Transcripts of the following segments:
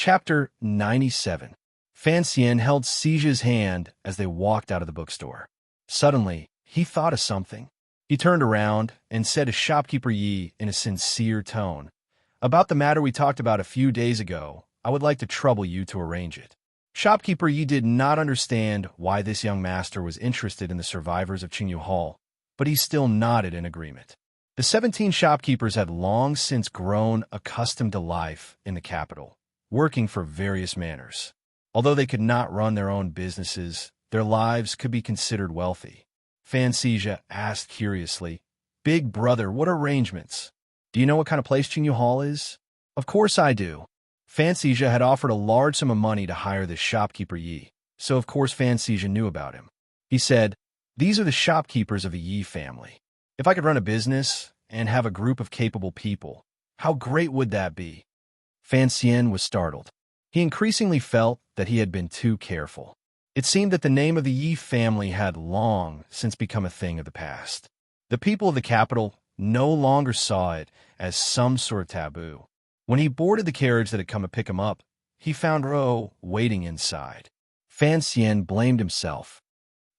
Chapter 97. Fan Xian held Sija's hand as they walked out of the bookstore. Suddenly, he thought of something. He turned around and said to shopkeeper Yi in a sincere tone, "About the matter we talked about a few days ago, I would like to trouble you to arrange it." Shopkeeper Yi did not understand why this young master was interested in the survivors of Qingyu Hall, but he still nodded in agreement. The 17 shopkeepers had long since grown accustomed to life in the capital, working for various manners. Although they could not run their own businesses, their lives could be considered wealthy. Fan Sija asked curiously, "Big brother, what arrangements? Do you know what kind of place Qingyu Hall is?" "Of course I do." Fan Sija had offered a large sum of money to hire this shopkeeper Yi, so of course Fan Sija knew about him. He said, "These are the shopkeepers of the Yi family. If I could run a business and have a group of capable people, how great would that be?" Fan Xian was startled. He increasingly felt that he had been too careful. It seemed that the name of the Yi family had long since become a thing of the past. The people of the capital no longer saw it as some sort of taboo. When he boarded the carriage that had come to pick him up, he found Ro waiting inside. Fan Xian blamed himself.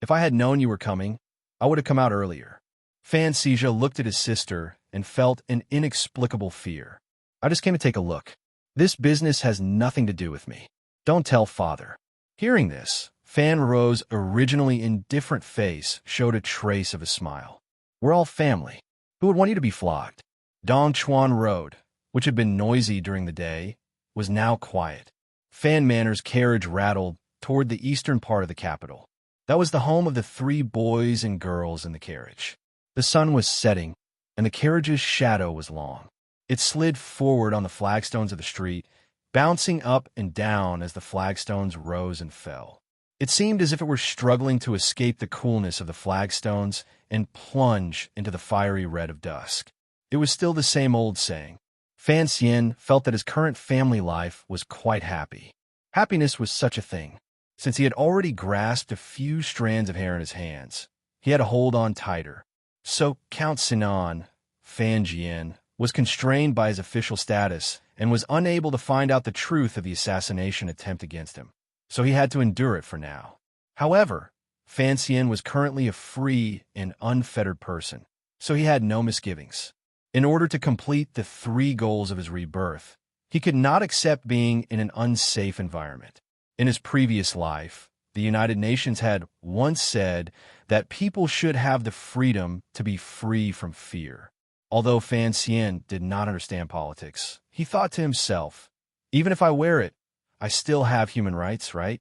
"If I had known you were coming, I would have come out earlier." Fan Sija looked at his sister and felt an inexplicable fear. "I just came to take a look. This business has nothing to do with me. Don't tell father." Hearing this, Fan Ro's originally indifferent face showed a trace of a smile. "We're all family. Who would want you to be flogged?" Dongchuan Road, which had been noisy during the day, was now quiet. Fan Manor's carriage rattled toward the eastern part of the capital. That was the home of the 3 boys and girls in the carriage. The sun was setting, and the carriage's shadow was long. It slid forward on the flagstones of the street, bouncing up and down as the flagstones rose and fell. It seemed as if it were struggling to escape the coolness of the flagstones and plunge into the fiery red of dusk. It was still the same old saying. Fan Xian felt that his current family life was quite happy. Happiness was such a thing. Since he had already grasped a few strands of hair in his hands, he had to hold on tighter. So Count Sinan, Fan Jian, was constrained by his official status and was unable to find out the truth of the assassination attempt against him. So he had to endure it for now. However, Fan Xian was currently a free and unfettered person, so he had no misgivings. In order to complete the 3 goals of his rebirth, he could not accept being in an unsafe environment. In his previous life, the United Nations had once said that people should have the freedom to be free from fear. Although Fan Xian did not understand politics, he thought to himself, "Even if I wear it, I still have human rights, right?"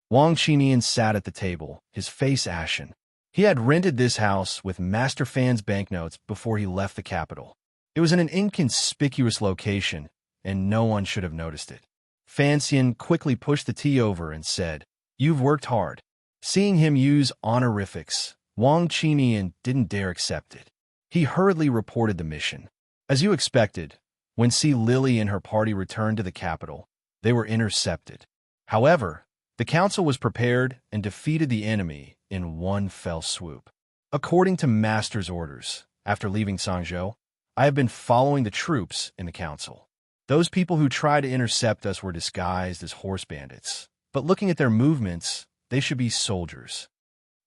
Wang Qinian sat at the table, his face ashen. He had rented this house with Master Fan's banknotes before he left the capital. It was in an inconspicuous location, and no one should have noticed it. Fan Xian quickly pushed the tea over and said, "You've worked hard." Seeing him use honorifics, Wang Qinian didn't dare accept it. He hurriedly reported the mission. As you expected, when Si Lily and her party returned to the capital, they were intercepted. However, the council was prepared and defeated the enemy in one fell swoop. According to Master's orders, after leaving Sangzhou, I have been following the troops in the council. Those people who tried to intercept us were disguised as horse bandits, but looking at their movements, they should be soldiers.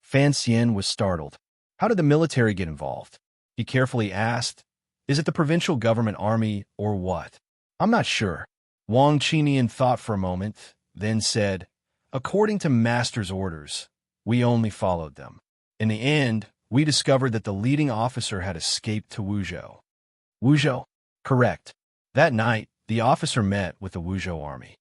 Fan Xian was startled. How did the military get involved? He carefully asked, "Is it the provincial government army or what?" "I'm not sure." Wang Qinian thought for a moment, then said, "According to Master's orders, we only followed them. In the end, we discovered that the leading officer had escaped to Wuzhou." "Wuzhou?" "Correct. That night, the officer met with the Wuzhou army."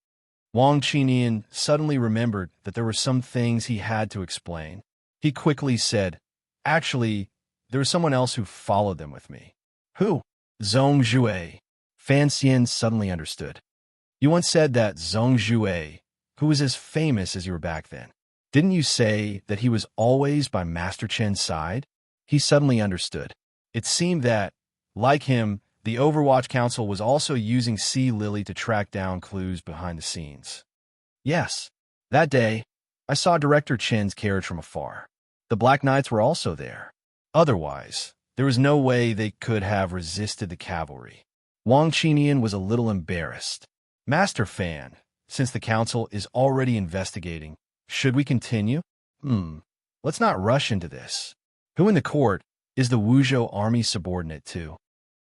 Wang Qinian suddenly remembered that there were some things he had to explain. He quickly said, "Actually, there was someone else who followed them with me." "Who?" "Zhong Zhui." Fan Xian suddenly understood. "You once said that Zhong Zhui, who was as famous as you were back then. Didn't you say that he was always by Master Chen's side?" He suddenly understood. It seemed that, like him, the Overwatch Council was also using Si Lily to track down clues behind the scenes. "Yes. That day, I saw Director Chen's carriage from afar. The Black Knights were also there. Otherwise, there was no way they could have resisted the cavalry." Wang Qinian was a little embarrassed. Master Fan, since the council is already investigating, should we continue? Let's not rush into this. Who in the court is the Wuzhou army subordinate to?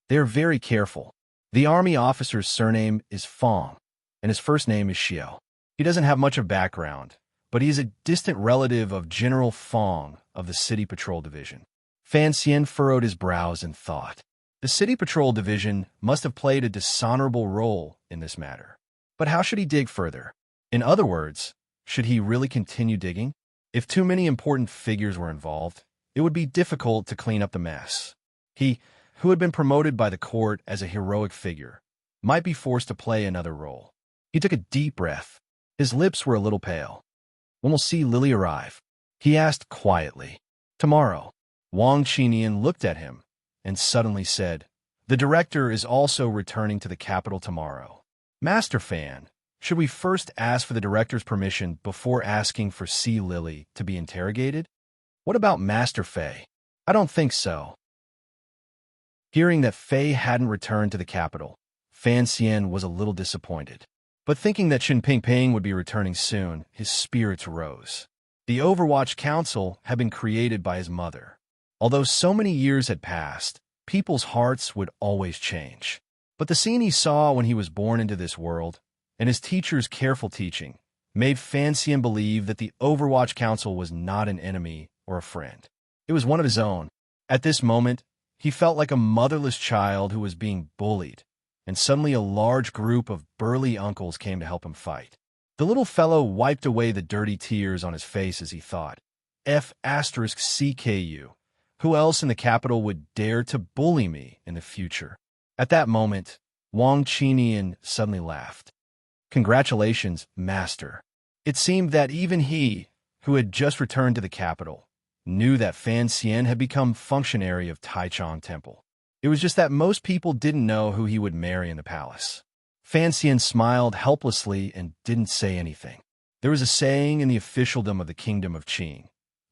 They are very careful. The army officer's surname is Fong, and his first name is Xiao. He doesn't have much of background, but he is a distant relative of General Fong of the City Patrol Division. Fan Xian furrowed his brows in thought. The City Patrol Division must have played a dishonorable role in this matter. But how should he dig further? In other words, should he really continue digging? If too many important figures were involved, it would be difficult to clean up the mess. He, who had been promoted by the court as a heroic figure, might be forced to play another role. He took a deep breath. His lips were a little pale. When will see Lily arrive? He asked quietly. Tomorrow. Wang Qinian looked at him and suddenly said, the director is also returning to the capital tomorrow. Master Fan, should we first ask for the director's permission before asking for C. Lily to be interrogated? What about Master Fei? I don't think so. Hearing that Fei hadn't returned to the capital, Fan Xian was a little disappointed. But thinking that Qin Pingping would be returning soon, his spirits rose. The Overwatch Council had been created by his mother. Although so many years had passed, people's hearts would always change. But the scene he saw when he was born into this world, and his teacher's careful teaching, made Fan Xian believe that the Overwatch Council was not an enemy or a friend. It was one of his own. At this moment, he felt like a motherless child who was being bullied, and suddenly a large group of burly uncles came to help him fight. The little fellow wiped away the dirty tears on his face as he thought, F***CKU. Who else in the capital would dare to bully me in the future? At that moment, Wang Qinian suddenly laughed. Congratulations, Master. It seemed that even he, who had just returned to the capital, knew that Fan Xian had become functionary of Taichung Temple. It was just that most people didn't know who he would marry in the palace. Fan Xian smiled helplessly and didn't say anything. There was a saying in the officialdom of the Kingdom of Qing.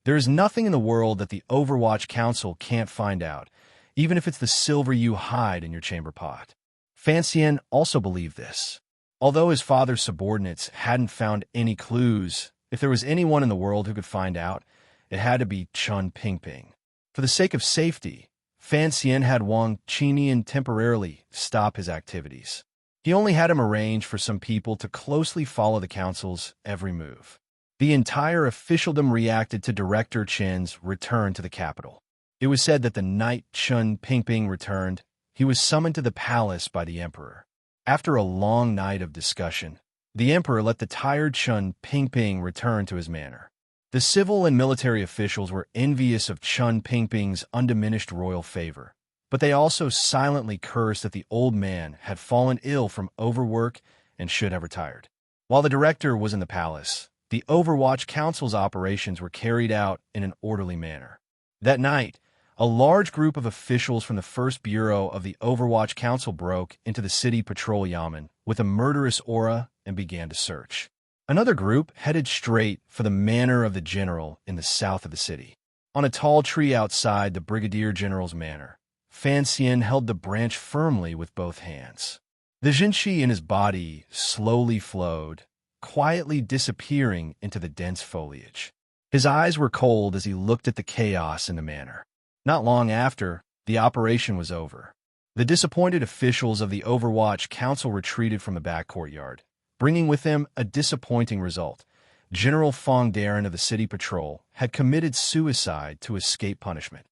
There is nothing in the world that the Overwatch Council can't find out, even if it's the silver you hide in your chamber pot. Fan Xian also believed this. Although his father's subordinates hadn't found any clues, if there was anyone in the world who could find out, it had to be Qin Pingping. For the sake of safety, Fan Xian had Wang Qinian temporarily stop his activities. He only had him arrange for some people to closely follow the council's every move. The entire officialdom reacted to Director Qin's return to the capital. It was said that the night Qin Pingping returned, he was summoned to the palace by the emperor. After a long night of discussion, the emperor let the tired Qin Pingping return to his manor. The civil and military officials were envious of Qin Pingping's undiminished royal favor, but they also silently cursed that the old man had fallen ill from overwork and should have retired. While the director was in the palace, the Overwatch Council's operations were carried out in an orderly manner. That night, a large group of officials from the First Bureau of the Overwatch Council broke into the city patrol yamen with a murderous aura and began to search. Another group headed straight for the manor of the general in the south of the city. On a tall tree outside the brigadier general's manor, Fan Xian held the branch firmly with both hands. The Jinqi in his body slowly flowed, quietly disappearing into the dense foliage. His eyes were cold as he looked at the chaos in the manor. Not long after, the operation was over. The disappointed officials of the Overwatch Council retreated from the back courtyard, bringing with them a disappointing result. General Fong Darren of the City Patrol had committed suicide to escape punishment.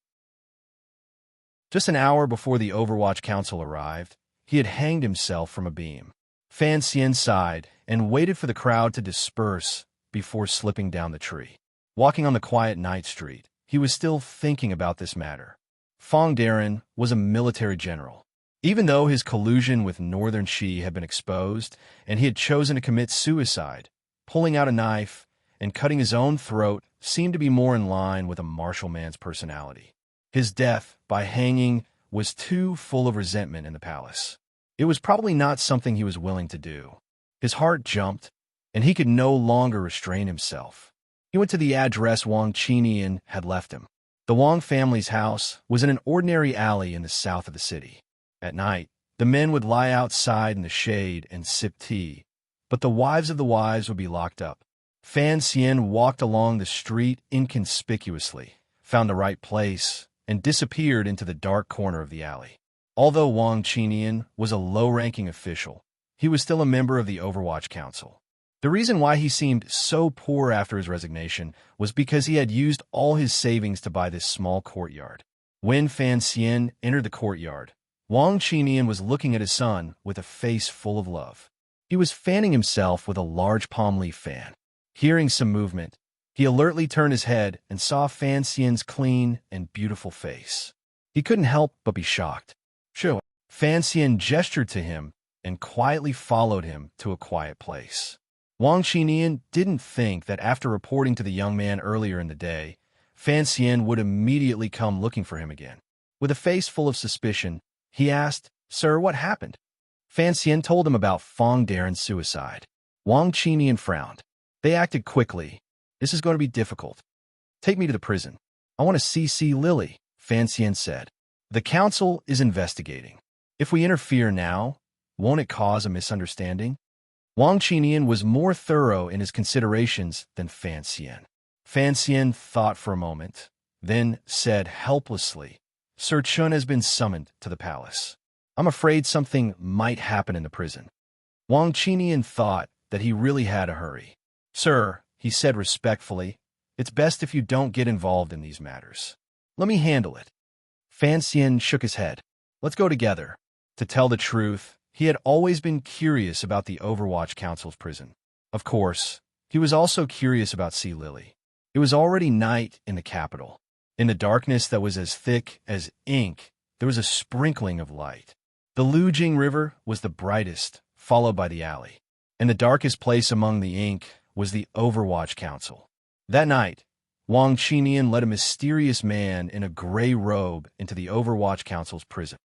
Just an hour before the Overwatch Council arrived, he had hanged himself from a beam. Fan Xian sighed and waited for the crowd to disperse before slipping down the tree. Walking on the quiet night street, he was still thinking about this matter. Fong Darren was a military general. Even though his collusion with Northern Qi had been exposed and he had chosen to commit suicide, pulling out a knife and cutting his own throat seemed to be more in line with a martial man's personality. His death, by hanging, was too full of resentment in the palace. It was probably not something he was willing to do. His heart jumped, and he could no longer restrain himself. He went to the address Wang Qinian had left him. The Wang family's house was in an ordinary alley in the south of the city. At night, The men would lie outside in the shade and sip tea, but the wives of the wives would be locked up. Fan Xian walked along the street inconspicuously, found the right place, and disappeared into the dark corner of the alley. Although Wang Qinian was a low-ranking official, he was still a member of the Overwatch Council. The reason why he seemed so poor after his resignation was because he had used all his savings to buy this small courtyard. When Fan Xian entered the courtyard, Wang Qinian was looking at his son with a face full of love. He was fanning himself with a large palm leaf fan. Hearing some movement, he alertly turned his head and saw Fan Xian's clean and beautiful face. He couldn't help but be shocked. Sure. Fan Xian gestured to him and quietly followed him to a quiet place. Wang Qinian didn't think that after reporting to the young man earlier in the day, Fan Xian would immediately come looking for him again. With a face full of suspicion, he asked, "Sir, what happened?" Fan Xian told him about Fong Darren's suicide. Wang Qinian frowned. They acted quickly. This is going to be difficult. Take me to the prison. I want to see Lily, Fan Xian said. The council is investigating. If we interfere now, won't it cause a misunderstanding? Wang Qinian was more thorough in his considerations than Fan Xian. Fan Xian thought for a moment, then said helplessly, "Sir Chun has been summoned to the palace. I'm afraid something might happen in the prison." Wang Qinian thought that he really had a hurry. "Sir," he said respectfully, "it's best if you don't get involved in these matters. Let me handle it." Fan Xian shook his head. "Let's go together." To tell the truth, he had always been curious about the Overwatch Council's prison. Of course, he was also curious about Sea Lily. It was already night in the capital. In the darkness that was as thick as ink, there was a sprinkling of light. The Lujing River was the brightest, followed by the alley. And the darkest place among the ink was the Overwatch Council. That night, Wang Qinian led a mysterious man in a gray robe into the Overwatch Council's prison.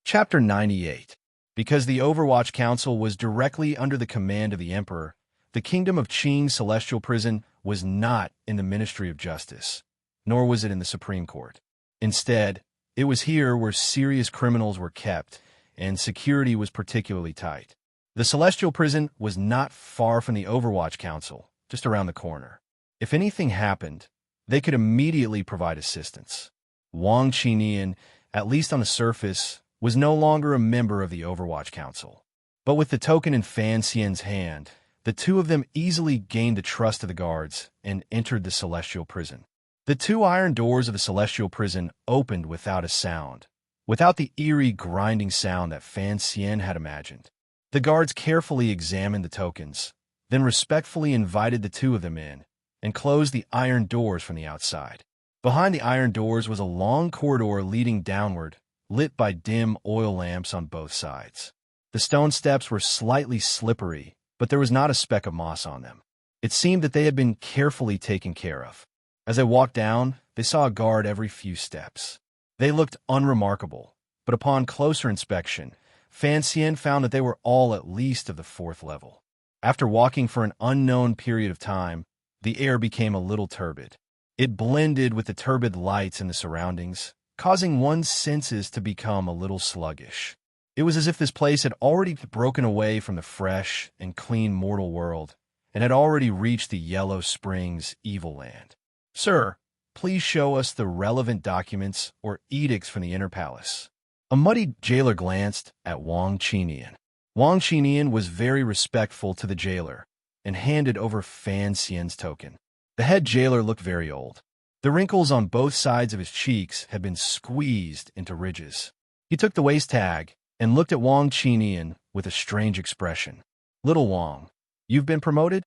Chapter 98. Because the Overwatch Council was directly under the command of the Emperor, the Kingdom of Qing's Celestial Prison was not in the Ministry of Justice, nor was it in the Supreme Court. Instead, it was here where serious criminals were kept, and security was particularly tight. The Celestial Prison was not far from the Overwatch Council, just around the corner. If anything happened, they could immediately provide assistance. Wang Qinian, at least on the surface, was no longer a member of the Overwatch Council. But with the token in Fan Xian's hand, the two of them easily gained the trust of the guards and entered the Celestial Prison. The two iron doors of the Celestial Prison opened without a sound, without the eerie grinding sound that Fan Xian had imagined. The guards carefully examined the tokens, then respectfully invited the two of them in, and closed the iron doors from the outside. Behind the iron doors was a long corridor leading downward, lit by dim oil lamps on both sides. The stone steps were slightly slippery, but there was not a speck of moss on them. It seemed that they had been carefully taken care of. As they walked down, they saw a guard every few steps. They looked unremarkable, but upon closer inspection, Fan Xian found that they were all at least of the 4th level. After walking for an unknown period of time, the air became a little turbid. It blended with the turbid lights in the surroundings, causing one's senses to become a little sluggish. It was as if this place had already broken away from the fresh and clean mortal world and had already reached the Yellow Springs evil land. "Sir, please show us the relevant documents or edicts from the inner palace." A muddy jailer glanced at Wang Qinian. Wang Qinian was very respectful to the jailer and handed over Fan Xian's token. The head jailer looked very old. The wrinkles on both sides of his cheeks had been squeezed into ridges. He took the waist tag and looked at Wang Qinian with a strange expression. "Little Wang, you've been promoted?"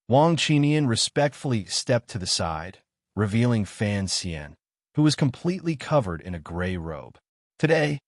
Wang Qinian respectfully stepped to the side, revealing Fan Xian, who was completely covered in a gray robe. "Today,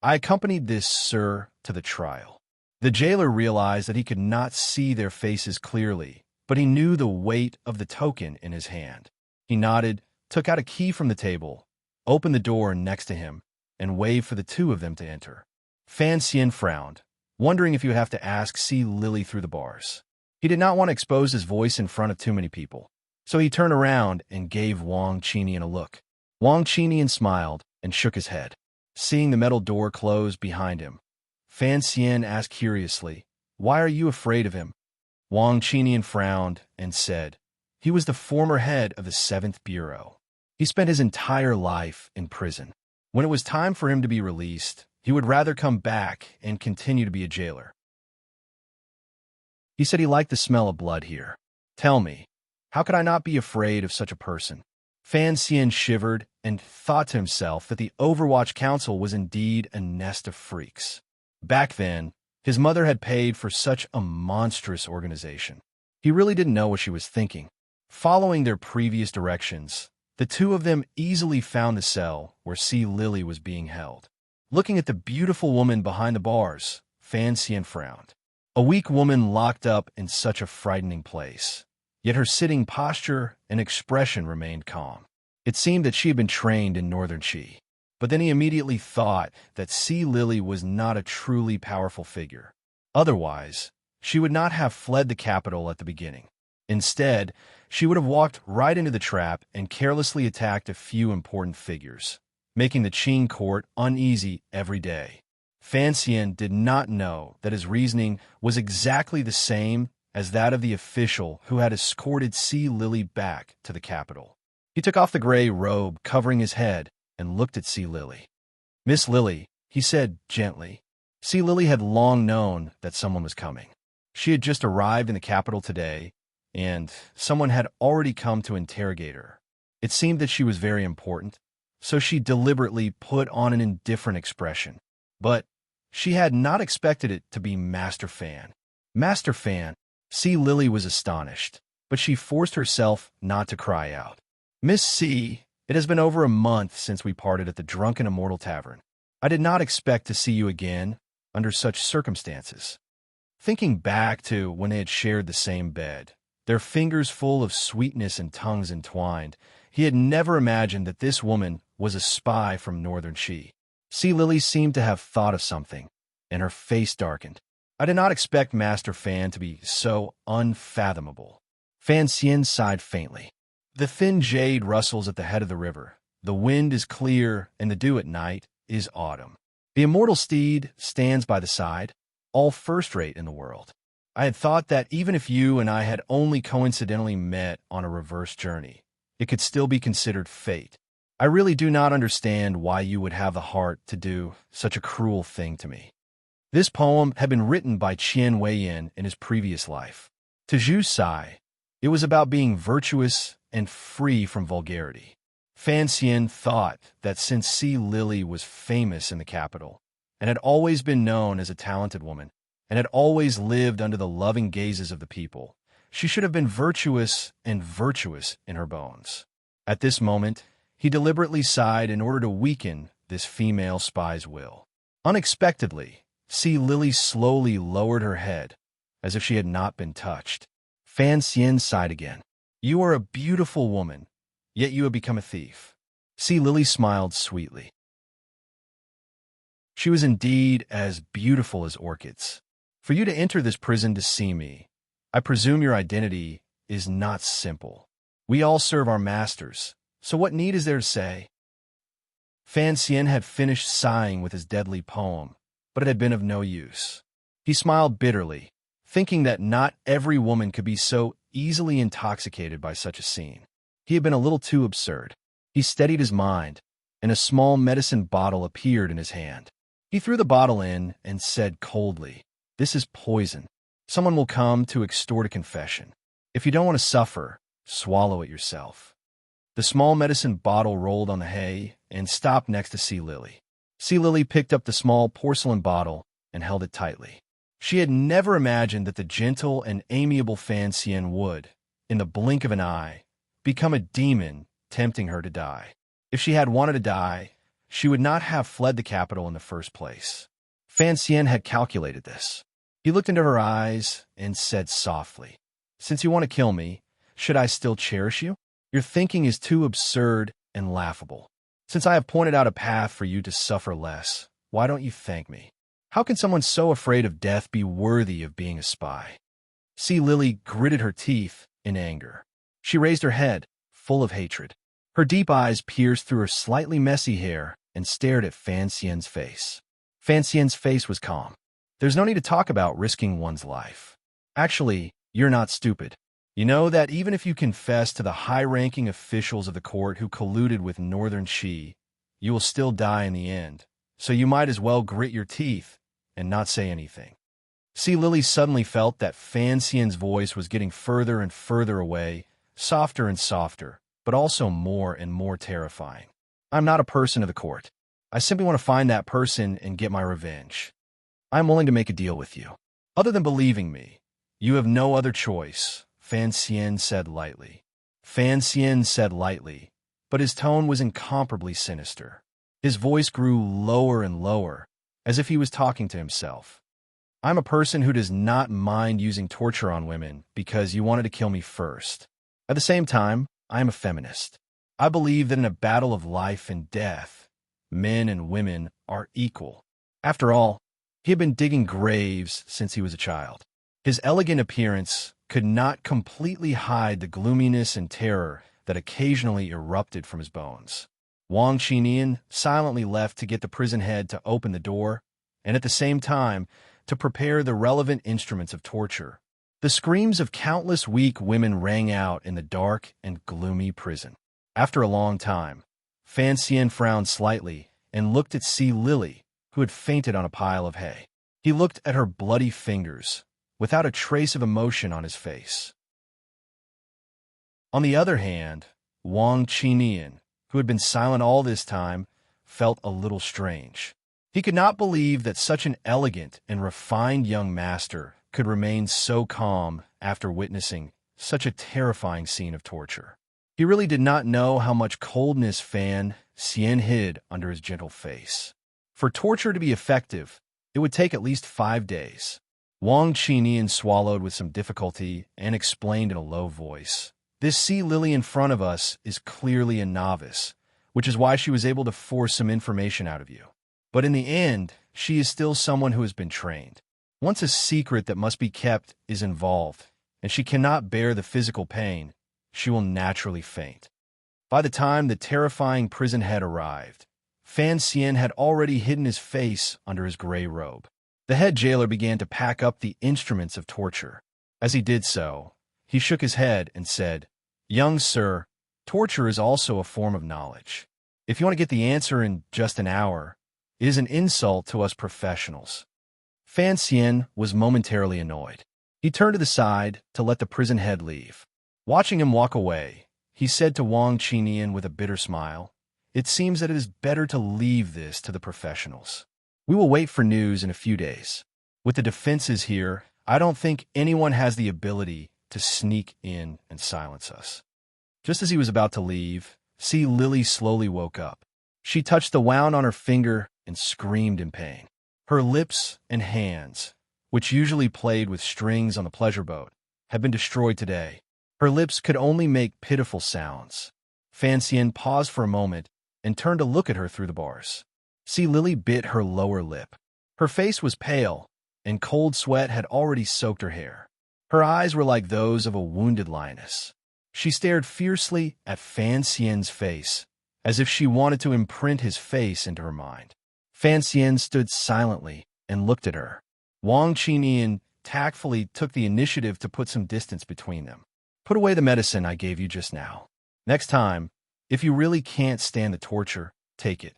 I accompanied this sir to the trial." The jailer realized that he could not see their faces clearly, but he knew the weight of the token in his hand. He nodded, took out a key from the table, opened the door next to him, and waved for the two of them to enter. Fan Xian frowned, wondering if he would have to ask Sea Lily through the bars. He did not want to expose his voice in front of too many people, so he turned around and gave Wang Qinian a look. Wang Qinian smiled and shook his head. Seeing the metal door close behind him, Fan Xian asked curiously, "Why are you afraid of him?" Wang Qinian frowned and said, "He was the former head of the 7th Bureau. He spent his entire life in prison. When it was time for him to be released, he would rather come back and continue to be a jailer. He said he liked the smell of blood here. Tell me, how could I not be afraid of such a person?" Fan Xian shivered and thought to himself that the Overwatch Council was indeed a nest of freaks. Back then, his mother had paid for such a monstrous organization. He really didn't know what she was thinking. Following their previous directions, the two of them easily found the cell where Sea Lily was being held. Looking at the beautiful woman behind the bars, Fan Xian frowned. A weak woman locked up in such a frightening place. Yet her sitting posture and expression remained calm. It seemed that she had been trained in Northern Qi. But then he immediately thought that Sea Lily was not a truly powerful figure. Otherwise, she would not have fled the capital at the beginning. Instead, she would have walked right into the trap and carelessly attacked a few important figures, making the Qing court uneasy every day. Fan Xian did not know that his reasoning was exactly the same as that of the official who had escorted Sea Lily back to the capital. He took off the gray robe covering his head and looked at Sea Lily. "Miss Lily," he said gently. Sea Lily had long known that someone was coming. She had just arrived in the capital today, and someone had already come to interrogate her. It seemed that she was very important, so she deliberately put on an indifferent expression. But she had not expected it to be Master Fan. Master Fan? Sea Lily was astonished, but she forced herself not to cry out. "Miss C, it has been over a month since we parted at the Drunken Immortal Tavern. I did not expect to see you again under such circumstances." Thinking back to when they had shared the same bed, their fingers full of sweetness and tongues entwined, he had never imagined that this woman was a spy from Northern Qi. Sea Lily seemed to have thought of something, and her face darkened. "I did not expect Master Fan to be so unfathomable." Fan Xian sighed faintly. The thin jade rustles at the head of the river. The wind is clear, and the dew at night is autumn. The immortal steed stands by the side, all first-rate in the world. I had thought that even if you and I had only coincidentally met on a reverse journey, it could still be considered fate. I really do not understand why you would have the heart to do such a cruel thing to me. This poem had been written by Qian Weiyan in his previous life. To Zhu Sai, it was about being virtuous and free from vulgarity. Fan Xian thought that since Sea Lily was famous in the capital, and had always been known as a talented woman, and had always lived under the loving gazes of the people, she should have been virtuous and virtuous in her bones. At this moment, he deliberately sighed in order to weaken this female spy's will. Unexpectedly, Sea Lily slowly lowered her head, as if she had not been touched. Fan Xian sighed again. "You are a beautiful woman, yet you have become a thief." Sea Lily smiled sweetly. She was indeed as beautiful as orchids. "For you to enter this prison to see me, I presume your identity is not simple. We all serve our masters, so what need is there to say?" Fan Xian had finished sighing with his deadly poem, but it had been of no use. He smiled bitterly, thinking that not every woman could be so easily intoxicated by such a scene. He had been a little too absurd. He steadied his mind, and a small medicine bottle appeared in his hand. He threw the bottle in and said coldly, "This is poison. Someone will come to extort a confession. If you don't want to suffer, swallow it yourself." The small medicine bottle rolled on the hay and stopped next to Sea Lily. Sea Lily picked up the small porcelain bottle and held it tightly. She had never imagined that the gentle and amiable Fan Xian would, in the blink of an eye, become a demon tempting her to die. If she had wanted to die, she would not have fled the capital in the first place. Fan Xian had calculated this. He looked into her eyes and said softly, "Since you want to kill me, should I still cherish you? Your thinking is too absurd and laughable. Since I have pointed out a path for you to suffer less, why don't you thank me? How can someone so afraid of death be worthy of being a spy?" Sea Lily gritted her teeth in anger. She raised her head, full of hatred. Her deep eyes pierced through her slightly messy hair and stared at Fan Xian's face. Fan Xian's face was calm. There's no need to talk about risking one's life. Actually, you're not stupid. You know that even if you confess to the high-ranking officials of the court who colluded with Northern Qi, you will still die in the end, so you might as well grit your teeth and not say anything. See, Lily suddenly felt that Fan Xian's voice was getting further and further away, softer and softer, but also more and more terrifying. I'm not a person of the court. I simply want to find that person and get my revenge. I'm willing to make a deal with you. Other than believing me, you have no other choice, Fan Xian said lightly. Fan Xian said lightly, but his tone was incomparably sinister. His voice grew lower and lower, as if he was talking to himself. I'm a person who does not mind using torture on women because you wanted to kill me first. At the same time, I am a feminist. I believe that in a battle of life and death, men and women are equal. After all, he had been digging graves since he was a child. His elegant appearance could not completely hide the gloominess and terror that occasionally erupted from his bones. Wang Qinian silently left to get the prison head to open the door, and at the same time, to prepare the relevant instruments of torture. The screams of countless weak women rang out in the dark and gloomy prison. After a long time, Fan Xian frowned slightly and looked at Si Lily, who had fainted on a pile of hay. He looked at her bloody fingers, without a trace of emotion on his face. On the other hand, Wang Qinian, who had been silent all this time, felt a little strange. He could not believe that such an elegant and refined young master could remain so calm after witnessing such a terrifying scene of torture. He really did not know how much coldness Fan Xian hid under his gentle face. For torture to be effective, it would take at least 5 days. Wang Qinian swallowed with some difficulty and explained in a low voice, "This sea lily in front of us is clearly a novice, which is why she was able to force some information out of you. But in the end, she is still someone who has been trained. Once a secret that must be kept is involved, and she cannot bear the physical pain, she will naturally faint." By the time the terrifying prison head arrived, Fan Xian had already hidden his face under his gray robe. The head jailer began to pack up the instruments of torture. As he did so, he shook his head and said, "Young sir, torture is also a form of knowledge. If you want to get the answer in just an hour, it is an insult to us professionals." Fan Xian was momentarily annoyed. He turned to the side to let the prison head leave. Watching him walk away, he said to Wang Qinian with a bitter smile, "It seems that it is better to leave this to the professionals. We will wait for news in a few days. With the defenses here, I don't think anyone has the ability to sneak in and silence us." Just as he was about to leave, Si Lily slowly woke up. She touched the wound on her finger and screamed in pain. Her lips and hands, which usually played with strings on the pleasure boat, had been destroyed today. Her lips could only make pitiful sounds. Fan Xian paused for a moment and turned to look at her through the bars. Si Lily bit her lower lip. Her face was pale, and cold sweat had already soaked her hair. Her eyes were like those of a wounded lioness. She stared fiercely at Fan Xian's face, as if she wanted to imprint his face into her mind. Fan Xian stood silently and looked at her. Wang Qinian tactfully took the initiative to put some distance between them. "Put away the medicine I gave you just now. Next time, if you really can't stand the torture, take it."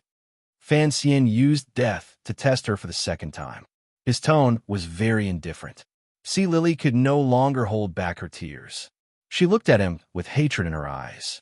Fan Xian used death to test her for the second time. His tone was very indifferent. Si Lily could no longer hold back her tears. She looked at him with hatred in her eyes.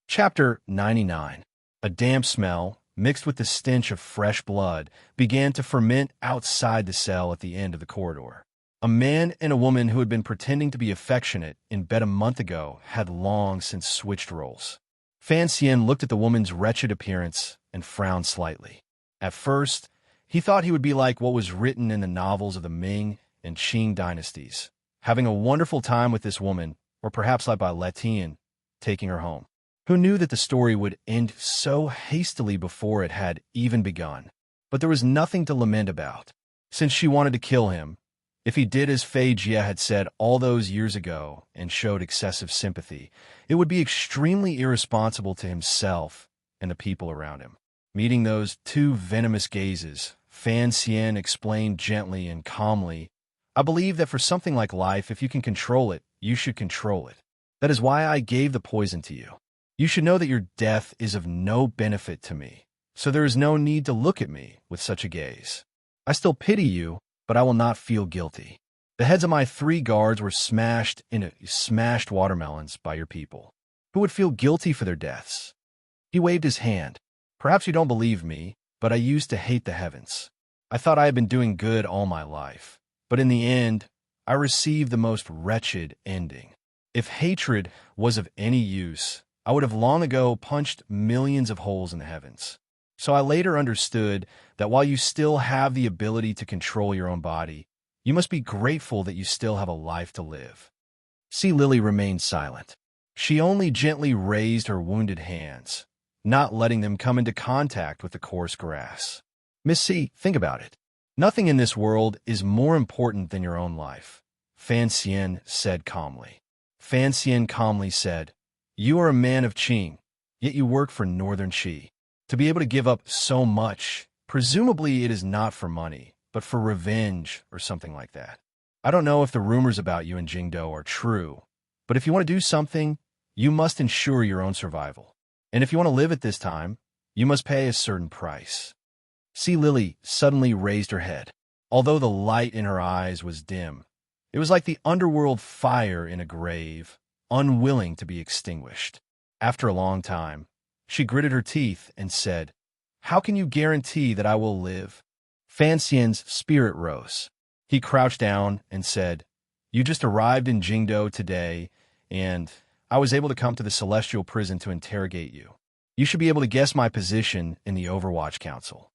Chapter 99. A damp smell, mixed with the stench of fresh blood, began to ferment outside the cell at the end of the corridor. A man and a woman who had been pretending to be affectionate in bed a month ago had long since switched roles. Fan Xian looked at the woman's wretched appearance and frowned slightly. At first, he thought he would be like what was written in the novels of the Ming and Qing dynasties, having a wonderful time with this woman, or perhaps like by Letian, taking her home. Who knew that the story would end so hastily before it had even begun? But there was nothing to lament about. Since she wanted to kill him, If he did as Fei Jie had said all those years ago and showed excessive sympathy, it would be extremely irresponsible to himself and the people around him. Meeting those two venomous gazes, Fan Xian explained gently and calmly, I believe that for something like life, if you can control it, you should control it. That is why I gave the poison to you. You should know that your death is of no benefit to me, so there is no need to look at me with such a gaze. I still pity you, but I will not feel guilty. The heads of my 3 guards were smashed into smashed watermelons by your people. Who would feel guilty for their deaths? He waved his hand. Perhaps you don't believe me, but I used to hate the heavens. I thought I had been doing good all my life, but in the end, I received the most wretched ending. If hatred was of any use, I would have long ago punched millions of holes in the heavens. So I later understood that while you still have the ability to control your own body, you must be grateful that you still have a life to live. Sea Lily remained silent. She only gently raised her wounded hands, not letting them come into contact with the coarse grass. Miss C, think about it. Nothing in this world is more important than your own life, Fan Xian said calmly. Fan Xian calmly said, You are a man of Qing, yet you work for Northern Qi. To be able to give up so much, presumably it is not for money, but for revenge or something like that. I don't know if the rumors about you in Jingdo are true, but if you want to do something, you must ensure your own survival. And if you want to live at this time, you must pay a certain price. Sea Lily suddenly raised her head. Although the light in her eyes was dim, it was like the underworld fire in a grave, unwilling to be extinguished. After a long time, she gritted her teeth and said, How can you guarantee that I will live? Fan Xian's spirit rose. He crouched down and said, You just arrived in Jingdo today, and I was able to come to the Celestial Prison to interrogate you. You should be able to guess my position in the Overwatch Council.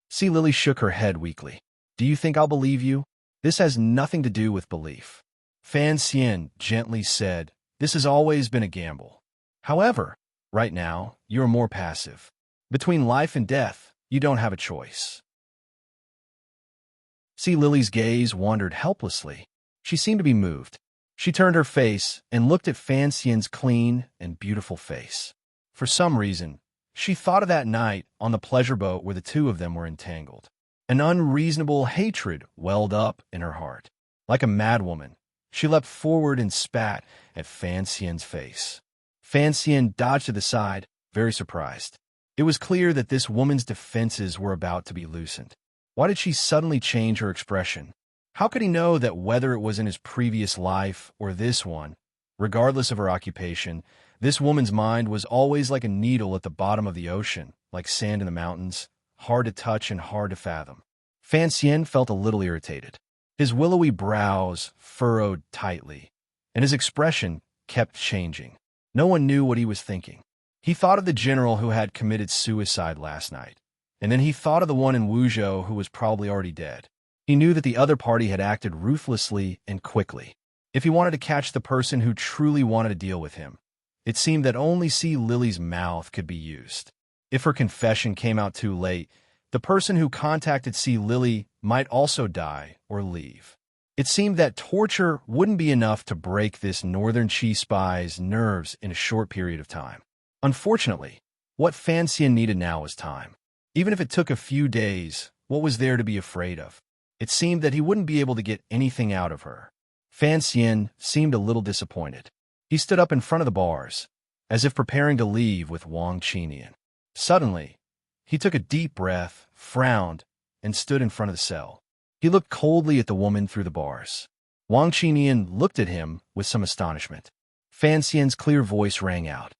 Sea Lily shook her head weakly. Do you think I'll believe you? This has nothing to do with belief. Fan Xian gently said, This has always been a gamble. However, right now, you are more passive. Between life and death, you don't have a choice. Sea Lily's gaze wandered helplessly. She seemed to be moved. She turned her face and looked at Fan Xian's clean and beautiful face. For some reason, she thought of that night on the pleasure boat where the two of them were entangled. An unreasonable hatred welled up in her heart. Like a madwoman, she leapt forward and spat at Fan Xian's face. Fan Xian dodged to the side, very surprised. It was clear that this woman's defenses were about to be loosened. Why did she suddenly change her expression? How could he know that whether it was in his previous life or this one, regardless of her occupation, this woman's mind was always like a needle at the bottom of the ocean, like sand in the mountains, hard to touch and hard to fathom? Fan Xian felt a little irritated. His willowy brows furrowed tightly, and his expression kept changing. No one knew what he was thinking. He thought of the general who had committed suicide last night, and then he thought of the one in Wuzhou who was probably already dead. He knew that the other party had acted ruthlessly and quickly. If he wanted to catch the person who truly wanted to deal with him, it seemed that only Sea Lily's mouth could be used. If her confession came out too late, the person who contacted Sea Lily might also die or leave. It seemed that torture wouldn't be enough to break this Northern Qi spy's nerves in a short period of time. Unfortunately, what Fan Xian needed now was time. Even if it took a few days, what was there to be afraid of? It seemed that he wouldn't be able to get anything out of her. Fan Xian seemed a little disappointed. He stood up in front of the bars, as if preparing to leave with Wang Qinian. Suddenly, he took a deep breath, frowned, and stood in front of the cell. He looked coldly at the woman through the bars. Wang Qinian looked at him with some astonishment. Fan Xian's clear voice rang out.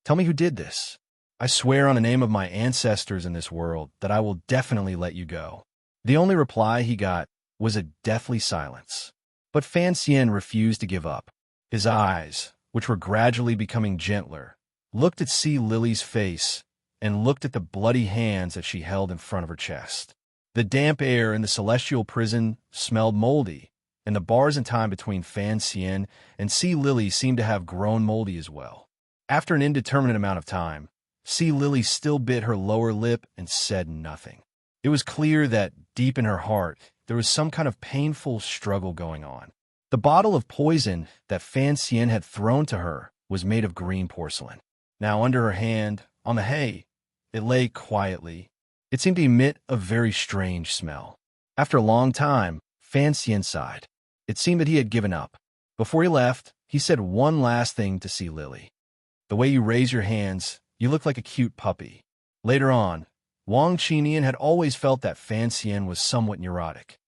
Tell me who did this. I swear on the name of my ancestors in this world that I will definitely let you go. The only reply he got was a deathly silence. But Fan Xian refused to give up. His eyes, which were gradually becoming gentler, looked at Sea Lily's face and looked at the bloody hands that she held in front of her chest. The damp air in the celestial prison smelled moldy, and the bars in time between Fan Xian and Sea Lily seemed to have grown moldy as well. After an indeterminate amount of time, Sea Lily still bit her lower lip and said nothing. It was clear that, deep in her heart, there was some kind of painful struggle going on. The bottle of poison that Fan Xian had thrown to her was made of green porcelain. Now under her hand, on the hay, it lay quietly. It seemed to emit a very strange smell. After a long time, Fan Xian sighed. It seemed that he had given up. Before he left, he said one last thing to Si Lily. The way you raise your hands, you look like a cute puppy. Later on, Wang Qinian had always felt that Fan Xian was somewhat neurotic.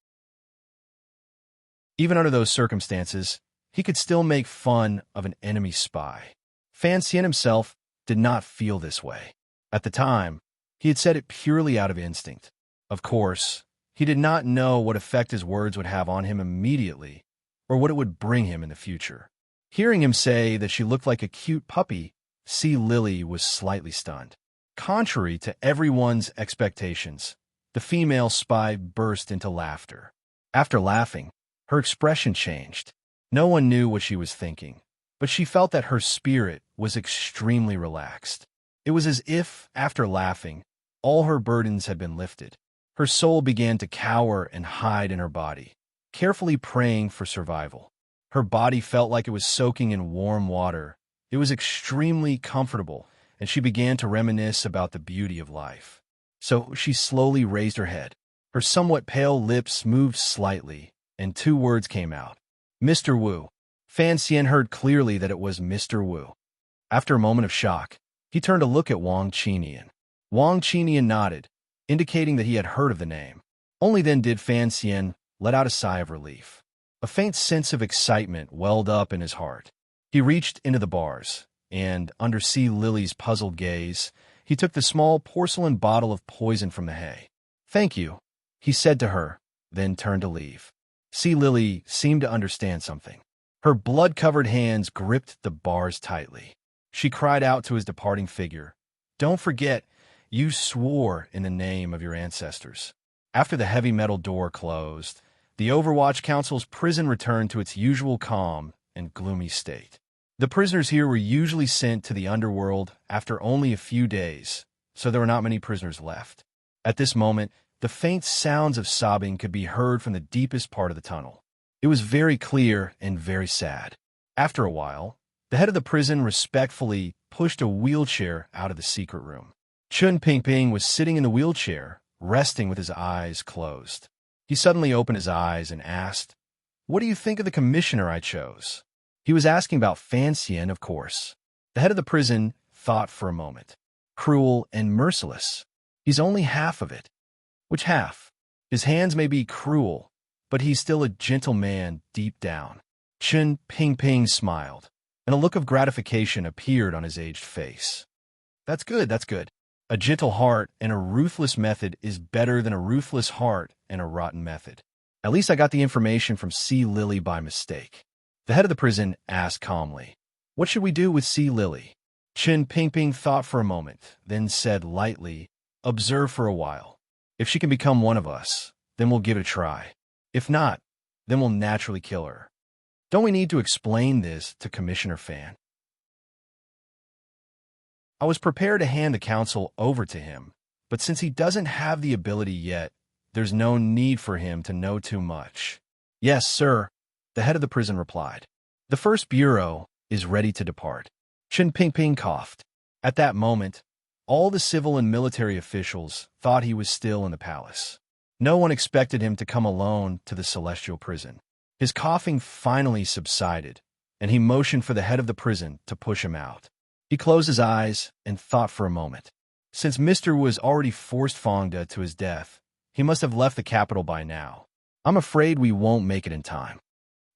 Even under those circumstances, he could still make fun of an enemy spy. Fan Xian himself did not feel this way. At the time, he had said it purely out of instinct. Of course, he did not know what effect his words would have on him immediately, or what it would bring him in the future. Hearing him say that she looked like a cute puppy, Si Lily was slightly stunned. Contrary to everyone's expectations, the female spy burst into laughter. After laughing, her expression changed. No one knew what she was thinking, but she felt that her spirit was extremely relaxed. It was as if, after laughing, all her burdens had been lifted. Her soul began to cower and hide in her body, carefully praying for survival. Her body felt like it was soaking in warm water. It was extremely comfortable, and she began to reminisce about the beauty of life. So she slowly raised her head. Her somewhat pale lips moved slightly, and two words came out. Mr. Wu. Fan Xian heard clearly that it was Mr. Wu. After a moment of shock, he turned to look at Wang Qinian. Wang Qinian nodded, indicating that he had heard of the name. Only then did Fan Xian let out a sigh of relief. A faint sense of excitement welled up in his heart. He reached into the bars, and, under Si Lily's puzzled gaze, he took the small porcelain bottle of poison from the hay. Thank you, he said to her, then turned to leave. Si Lily seemed to understand something. Her blood-covered hands gripped the bars tightly. She cried out to his departing figure, "Don't forget, you swore in the name of your ancestors." After the heavy metal door closed, the Overwatch Council's prison returned to its usual calm and gloomy state. The prisoners here were usually sent to the underworld after only a few days, so there were not many prisoners left. At this moment, the faint sounds of sobbing could be heard from the deepest part of the tunnel. It was very clear and very sad. After a while, the head of the prison respectfully pushed a wheelchair out of the secret room. Chun Pingping was sitting in the wheelchair, resting with his eyes closed. He suddenly opened his eyes and asked, "What do you think of the commissioner I chose?" He was asking about Fan Xian, of course. The head of the prison thought for a moment. Cruel and merciless. He's only half of it. Which half? His hands may be cruel, but he's still a gentle man deep down. Chun Pingping smiled, and a look of gratification appeared on his aged face. That's good, that's good. A gentle heart and a ruthless method is better than a ruthless heart and a rotten method. At least I got the information from Si Lily by mistake. The head of the prison asked calmly, "What should we do with Si Lily?" Chun Pingping thought for a moment, then said lightly, "Observe for a while. If she can become one of us, then we'll give it a try. If not, then we'll naturally kill her. Don't we need to explain this to Commissioner Fan?" I was prepared to hand the council over to him, but since he doesn't have the ability yet, there's no need for him to know too much. "Yes, sir," the head of the prison replied. "The first bureau is ready to depart." Chun Pingping coughed. At that moment, all the civil and military officials thought he was still in the palace. No one expected him to come alone to the celestial prison. His coughing finally subsided, and he motioned for the head of the prison to push him out. He closed his eyes and thought for a moment. Since Mr. Wu has already forced Fangda to his death, he must have left the capital by now. I'm afraid we won't make it in time.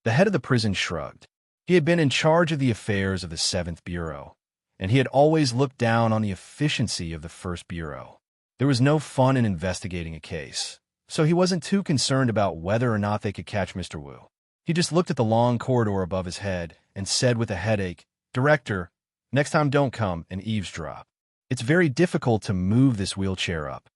The head of the prison shrugged. He had been in charge of the affairs of the 7th Bureau, and he had always looked down on the efficiency of the 1st Bureau. There was no fun in investigating a case, so he wasn't too concerned about whether or not they could catch Mr. Wu. He just looked at the long corridor above his head and said with a headache, "Director, next time don't come and eavesdrop. It's very difficult to move this wheelchair up."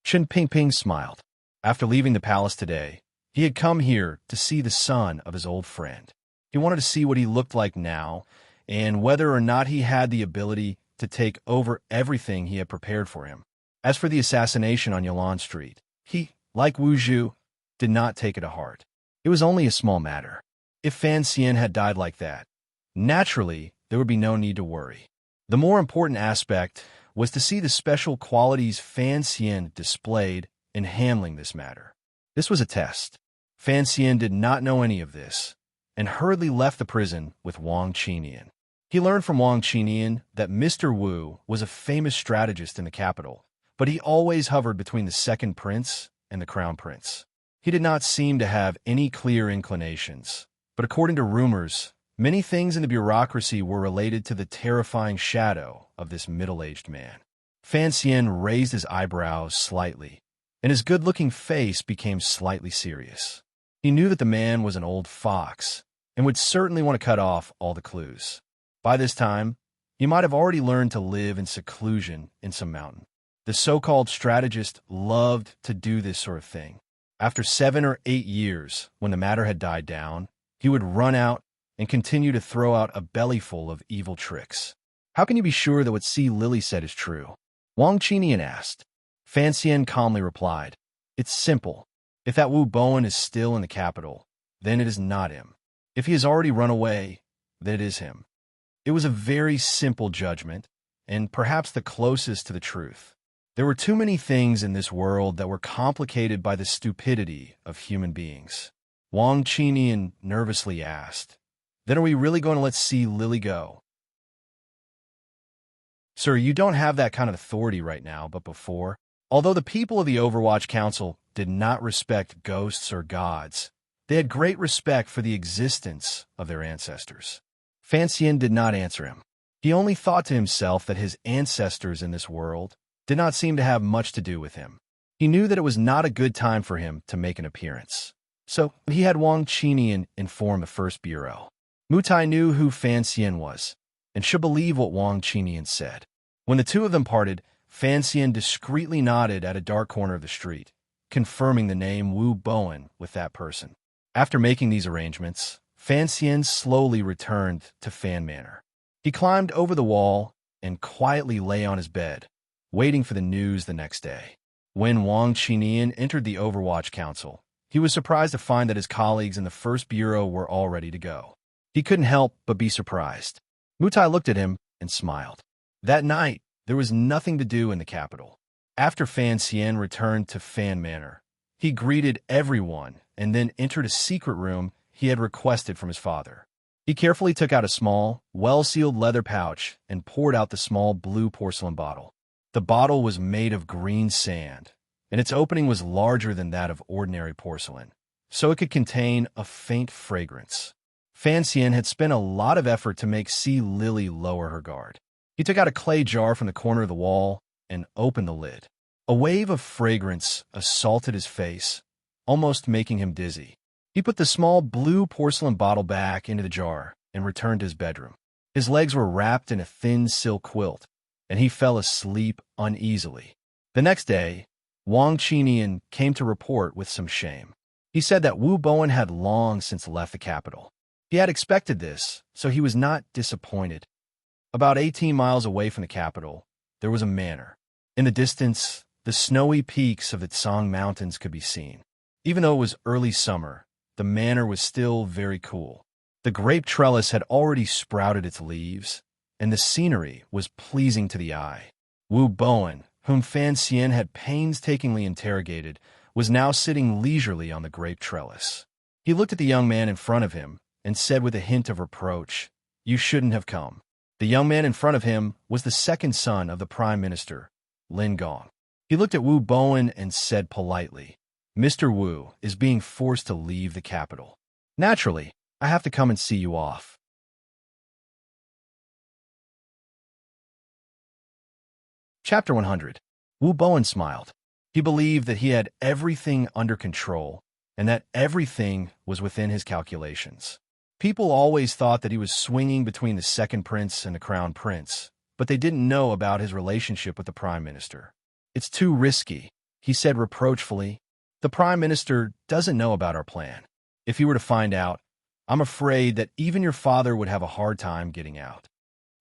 Chun Pingping smiled. After leaving the palace today, he had come here to see the son of his old friend. He wanted to see what he looked like now, and whether or not he had the ability to take over everything he had prepared for him. As for the assassination on Yalan Street, He, like Wu Zhu, did not take it to heart. It was only a small matter. If Fan Xian had died like that, naturally, there would be no need to worry. The more important aspect was to see the special qualities Fan Xian displayed in handling this matter. This was a test. Fan Xian did not know any of this, and hurriedly left the prison with Wang Qinian. He learned from Wang Qinian that Mr. Wu was a famous strategist in the capital, but he always hovered between the second prince and the crown prince. He did not seem to have any clear inclinations, but according to rumors, many things in the bureaucracy were related to the terrifying shadow of this middle-aged man. Fan Xian raised his eyebrows slightly, and his good-looking face became slightly serious. He knew that the man was an old fox and would certainly want to cut off all the clues. By this time, he might have already learned to live in seclusion in some mountain. The so-called strategist loved to do this sort of thing. After 7 or 8 years, when the matter had died down, he would run out and continue to throw out a bellyful of evil tricks. How can you be sure that what C. Lily said is true? Wang Qinian asked. Fan Xian calmly replied, It's simple. If that Wu Bowen is still in the capital, then it is not him. If he has already run away, then it is him. It was a very simple judgment, and perhaps the closest to the truth. There were too many things in this world that were complicated by the stupidity of human beings. Wang Qinian nervously asked, Then are we really going to let C. Lily go? Sir, you don't have that kind of authority right now, but before. Although the people of the Overwatch Council did not respect ghosts or gods, they had great respect for the existence of their ancestors. Fan Xian did not answer him. He only thought to himself that his ancestors in this world did not seem to have much to do with him. He knew that it was not a good time for him to make an appearance. So he had Wang Qinian inform the First Bureau. Mutai knew who Fan Xian was, and should believe what Wang Qinian said. When the two of them parted, Fan Xian discreetly nodded at a dark corner of the street, confirming the name Wu Bowen with that person. After making these arrangements, Fan Xian slowly returned to Fan Manor. He climbed over the wall and quietly lay on his bed, waiting for the news the next day. When Wang Qinian entered the Overwatch Council, he was surprised to find that his colleagues in the First Bureau were all ready to go. He couldn't help but be surprised. Mutai looked at him and smiled. That night, there was nothing to do in the capital. After Fan Xian returned to Fan Manor, he greeted everyone and then entered a secret room he had requested from his father. He carefully took out a small, well-sealed leather pouch and poured out the small blue porcelain bottle. The bottle was made of green sand, and its opening was larger than that of ordinary porcelain, so it could contain a faint fragrance. Fan Xian had spent a lot of effort to make C. Lily lower her guard. He took out a clay jar from the corner of the wall and opened the lid. A wave of fragrance assaulted his face, almost making him dizzy. He put the small blue porcelain bottle back into the jar and returned to his bedroom. His legs were wrapped in a thin silk quilt, and he fell asleep uneasily. The next day, Wang Qinian came to report with some shame. He said that Wu Bowen had long since left the capital. He had expected this, so he was not disappointed. About 18 miles away from the capital, there was a manor. In the distance, the snowy peaks of the Tsang Mountains could be seen. Even though it was early summer, the manor was still very cool. The grape trellis had already sprouted its leaves, and the scenery was pleasing to the eye. Wu Bowen, whom Fan Xian had painstakingly interrogated, was now sitting leisurely on the grape trellis. He looked at the young man in front of him and said with a hint of reproach, "You shouldn't have come." The young man in front of him was the second son of the Prime Minister, Lin Gong. He looked at Wu Bowen and said politely, "Mr. Wu is being forced to leave the capital. Naturally, I have to come and see you off." Chapter 100. Wu Bowen smiled. He believed that he had everything under control and that everything was within his calculations. People always thought that he was swinging between the second prince and the crown prince, but they didn't know about his relationship with the prime minister. "It's too risky," he said reproachfully. "The prime minister doesn't know about our plan. If he were to find out, I'm afraid that even your father would have a hard time getting out."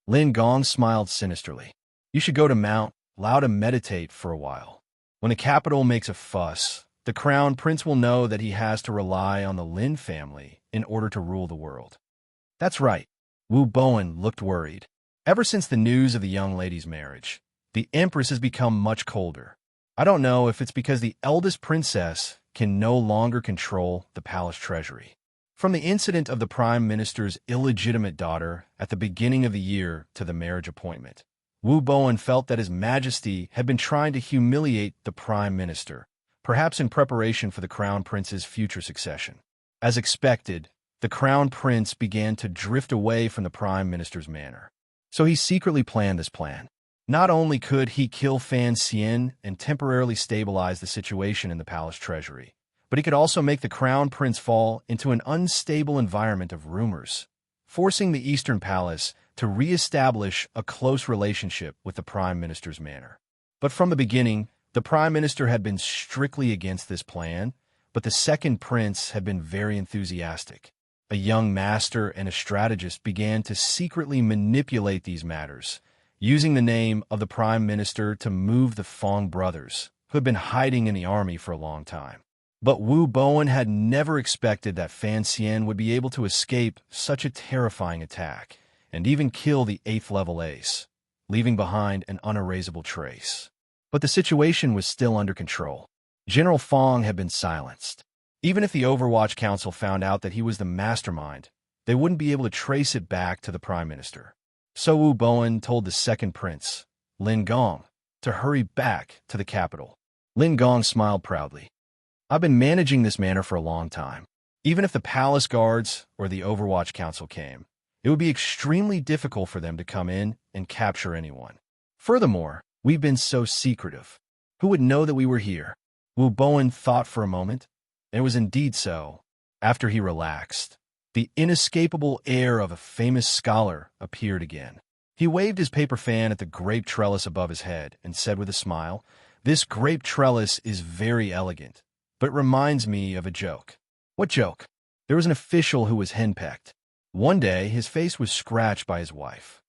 Lin Gong smiled sinisterly. "You should go to Mount Lao to meditate for a while." When the capital makes a fuss, the crown prince will know that he has to rely on the Lin family in order to rule the world. That's right. Wu Bowen looked worried. Ever since the news of the young lady's marriage, the empress has become much colder. I don't know if it's because the eldest princess can no longer control the palace treasury. From the incident of the prime minister's illegitimate daughter at the beginning of the year to the marriage appointment, Wu Bowen felt that His Majesty had been trying to humiliate the prime minister, perhaps in preparation for the crown prince's future succession. As expected, the crown prince began to drift away from the prime minister's manor. So he secretly planned this plan. Not only could he kill Fan Xian and temporarily stabilize the situation in the palace treasury, but he could also make the crown prince fall into an unstable environment of rumors, forcing the Eastern Palace to re-establish a close relationship with the prime minister's manor. But from the beginning, the prime minister had been strictly against this plan, but the second prince had been very enthusiastic. A young master and a strategist began to secretly manipulate these matters, using the name of the prime minister to move the Fong brothers, who had been hiding in the army for a long time. But Wu Bowen had never expected that Fan Xian would be able to escape such a terrifying attack, and even kill the 8th level ace, leaving behind an unerasable trace. But the situation was still under control. General Fong had been silenced. Even if the Overwatch Council found out that he was the mastermind, they wouldn't be able to trace it back to the prime minister. So Wu Bowen told the second prince, Lin Gong, to hurry back to the capital. Lin Gong smiled proudly. I've been managing this manor for a long time. Even if the palace guards or the Overwatch Council came, it would be extremely difficult for them to come in and capture anyone. Furthermore, we've been so secretive. Who would know that we were here? Wu Bowen thought for a moment. It was indeed so. After he relaxed, the inescapable air of a famous scholar appeared again. He waved his paper fan at the grape trellis above his head and said with a smile, "This grape trellis is very elegant, but reminds me of a joke." What joke? There was an official who was henpecked. One day, his face was scratched by his wife.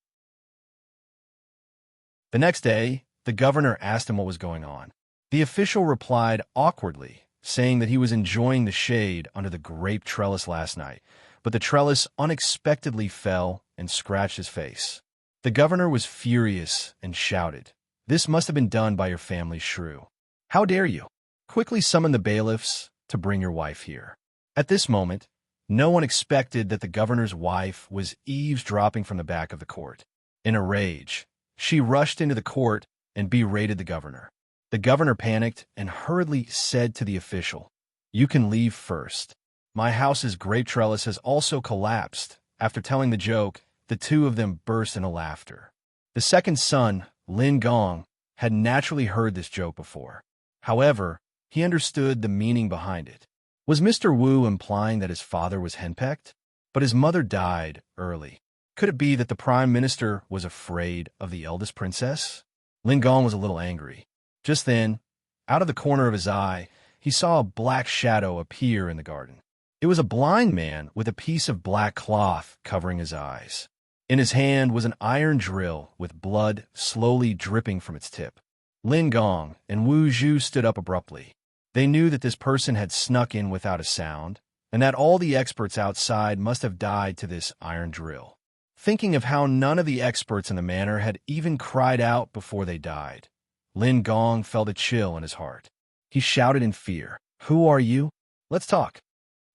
The next day, the governor asked him what was going on. The official replied awkwardly, saying that he was enjoying the shade under the grape trellis last night, but the trellis unexpectedly fell and scratched his face. The governor was furious and shouted, "This must have been done by your family's shrew. How dare you? Quickly summon the bailiffs to bring your wife here." At this moment, no one expected that the governor's wife was eavesdropping from the back of the court. In a rage, she rushed into the court and berated the governor. The governor panicked and hurriedly said to the official, "You can leave first. My house's grape trellis has also collapsed." After telling the joke, the two of them burst into laughter. The second son, Lin Gong, had naturally heard this joke before. However, he understood the meaning behind it. Was Mr. Wu implying that his father was henpecked? But his mother died early. Could it be that the prime minister was afraid of the eldest princess? Lin Gong was a little angry. Just then, out of the corner of his eye, he saw a black shadow appear in the garden. It was a blind man with a piece of black cloth covering his eyes. In his hand was an iron drill with blood slowly dripping from its tip. Lin Gong and Wu Zhu stood up abruptly. They knew that this person had snuck in without a sound, and that all the experts outside must have died to this iron drill. Thinking of how none of the experts in the manor had even cried out before they died, Lin Gong felt a chill in his heart. He shouted in fear, "Who are you? Let's talk."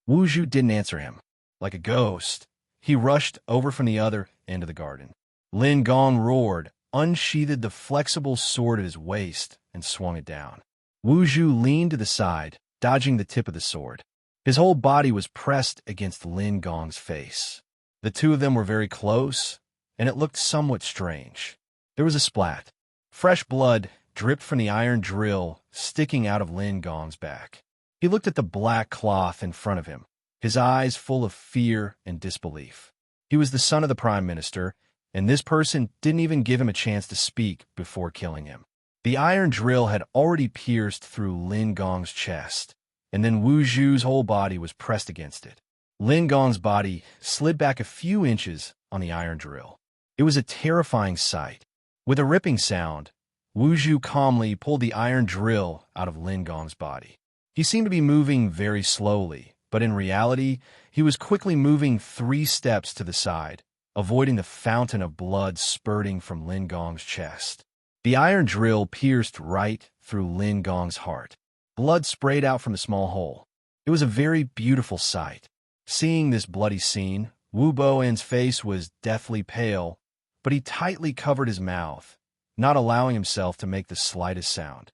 Wu Zhu didn't answer him. Like a ghost, he rushed over from the other end of the garden. Lin Gong roared, unsheathed the flexible sword at his waist, and swung it down. Wu Zhu leaned to the side, dodging the tip of the sword. His whole body was pressed against Lin Gong's face. The two of them were very close, and it looked somewhat strange. There was a splat. Fresh blood dripped from the iron drill sticking out of Lin Gong's back. He looked at the black cloth in front of him, his eyes full of fear and disbelief. He was the son of the prime minister, and this person didn't even give him a chance to speak before killing him. The iron drill had already pierced through Lin Gong's chest, and then Wu Zhu's whole body was pressed against it. Lin Gong's body slid back a few inches on the iron drill. It was a terrifying sight. With a ripping sound, Wu Zhu calmly pulled the iron drill out of Lin Gong's body. He seemed to be moving very slowly, but in reality, he was quickly moving 3 steps to the side, avoiding the fountain of blood spurting from Lin Gong's chest. The iron drill pierced right through Lin Gong's heart. Blood sprayed out from the small hole. It was a very beautiful sight. Seeing this bloody scene, Wu Boan's face was deathly pale, but he tightly covered his mouth, not allowing himself to make the slightest sound.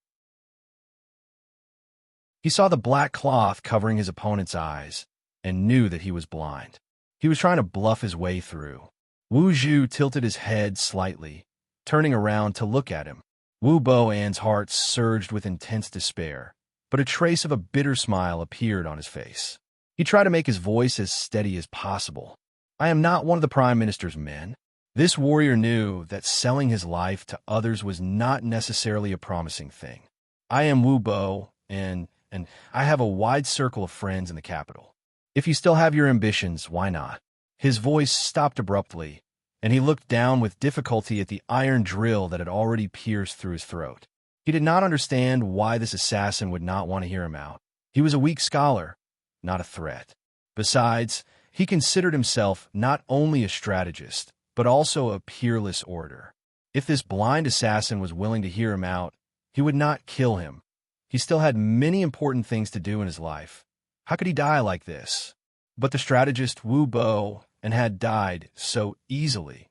He saw the black cloth covering his opponent's eyes and knew that he was blind. He was trying to bluff his way through. Wu Zhu tilted his head slightly, turning around to look at him. Wu Boan's heart surged with intense despair, but a trace of a bitter smile appeared on his face. He tried to make his voice as steady as possible. "I am not one of the Prime Minister's men." This warrior knew that selling his life to others was not necessarily a promising thing. "I am Wu Bo, and I have a wide circle of friends in the capital. If you still have your ambitions, why not?" His voice stopped abruptly, and he looked down with difficulty at the iron drill that had already pierced through his throat. He did not understand why this assassin would not want to hear him out. He was a weak scholar, not a threat. Besides, he considered himself not only a strategist, but also a peerless orator. If this blind assassin was willing to hear him out, he would not kill him. He still had many important things to do in his life. How could he die like this? But the strategist Wu Bo and had died so easily.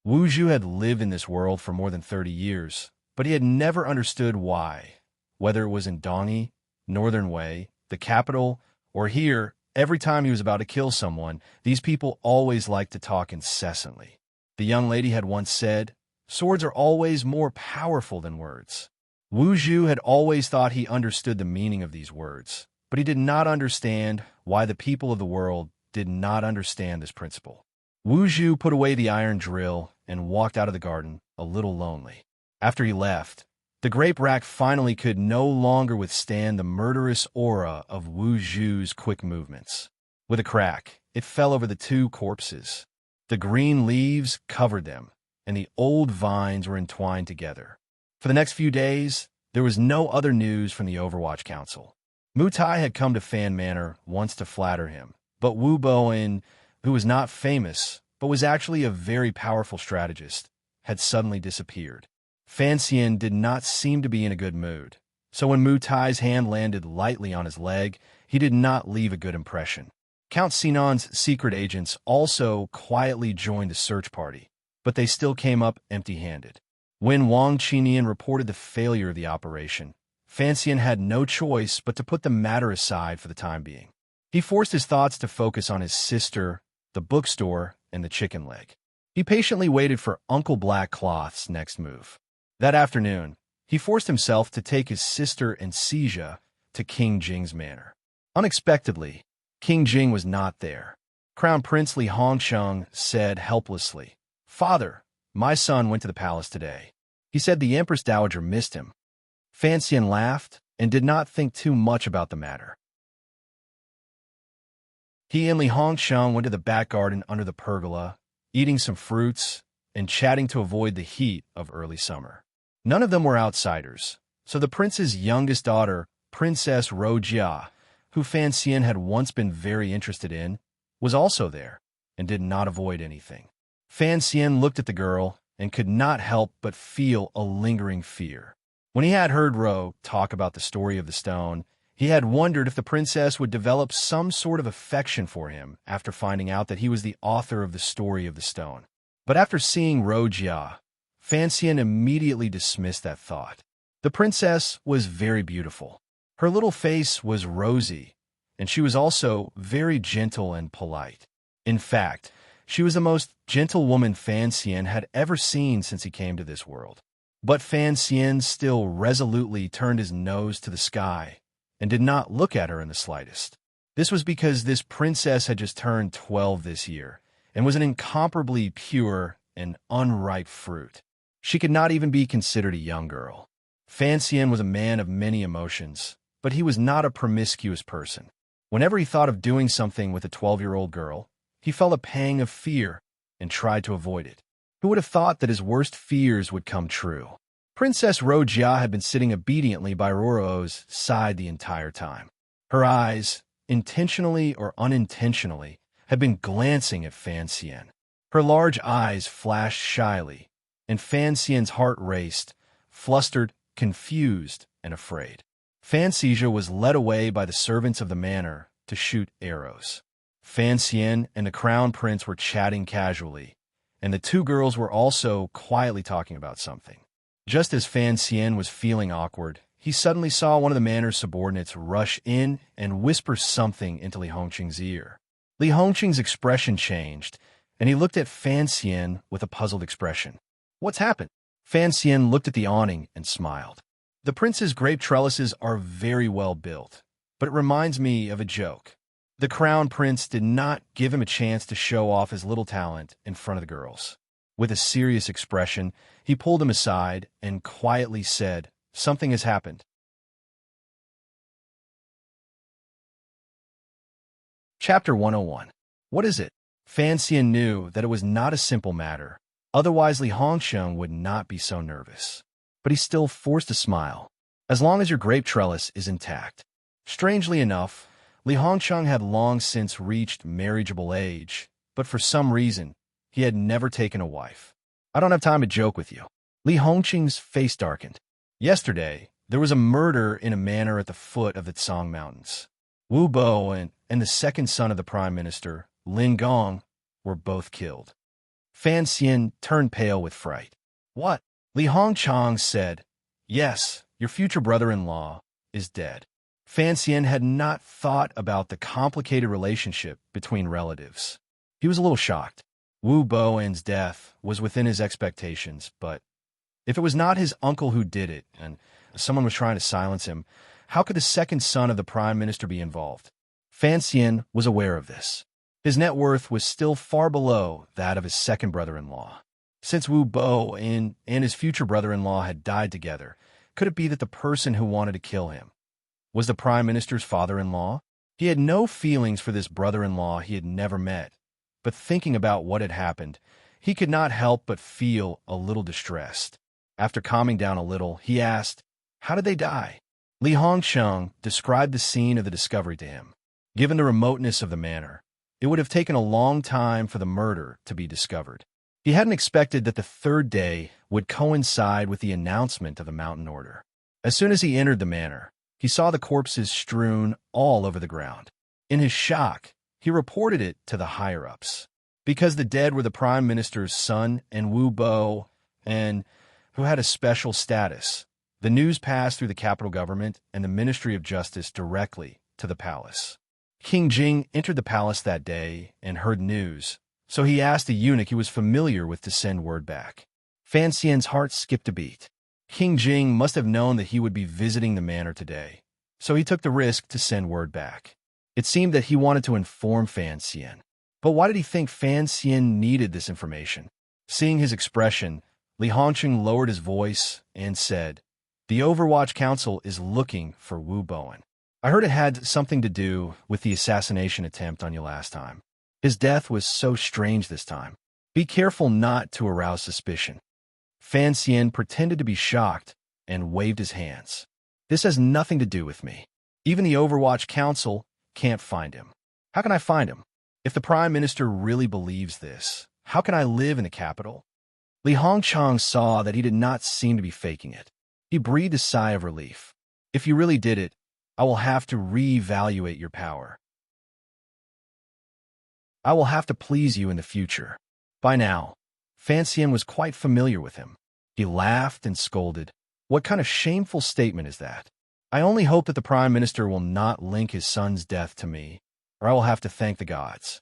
Wu Zhu had lived in this world for more than 30 years, but he had never understood why. Whether it was in Dongyi, Northern Wei, the capital, or here, every time he was about to kill someone, these people always liked to talk incessantly. The young lady had once said, "Swords are always more powerful than words." Wu Zhu had always thought he understood the meaning of these words, but he did not understand why the people of the world did not understand this principle. Wu Zhu put away the iron drill and walked out of the garden, a little lonely. After he left, the grape rack finally could no longer withstand the murderous aura of Wu Zhu's quick movements. With a crack, it fell over the 2 corpses. The green leaves covered them, and the old vines were entwined together. For the next few days, there was no other news from the Overwatch Council. Mu Tai had come to Fan Manor once to flatter him, but Wu Boan, who was not famous, but was actually a very powerful strategist, had suddenly disappeared. Fan Xian did not seem to be in a good mood, so when Mu Tai's hand landed lightly on his leg, he did not leave a good impression. Count Sinan's secret agents also quietly joined the search party, but they still came up empty-handed. When Wang Qinian reported the failure of the operation, Fan Xian had no choice but to put the matter aside for the time being. He forced his thoughts to focus on his sister, the bookstore, and the chicken leg. He patiently waited for Uncle Black Cloth's next move. That afternoon, he forced himself to take his sister and Xija to King Jing's manor. Unexpectedly, King Jing was not there. Crown Prince Li Hongsheng said helplessly, "Father, my son went to the palace today. He said the Empress Dowager missed him." Fan Xian laughed and did not think too much about the matter. He and Li Hongsheng went to the back garden under the pergola, eating some fruits and chatting to avoid the heat of early summer. None of them were outsiders, so the prince's youngest daughter, Princess Rojia, who Fan Xian had once been very interested in, was also there and did not avoid anything. Fan Xian looked at the girl and could not help but feel a lingering fear. When he had heard Ro talk about the story of the stone, he had wondered if the princess would develop some sort of affection for him after finding out that he was the author of the story of the stone. But after seeing Rojia, Fan Xian immediately dismissed that thought. The princess was very beautiful. Her little face was rosy, and she was also very gentle and polite. In fact, she was the most gentle woman Fan Xian had ever seen since he came to this world. But Fan Xian still resolutely turned his nose to the sky and did not look at her in the slightest. This was because this princess had just turned 12 this year and was an incomparably pure and unripe fruit. She could not even be considered a young girl. Fan Xian was a man of many emotions, but he was not a promiscuous person. Whenever he thought of doing something with a 12-year-old girl, he felt a pang of fear and tried to avoid it. Who would have thought that his worst fears would come true? Princess Rojia had been sitting obediently by Roro's side the entire time. Her eyes, intentionally or unintentionally, had been glancing at Fan Xian. Her large eyes flashed shyly, and Fan Xian's heart raced, flustered, confused, and afraid. Fan Xizha was led away by the servants of the manor to shoot arrows. Fan Xian and the crown prince were chatting casually, and the two girls were also quietly talking about something. Just as Fan Xian was feeling awkward, he suddenly saw one of the manor's subordinates rush in and whisper something into Li Hongqing's ear. Li Hongqing's expression changed, and he looked at Fan Xian with a puzzled expression. "What's happened?" Fan Xian looked at the awning and smiled. "The prince's grape trellises are very well built, but it reminds me of a joke." The crown prince did not give him a chance to show off his little talent in front of the girls. With a serious expression, he pulled him aside and quietly said, "Something has happened." Chapter 101. What is it? Fan Xian knew that it was not a simple matter. Otherwise, Li Hongqing would not be so nervous. But he still forced a smile. "As long as your grape trellis is intact." Strangely enough, Li Hongqing had long since reached marriageable age, but for some reason, he had never taken a wife. "I don't have time to joke with you." Li Hongqing's face darkened. "Yesterday, there was a murder in a manor at the foot of the Tsang Mountains. Wu Bo and the second son of the Prime Minister, Lin Gong, were both killed." Fan Xian turned pale with fright. "What?" Li Hongqing said, "Yes, your future brother-in-law is dead." Fan Xian had not thought about the complicated relationship between relatives. He was a little shocked. Wu Bowen's death was within his expectations, but if it was not his uncle who did it, and someone was trying to silence him, how could the second son of the Prime Minister be involved? Fan Xian was aware of this. His net worth was still far below that of his second brother-in-law. Since Wu Bo and his future brother-in-law had died together, could it be that the person who wanted to kill him was the Prime Minister's father-in-law? He had no feelings for this brother-in-law he had never met, but thinking about what had happened, he could not help but feel a little distressed. After calming down a little, he asked, "How did they die?" Li Hongqing described the scene of the discovery to him. Given the remoteness of the manor, it would have taken a long time for the murder to be discovered. He hadn't expected that the third day would coincide with the announcement of the mountain order. As soon as he entered the manor, he saw the corpses strewn all over the ground. In his shock, he reported it to the higher-ups. Because the dead were the Prime Minister's son and Wu Bo, and who had a special status, the news passed through the capital government and the Ministry of Justice directly to the palace. King Jing entered the palace that day and heard news, so he asked a eunuch he was familiar with to send word back. Fan Xian's heart skipped a beat. King Jing must have known that he would be visiting the manor today, so he took the risk to send word back. It seemed that he wanted to inform Fan Xian. But why did he think Fan Xian needed this information? Seeing his expression, Li Hongqing lowered his voice and said, "The Overwatch Council is looking for Wu Bowen. I heard it had something to do with the assassination attempt on you last time. His death was so strange this time. Be careful not to arouse suspicion." Fan Xian pretended to be shocked and waved his hands. "This has nothing to do with me. Even the Overwatch Council can't find him. How can I find him? If the Prime Minister really believes this, how can I live in the capital?" Li Hongqing saw that he did not seem to be faking it. He breathed a sigh of relief. "If you really did it, I will have to reevaluate your power. I will have to please you in the future." By now, Fan Xian was quite familiar with him. He laughed and scolded. "What kind of shameful statement is that? I only hope that the Prime Minister will not link his son's death to me, or I will have to thank the gods."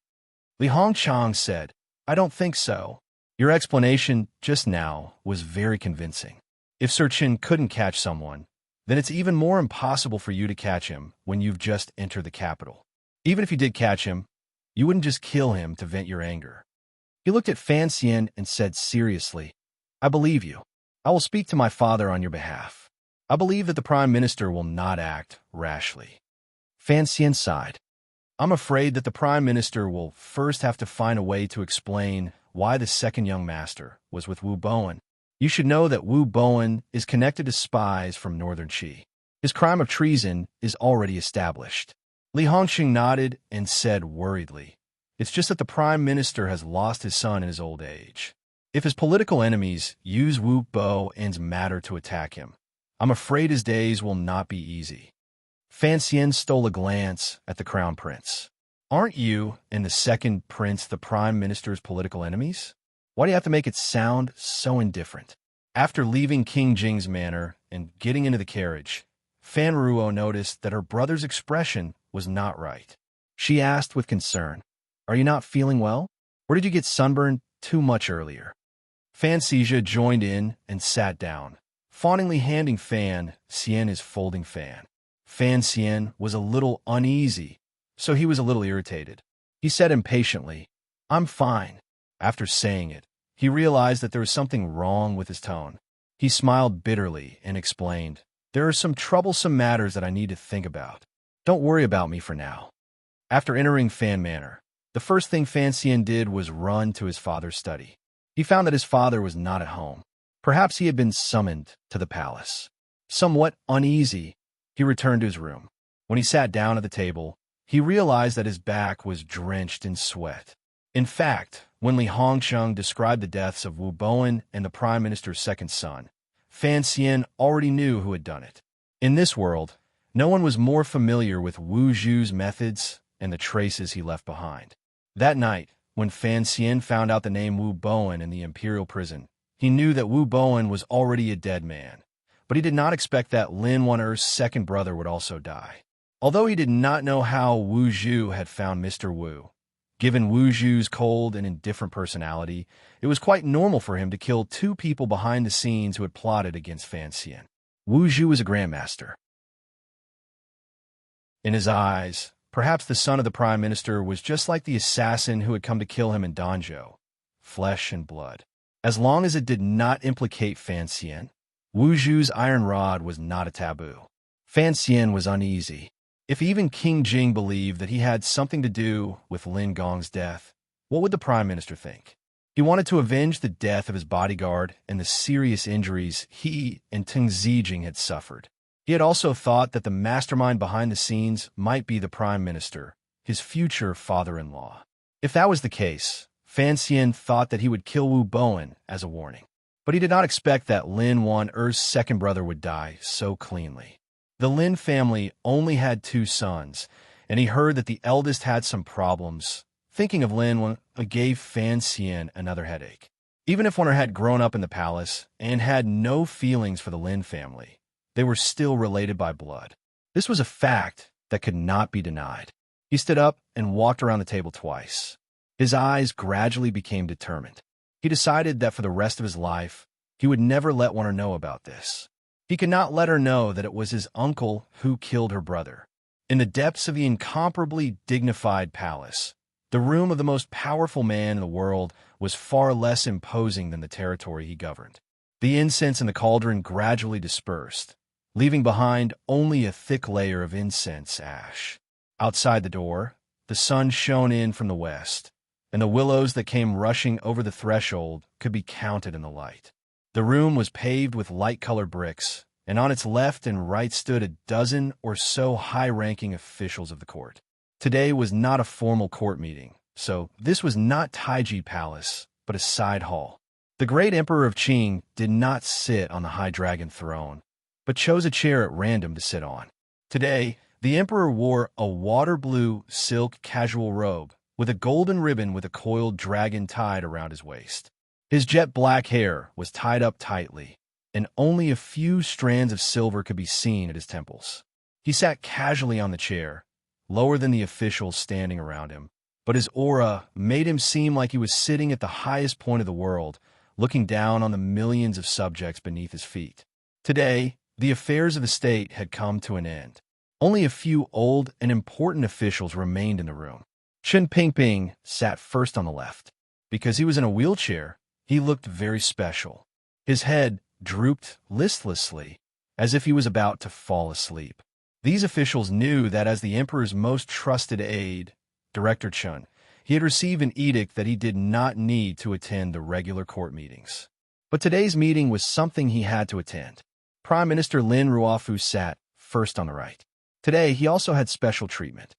Li Hongqing said, "I don't think so. Your explanation just now was very convincing. If Sir Qin couldn't catch someone, then it's even more impossible for you to catch him when you've just entered the capital. Even if you did catch him, you wouldn't just kill him to vent your anger." He looked at Fan Xian and said seriously, "I believe you. I will speak to my father on your behalf. I believe that the Prime Minister will not act rashly." Fan Xian sighed. "I'm afraid that the Prime Minister will first have to find a way to explain why the second young master was with Wu Bowen. You should know that Wu Bowen is connected to spies from northern Qi. His crime of treason is already established. Li Hongxing nodded and said worriedly, "It's just that the Prime Minister has lost his son in his old age. If his political enemies use Wu Bowen's matter to attack him, I'm afraid his days will not be easy." Fan Xian stole a glance at the Crown Prince. "Aren't you and the second prince the Prime Minister's political enemies? Why do you have to make it sound so indifferent?" After leaving King Jing's manor and getting into the carriage, Fan Ruo noticed that her brother's expression was not right. She asked with concern, "Are you not feeling well? Or did you get sunburned too much earlier?" Fan Xizha joined in and sat down, fawningly handing Fan Xian his folding fan. Fan Xian was a little uneasy, so he was a little irritated. He said impatiently, "I'm fine." After saying it, he realized that there was something wrong with his tone. He smiled bitterly and explained, "There are some troublesome matters that I need to think about. Don't worry about me for now." After entering Fan Manor, the first thing Fan Xian did was run to his father's study. He found that his father was not at home. Perhaps he had been summoned to the palace. Somewhat uneasy, he returned to his room. When he sat down at the table, he realized that his back was drenched in sweat. In fact, when Li Hongxing described the deaths of Wu Bowen and the Prime Minister's second son, Fan Xian already knew who had done it. In this world, no one was more familiar with Wu Zhu's methods and the traces he left behind. That night, when Fan Xian found out the name Wu Bowen in the imperial prison, he knew that Wu Bowen was already a dead man, but he did not expect that Lin Wan'er's second brother would also die. Although he did not know how Wu Zhu had found Mr. Wu, given Wu Zhu's cold and indifferent personality, it was quite normal for him to kill two people behind the scenes who had plotted against Fan Xian. Wu Zhu was a grandmaster. In his eyes, perhaps the son of the Prime Minister was just like the assassin who had come to kill him in Danzhou, flesh and blood. As long as it did not implicate Fan Xian, Wu Zhu's iron rod was not a taboo. Fan Xian was uneasy. If even King Jing believed that he had something to do with Lin Gong's death, what would the Prime Minister think? He wanted to avenge the death of his bodyguard and the serious injuries he and Teng Zijing had suffered. He had also thought that the mastermind behind the scenes might be the Prime Minister, his future father-in-law. If that was the case, Fan Xian thought that he would kill Wu Bowen as a warning. But he did not expect that Lin Wan'er's second brother would die so cleanly. The Lin family only had two sons, and he heard that the eldest had some problems. Thinking of Lin gave Fan Xian another headache. Even if Wan'er had grown up in the palace and had no feelings for the Lin family, they were still related by blood. This was a fact that could not be denied. He stood up and walked around the table twice. His eyes gradually became determined. He decided that for the rest of his life, he would never let Wan'er know about this. He could not let her know that it was his uncle who killed her brother. In the depths of the incomparably dignified palace, the room of the most powerful man in the world was far less imposing than the territory he governed. The incense in the cauldron gradually dispersed, leaving behind only a thick layer of incense ash. Outside the door, the sun shone in from the west, and the willows that came rushing over the threshold could be counted in the light. The room was paved with light-colored bricks, and on its left and right stood a dozen or so high-ranking officials of the court. Today was not a formal court meeting, so this was not Taiji Palace, but a side hall. The great Emperor of Qing did not sit on the high dragon throne, but chose a chair at random to sit on. Today, the Emperor wore a water-blue silk casual robe with a golden ribbon with a coiled dragon tied around his waist. His jet-black hair was tied up tightly, and only a few strands of silver could be seen at his temples. He sat casually on the chair, lower than the officials standing around him, but his aura made him seem like he was sitting at the highest point of the world, looking down on the millions of subjects beneath his feet. Today, the affairs of the state had come to an end. Only a few old and important officials remained in the room. Chen Pingping sat first on the left. Because he was in a wheelchair, he looked very special. His head drooped listlessly, as if he was about to fall asleep. These officials knew that as the emperor's most trusted aide, Director Chen, he had received an edict that he did not need to attend the regular court meetings. But today's meeting was something he had to attend. Prime Minister Lin Ruofu sat first on the right. Today, he also had special treatment.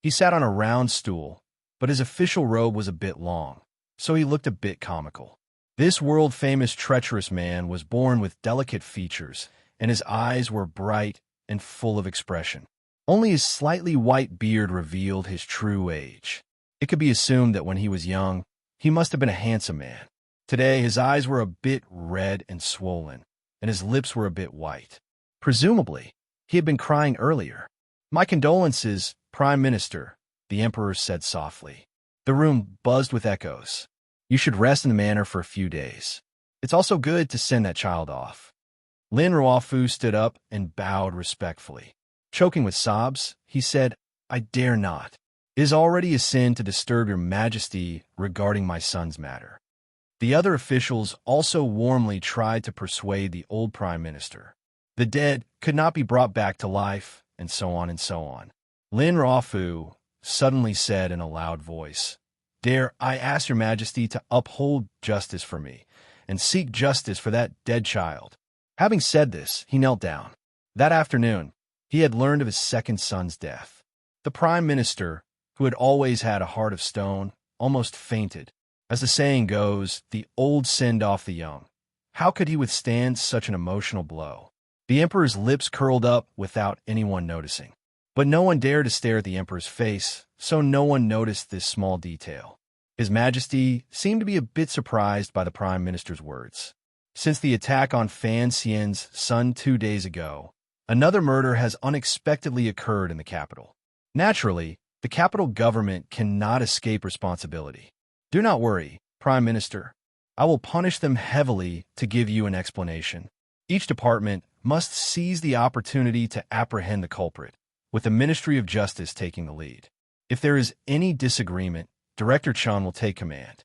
He sat on a round stool, but his official robe was a bit long, so he looked a bit comical. This world-famous treacherous man was born with delicate features, and his eyes were bright and full of expression. Only his slightly white beard revealed his true age. It could be assumed that when he was young, he must have been a handsome man. Today, his eyes were a bit red and swollen, and his lips were a bit white. Presumably, he had been crying earlier. "My condolences, Prime Minister," the Emperor said softly. The room buzzed with echoes. "You should rest in the manor for a few days. It's also good to send that child off." Lin Ruofu stood up and bowed respectfully. Choking with sobs, he said, "I dare not. It is already a sin to disturb your majesty regarding my son's matter." The other officials also warmly tried to persuade the old prime minister. The dead could not be brought back to life, and so on and so on. Lin Ruofu suddenly said in a loud voice, "Dare I ask your majesty to uphold justice for me, and seek justice for that dead child?" Having said this, he knelt down. That afternoon, he had learned of his second son's death. The prime minister, who had always had a heart of stone, almost fainted. As the saying goes, the old send off the young. How could he withstand such an emotional blow? The emperor's lips curled up without anyone noticing. But no one dared to stare at the emperor's face, so no one noticed this small detail. His Majesty seemed to be a bit surprised by the prime minister's words. Since the attack on Fan Xian's son 2 days ago, another murder has unexpectedly occurred in the capital. Naturally, the capital government cannot escape responsibility. Do not worry, Prime Minister. I will punish them heavily to give you an explanation. Each department must seize the opportunity to apprehend the culprit, with the Ministry of Justice taking the lead. If there is any disagreement, Director Chun will take command.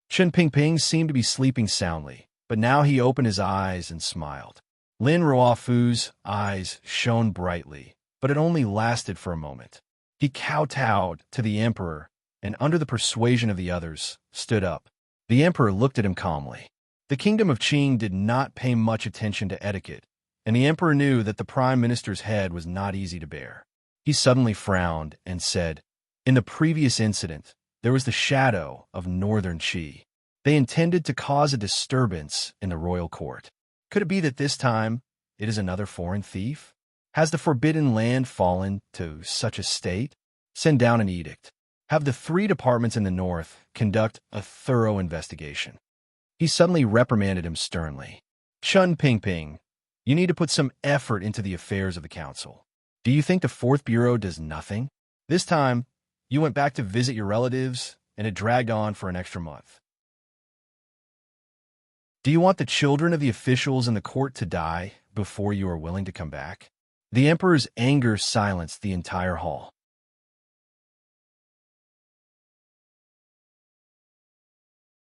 Chen Pingping seemed to be sleeping soundly, but now he opened his eyes and smiled. Lin Ruofu's eyes shone brightly, but it only lasted for a moment. He kowtowed to the emperor, and under the persuasion of the others, stood up. The emperor looked at him calmly. The kingdom of Qing did not pay much attention to etiquette, and the emperor knew that the prime minister's head was not easy to bear. He suddenly frowned and said, "In the previous incident, there was the shadow of northern Qi. They intended to cause a disturbance in the royal court. Could it be that this time it is another foreign thief? Has the forbidden land fallen to such a state? Send down an edict. Have the 3 departments in the north conduct a thorough investigation." He suddenly reprimanded him sternly. "Chen Pingping, you need to put some effort into the affairs of the council. Do you think the 4th Bureau does nothing? This time, you went back to visit your relatives, and it dragged on for an extra month. Do you want the children of the officials in the court to die before you are willing to come back?" The emperor's anger silenced the entire hall.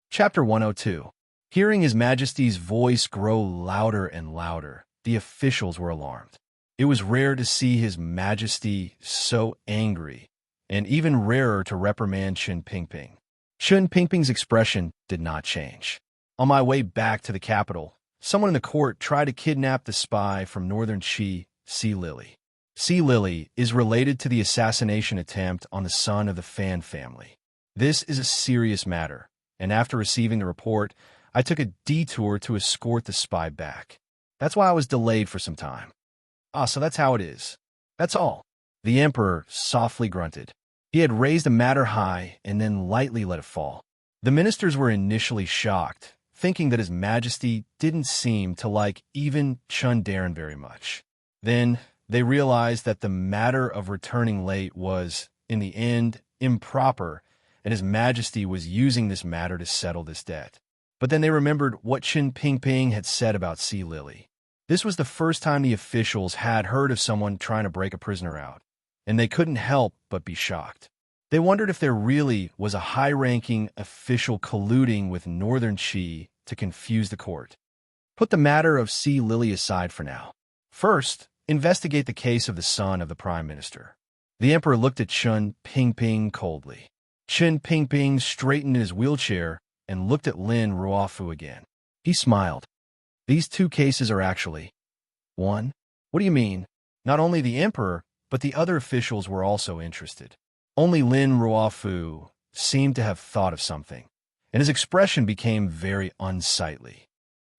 Chapter 102. Hearing His Majesty's voice grow louder and louder, the officials were alarmed. It was rare to see His Majesty so angry, and even rarer to reprimand Chen Pingping. Chen Pingping's expression did not change. On my way back to the capital, someone in the court tried to kidnap the spy from northern Qi, Sea Lily. Sea Lily is related to the assassination attempt on the son of the Fan family. This is a serious matter, and after receiving the report, I took a detour to escort the spy back. That's why I was delayed for some time. So that's how it is. That's all. The emperor softly grunted. He had raised a matter high and then lightly let it fall. The ministers were initially shocked, thinking that His Majesty didn't seem to like even Chun Darren very much. Then they realized that the matter of returning late was, in the end, improper, and His Majesty was using this matter to settle this debt. But then they remembered what Chen Pingping had said about Sea Lily. This was the first time the officials had heard of someone trying to break a prisoner out, and they couldn't help but be shocked. They wondered if there really was a high-ranking official colluding with Northern Qi to confuse the court. Put the matter of Sea Lily aside for now. First, investigate the case of the son of the Prime Minister. The Emperor looked at Chen Pingping coldly. Chen Pingping straightened in his wheelchair and looked at Lin Ruofu again. He smiled. These two cases are actually one. What do you mean? Not only the emperor, but the other officials were also interested. Only Lin Ruofu seemed to have thought of something, and his expression became very unsightly.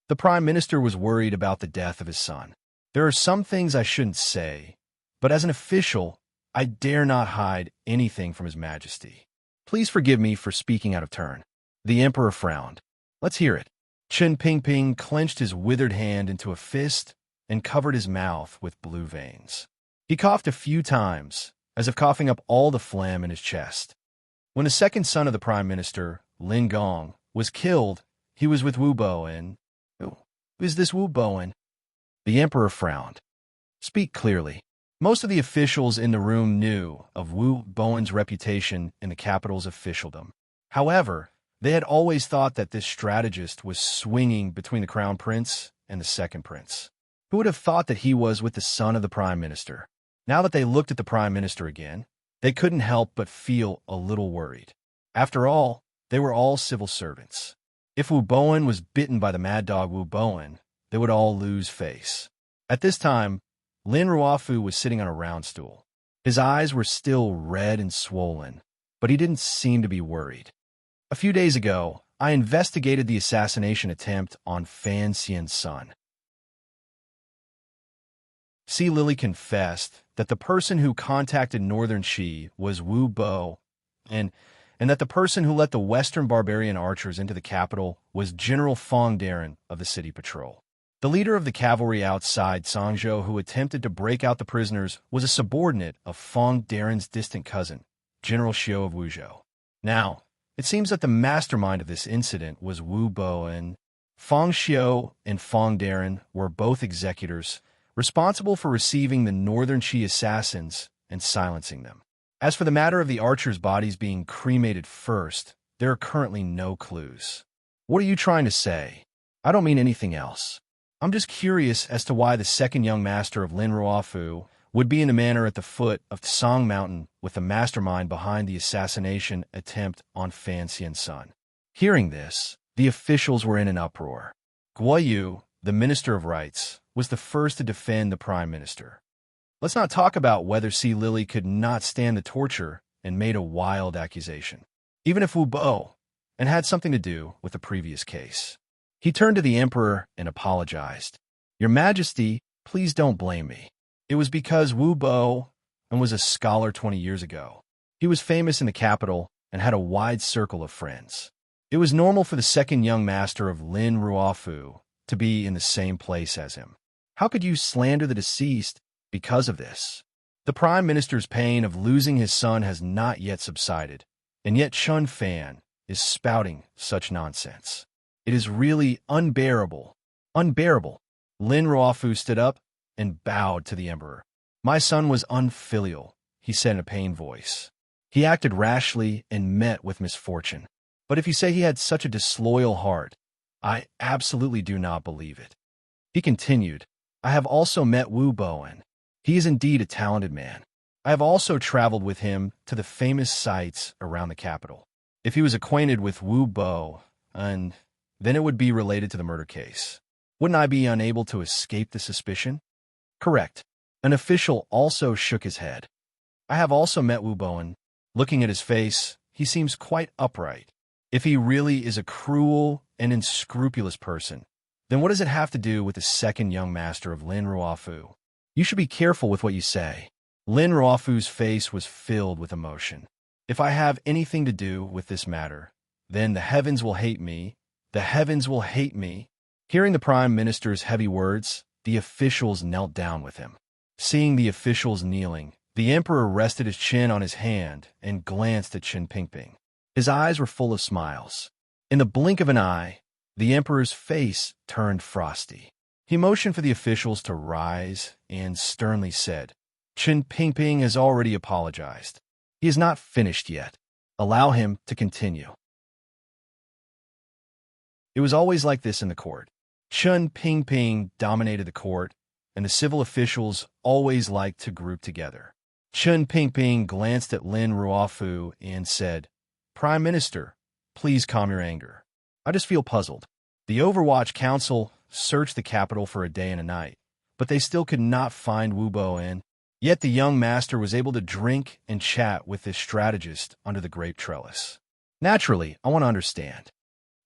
The prime minister was worried about the death of his son. There are some things I shouldn't say, but as an official, I dare not hide anything from His Majesty. Please forgive me for speaking out of turn. The emperor frowned. Let's hear it. Chen Pingping clenched his withered hand into a fist and covered his mouth with blue veins. He coughed a few times, as if coughing up all the phlegm in his chest. When the second son of the prime minister, Lin Gong, was killed, he was with Wu Bowen. Who is this Wu Bowen? The emperor frowned. Speak clearly. Most of the officials in the room knew of Wu Bowen's reputation in the capital's officialdom. However, they had always thought that this strategist was swinging between the crown prince and the second prince. Who would have thought that he was with the son of the prime minister? Now that they looked at the prime minister again, they couldn't help but feel a little worried. After all, they were all civil servants. If Wu Bowen was bitten by the mad dog Wu Bowen, they would all lose face. At this time, Lin Ruofu was sitting on a round stool. His eyes were still red and swollen, but he didn't seem to be worried. A few days ago, I investigated the assassination attempt on Fan Xian's son. Si Lily confessed that the person who contacted Northern Qi was Wu Bo, and that the person who let the Western barbarian archers into the capital was General Fong Darren of the city patrol. The leader of the cavalry outside Sangzhou who attempted to break out the prisoners was a subordinate of Fong Darren's distant cousin, General Xiu of Wuzhou. Now, it seems that the mastermind of this incident was Wu Bo, and Fong Xiu and Fong Darren were both executors responsible for receiving the Northern Qi assassins and silencing them. As for the matter of the archers' bodies being cremated first, there are currently no clues. What are you trying to say? I don't mean anything else. I'm just curious as to why the second young master of Lin Ruofu would be in the manor at the foot of Song Mountain with the mastermind behind the assassination attempt on Fan Xian's son. Hearing this, the officials were in an uproar. Guo Yu, the Minister of Rights, was the first to defend the Prime Minister. Let's not talk about whether Si Lily could not stand the torture and made a wild accusation, even if Wu Bo, and had something to do with the previous case. He turned to the emperor and apologized. Your Majesty, please don't blame me. It was because Wu Bo was a scholar 20 years ago. He was famous in the capital and had a wide circle of friends. It was normal for the second young master of Lin Ruofu to be in the same place as him. How could you slander the deceased because of this? The prime minister's pain of losing his son has not yet subsided, and yet Chun Fan is spouting such nonsense. It is really unbearable. Unbearable. Lin Ruofu stood up and bowed to the emperor. My son was unfilial, he said in a pained voice. He acted rashly and met with misfortune. But if you say he had such a disloyal heart, I absolutely do not believe it. He continued, I have also met Wu Bowen. He is indeed a talented man. I have also traveled with him to the famous sites around the capital. If he was acquainted with Wu Bo, then it would be related to the murder case. Wouldn't I be unable to escape the suspicion? Correct. An official also shook his head. I have also met Wu Bowen. Looking at his face, he seems quite upright. If he really is a cruel and unscrupulous person, then what does it have to do with the second young master of Lin Ruofu? You should be careful with what you say. Lin Ruofu's face was filled with emotion. If I have anything to do with this matter, then the heavens will hate me. The heavens will hate me. Hearing the prime minister's heavy words, the officials knelt down with him. Seeing the officials kneeling, the emperor rested his chin on his hand and glanced at Qin Pingping. His eyes were full of smiles. In the blink of an eye, the emperor's face turned frosty. He motioned for the officials to rise and sternly said, Qin Pingping has already apologized. He is not finished yet. Allow him to continue. It was always like this in the court. Qin Pingping dominated the court, and the civil officials always liked to group together. Qin Pingping glanced at Lin Ruofu and said, Prime Minister, please calm your anger. I just feel puzzled. The Overwatch Council searched the capital for a day and a night, but they still could not find Wu Bo. Yet the young master was able to drink and chat with this strategist under the grape trellis. Naturally, I want to understand.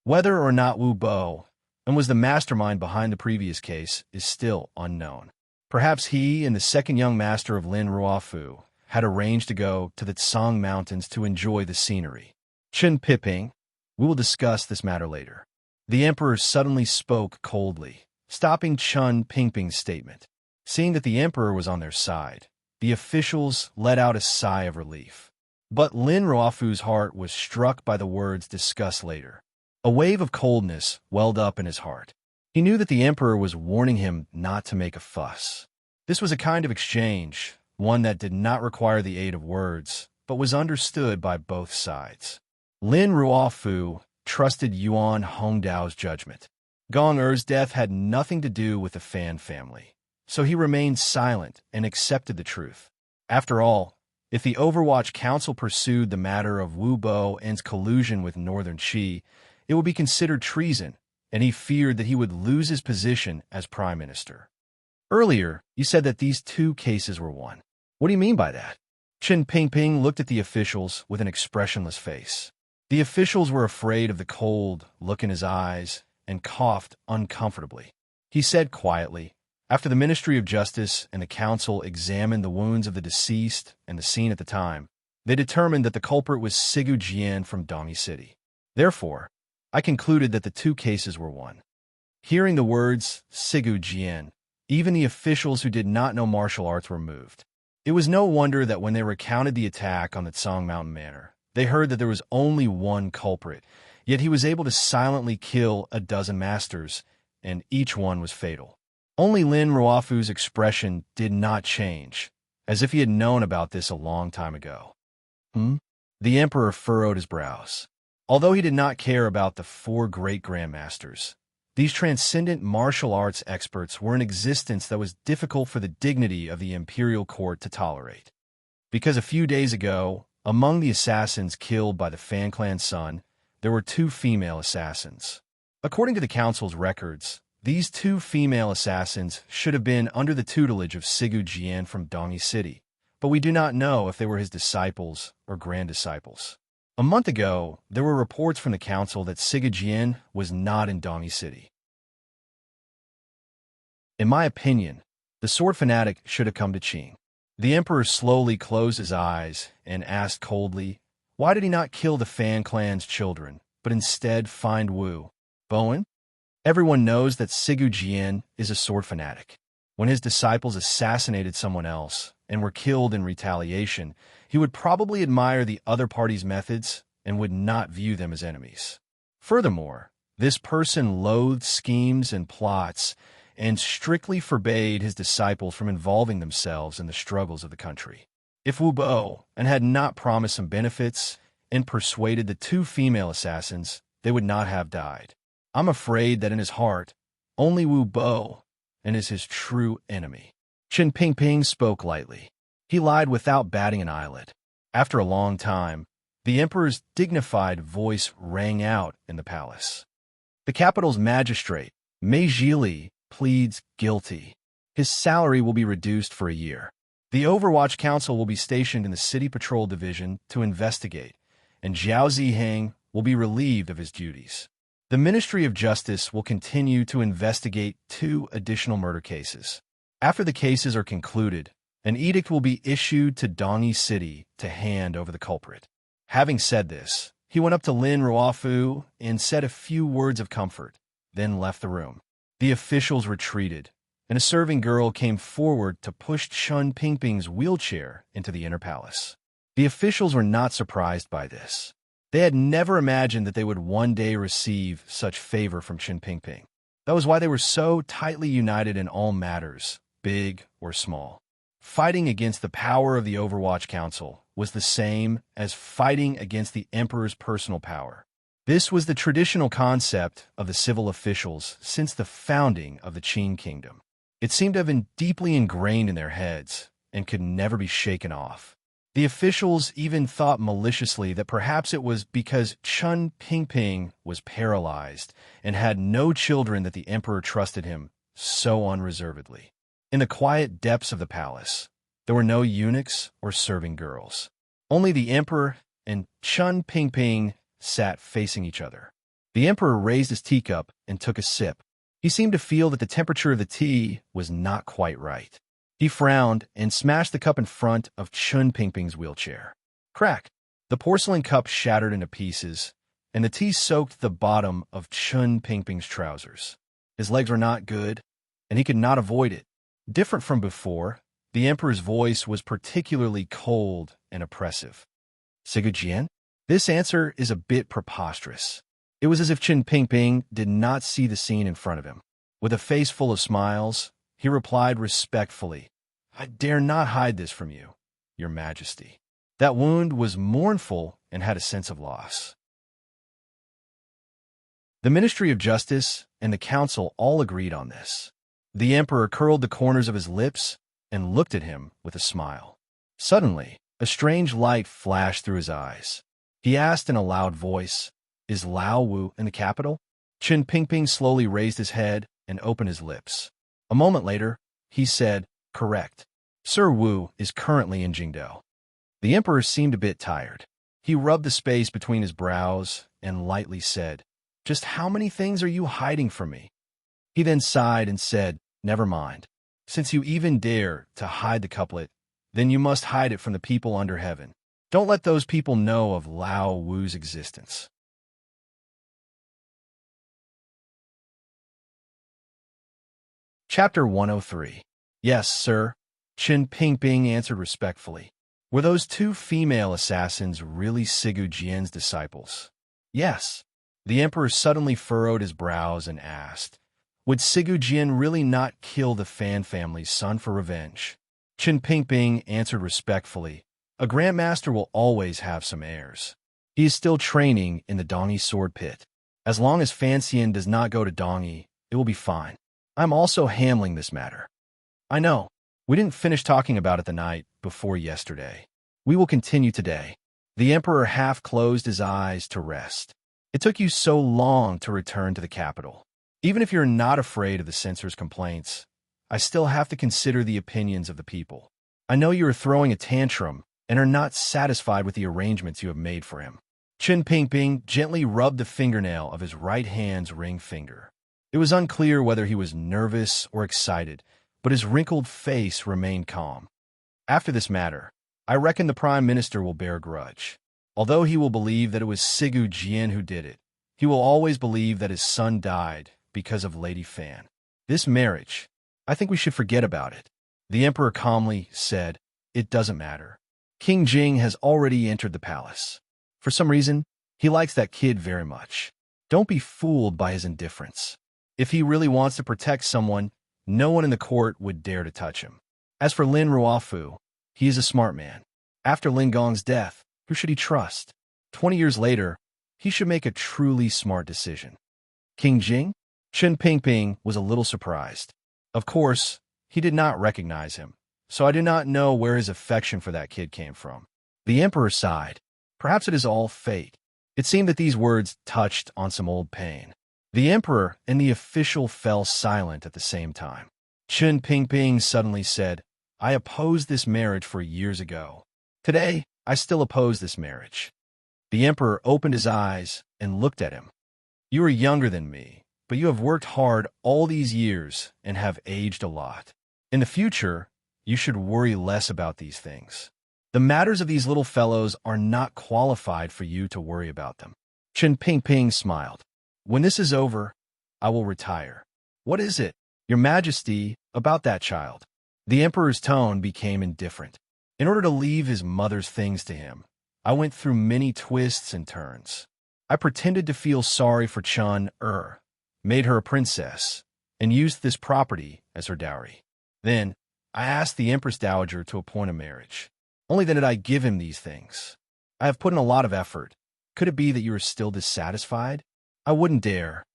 Whether or not Wu Bo was the mastermind behind the previous case is still unknown. Perhaps he and the second young master of Lin Ruofu had arranged to go to the Tsang Mountains to enjoy the scenery. Chen Piping, we will discuss this matter later. The emperor suddenly spoke coldly, stopping Chen Pingping's statement. Seeing that the emperor was on their side, the officials let out a sigh of relief. But Lin Ruofu's heart was struck by the words discussed later. A wave of coldness welled up in his heart. He knew that the emperor was warning him not to make a fuss. This was a kind of exchange, one that did not require the aid of words, but was understood by both sides. Lin Ruofu trusted Yuan Hongdao's judgment. Gong Er's death had nothing to do with the Fan family, so he remained silent and accepted the truth. After all, if the Overwatch Council pursued the matter of Wu Bo's collusion with Northern Qi, it would be considered treason, and he feared that he would lose his position as prime minister. Earlier, you said that these two cases were one. What do you mean by that? Chen Pingping looked at the officials with an expressionless face. The officials were afraid of the cold look in his eyes and coughed uncomfortably. He said quietly, after the Ministry of Justice and the Council examined the wounds of the deceased and the scene at the time, they determined that the culprit was Sigu Jian from Dongyi City. Therefore, I concluded that the two cases were one. Hearing the words Sigu Jian, even the officials who did not know martial arts were moved. It was no wonder that when they recounted the attack on the Tsang Mountain Manor, they heard that there was only one culprit, yet he was able to silently kill a dozen masters, and each one was fatal. Only Lin Ruofu's expression did not change, as if he had known about this a long time ago. The emperor furrowed his brows. Although he did not care about the four great grandmasters, these transcendent martial arts experts were an existence that was difficult for the dignity of the imperial court to tolerate. Because a few days ago, among the assassins killed by the Fan Clan's son, there were two female assassins. According to the council's records, these two female assassins should have been under the tutelage of Sigu Jian from Dongyi City, but we do not know if they were his disciples or grand-disciples. A month ago, there were reports from the council that Sigu Jian was not in Dongyi City. In my opinion, the sword fanatic should have come to Qing. The emperor slowly closed his eyes and asked coldly, why did he not kill the Fan Clan's children, but instead find Wu Bo? Everyone knows that Sigu Jian is a sword fanatic. When his disciples assassinated someone else and were killed in retaliation, he would probably admire the other party's methods and would not view them as enemies. Furthermore, this person loathed schemes and plots and strictly forbade his disciples from involving themselves in the struggles of the country. If Wu Bo had not promised some benefits and persuaded the two female assassins, they would not have died. I'm afraid that in his heart, only Wu Bo is his true enemy. Chen Pingping spoke lightly. He lied without batting an eyelid. After a long time, the emperor's dignified voice rang out in the palace. The capital's magistrate, Mei Zhili, pleads guilty. His salary will be reduced for a year. The Overwatch Council will be stationed in the City Patrol Division to investigate, and Zhao Ziheng will be relieved of his duties. The Ministry of Justice will continue to investigate 2 additional murder cases. After the cases are concluded, an edict will be issued to Dongyi City to hand over the culprit. Having said this, he went up to Lin Ruofu and said a few words of comfort, then left the room. The officials retreated, and a serving girl came forward to push Chen Pingping's wheelchair into the inner palace. The officials were not surprised by this. They had never imagined that they would one day receive such favor from Chen Pingping. That was why they were so tightly united in all matters, big or small. Fighting against the power of the Overwatch Council was the same as fighting against the emperor's personal power. This was the traditional concept of the civil officials since the founding of the Qin kingdom. It seemed to have been deeply ingrained in their heads and could never be shaken off. The officials even thought maliciously that perhaps it was because Chun Pingping was paralyzed and had no children that the emperor trusted him so unreservedly. In the quiet depths of the palace, there were no eunuchs or serving girls. Only the emperor and Chun Pingping sat facing each other. The emperor raised his teacup and took a sip. He seemed to feel that the temperature of the tea was not quite right. He frowned and smashed the cup in front of Chun Pingping's wheelchair. Crack! The porcelain cup shattered into pieces, and the tea soaked the bottom of Chun Pingping's trousers. His legs were not good, and he could not avoid it. Different from before, the emperor's voice was particularly cold and oppressive. Sigu Jian? This answer is a bit preposterous. It was as if Chun Pingping did not see the scene in front of him. With a face full of smiles, he replied respectfully, "I dare not hide this from you, Your Majesty." That wound was mournful and had a sense of loss. The Ministry of Justice and the Council all agreed on this. The emperor curled the corners of his lips and looked at him with a smile. Suddenly, a strange light flashed through his eyes. He asked in a loud voice, "Is Lao Wu in the capital?" Chun Pingping slowly raised his head and opened his lips. A moment later, he said, "Correct. Sir Wu is currently in Jingdao." The emperor seemed a bit tired. He rubbed the space between his brows and lightly said, "Just how many things are you hiding from me?" He then sighed and said, "Never mind. Since you even dare to hide the couplet, then you must hide it from the people under heaven. Don't let those people know of Lao Wu's existence." Chapter 103. "Yes, sir," Chun Pingping answered respectfully. "Were those two female assassins really Sigu Jian's disciples?" "Yes." The emperor suddenly furrowed his brows and asked, "Would Sigu Jian really not kill the Fan family's son for revenge?" Chun Pingping answered respectfully, "A grandmaster will always have some heirs. He is still training in the Dongi sword pit. As long as Fan Xian does not go to Dongi, it will be fine. I'm also handling this matter." "I know. We didn't finish talking about it the night before yesterday. We will continue today." The emperor half closed his eyes to rest. "It took you so long to return to the capital. Even if you're not afraid of the censor's complaints, I still have to consider the opinions of the people. I know you are throwing a tantrum and are not satisfied with the arrangements you have made for him." Chun Pingping gently rubbed the fingernail of his right hand's ring finger. It was unclear whether he was nervous or excited, but his wrinkled face remained calm. "After this matter, I reckon the Prime Minister will bear a grudge. Although he will believe that it was Sigu Jian who did it, he will always believe that his son died because of Lady Fan. This marriage, I think we should forget about it." The emperor calmly said, "It doesn't matter. King Jing has already entered the palace. For some reason, he likes that kid very much. Don't be fooled by his indifference. If he really wants to protect someone, no one in the court would dare to touch him. As for Lin Ruofu, he is a smart man. After Lin Gong's death, who should he trust? 20 years later, he should make a truly smart decision." "King Jing?" Chun Pingping was a little surprised. Of course, he did not recognize him, so I do not know where his affection for that kid came from. The emperor sighed. Perhaps it is all fate. It seemed that these words touched on some old pain. The emperor and the official fell silent at the same time. Chun Pingping suddenly said, "I opposed this marriage for years ago. Today, I still oppose this marriage." The emperor opened his eyes and looked at him. "You are younger than me, but you have worked hard all these years and have aged a lot. In the future, you should worry less about these things. The matters of these little fellows are not qualified for you to worry about them." Chun Pingping smiled. "When this is over, I will retire." "What is it, Your Majesty, about that child?" The emperor's tone became indifferent. "In order to leave his mother's things to him, I went through many twists and turns. I pretended to feel sorry for Chun made her a princess, and used this property as her dowry. Then, I asked the Empress Dowager to appoint a marriage. Only then did I give him these things. I have put in a lot of effort. Could it be that you are still dissatisfied? I wouldn't dare."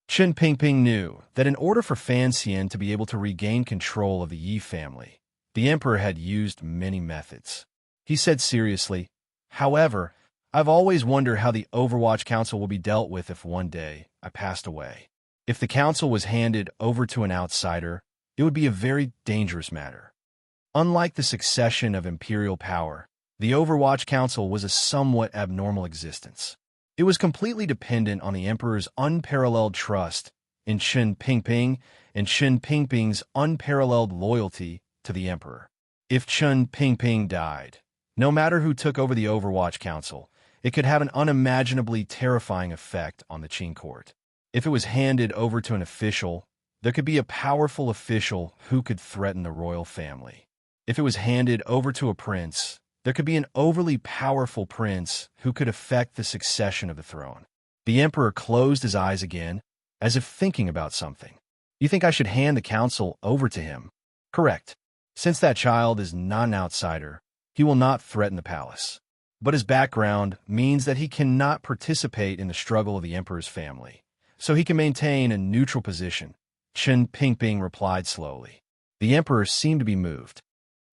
Chun Pingping knew that in order for Fan Xian to be able to regain control of the Yi family, The emperor had used many methods. He said seriously, "However, I've always wondered how the Overwatch Council will be dealt with if one day I passed away. If the council was handed over to an outsider, it would be a very dangerous matter." Unlike the succession of imperial power, the Overwatch Council was a somewhat abnormal existence. It was completely dependent on the emperor's unparalleled trust in Chen Pingping and Chen Pingping's unparalleled loyalty to the emperor. If Chen Pingping died, no matter who took over the Overwatch Council, it could have an unimaginably terrifying effect on the Qin court. If it was handed over to an official, there could be a powerful official who could threaten the royal family. If it was handed over to a prince, there could be an overly powerful prince who could affect the succession of the throne. The emperor closed his eyes again, as if thinking about something. "You think I should hand the council over to him?" "Correct. Since that child is not an outsider, he will not threaten the palace. But his background means that he cannot participate in the struggle of the emperor's family, so he can maintain a neutral position," Chen Pingping replied slowly. The emperor seemed to be moved.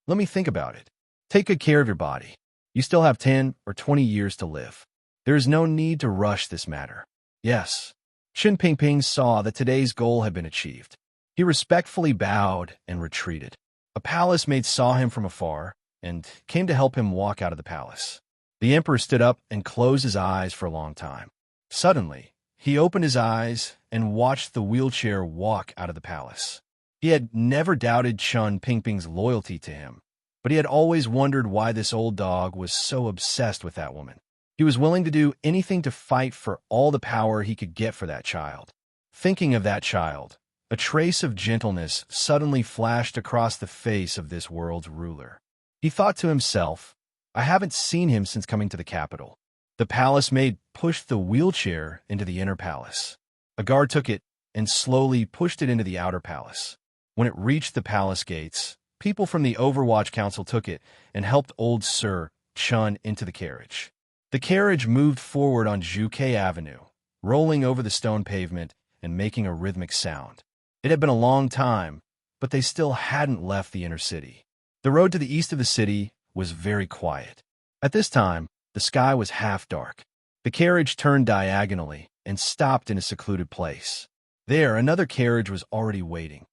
"Let me think about it. Take good care of your body. You still have 10 or 20 years to live. There is no need to rush this matter." "Yes." Chen Pingping saw that today's goal had been achieved. He respectfully bowed and retreated. A palace maid saw him from afar and came to help him walk out of the palace. The emperor stood up and closed his eyes for a long time. Suddenly, he opened his eyes and watched the wheelchair walk out of the palace. He had never doubted Chen Pingping's loyalty to him, but he had always wondered why this old dog was so obsessed with that woman. He was willing to do anything to fight for all the power he could get for that child. Thinking of that child, a trace of gentleness suddenly flashed across the face of this world's ruler. He thought to himself, "I haven't seen him since coming to the capital." The palace maid pushed the wheelchair into the inner palace. A guard took it and slowly pushed it into the outer palace. When it reached the palace gates, people from the Overwatch Council took it and helped old Sir Chun into the carriage. The carriage moved forward on Zhuke Avenue, rolling over the stone pavement and making a rhythmic sound. It had been a long time, but they still hadn't left the inner city. The road to the east of the city was very quiet. At this time, the sky was half dark. The carriage turned diagonally and stopped in a secluded place. There, another carriage was already waiting.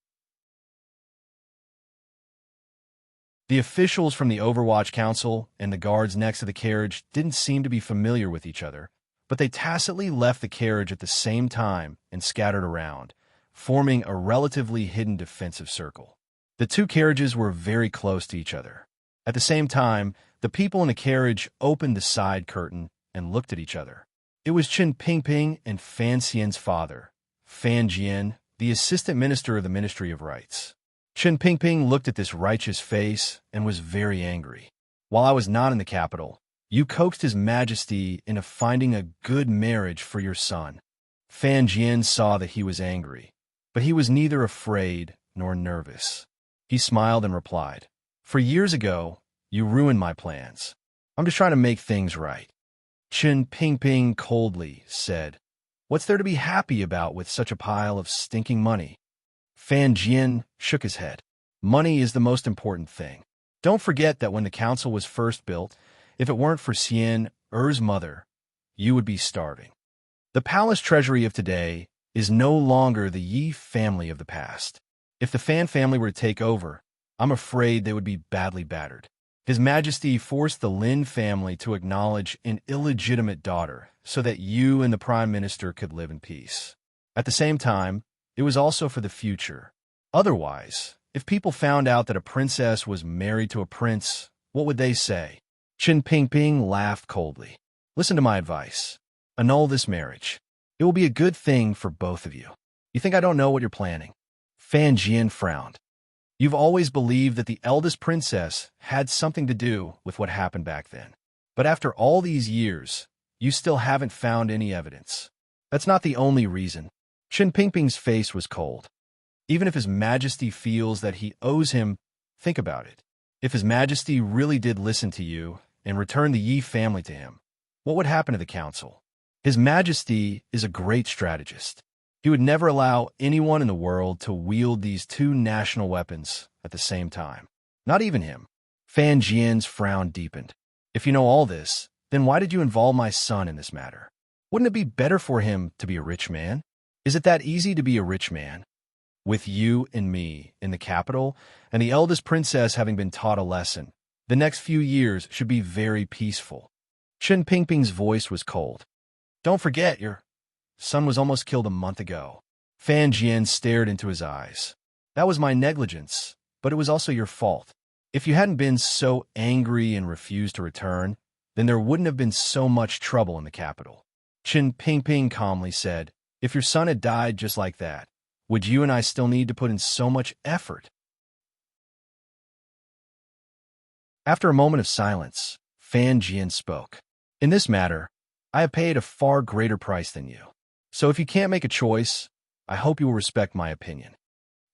The officials from the Overwatch Council and the guards next to the carriage didn't seem to be familiar with each other, but they tacitly left the carriage at the same time and scattered around, forming a relatively hidden defensive circle. The two carriages were very close to each other. At the same time, the people in the carriage opened the side curtain and looked at each other. It was Chen Pingping and Fan Xian's father, Fan Jian, the assistant minister of the Ministry of Rights. Chen Pingping looked at this righteous face and was very angry. "While I was not in the capital, you coaxed His Majesty into finding a good marriage for your son." Fan Jian saw that he was angry, but he was neither afraid nor nervous. He smiled and replied, "For years ago, you ruined my plans. I'm just trying to make things right." Chen Pingping coldly said, "What's there to be happy about with such a pile of stinking money?" Fan Jian shook his head. "Money is the most important thing. Don't forget that when the council was first built, if it weren't for Xian Er's mother, you would be starving. The palace treasury of today is no longer the Yi family of the past. If the Fan family were to take over, I'm afraid they would be badly battered. His Majesty forced the Lin family to acknowledge an illegitimate daughter so that you and the Prime Minister could live in peace. At the same time, it was also for the future. Otherwise, if people found out that a princess was married to a prince, what would they say?" Chen Pingping laughed coldly. "Listen to my advice. Annul this marriage. It will be a good thing for both of you. You think I don't know what you're planning?" Fan Jian frowned. "You've always believed that the eldest princess had something to do with what happened back then. But after all these years, you still haven't found any evidence. That's not the only reason." Chen Pingping's face was cold. "Even if His Majesty feels that he owes him, think about it. If His Majesty really did listen to you and return the Yi family to him, what would happen to the council? His Majesty is a great strategist. He would never allow anyone in the world to wield these two national weapons at the same time. Not even him. Fan Jian's frown deepened. If you know all this, then why did you involve my son in this matter? Wouldn't it be better for him to be a rich man? Is it that easy to be a rich man? With you and me in the capital, and the eldest princess having been taught a lesson, the next few years should be very peaceful. Chen Pingping's voice was cold. Don't forget, your son was almost killed a month ago. Fan Jian stared into his eyes. That was my negligence, but it was also your fault. If you hadn't been so angry and refused to return, then there wouldn't have been so much trouble in the capital. Chen Pingping calmly said, if your son had died just like that, would you and I still need to put in so much effort? After a moment of silence, Fan Jian spoke. In this matter, I have paid a far greater price than you. So if you can't make a choice, I hope you will respect my opinion.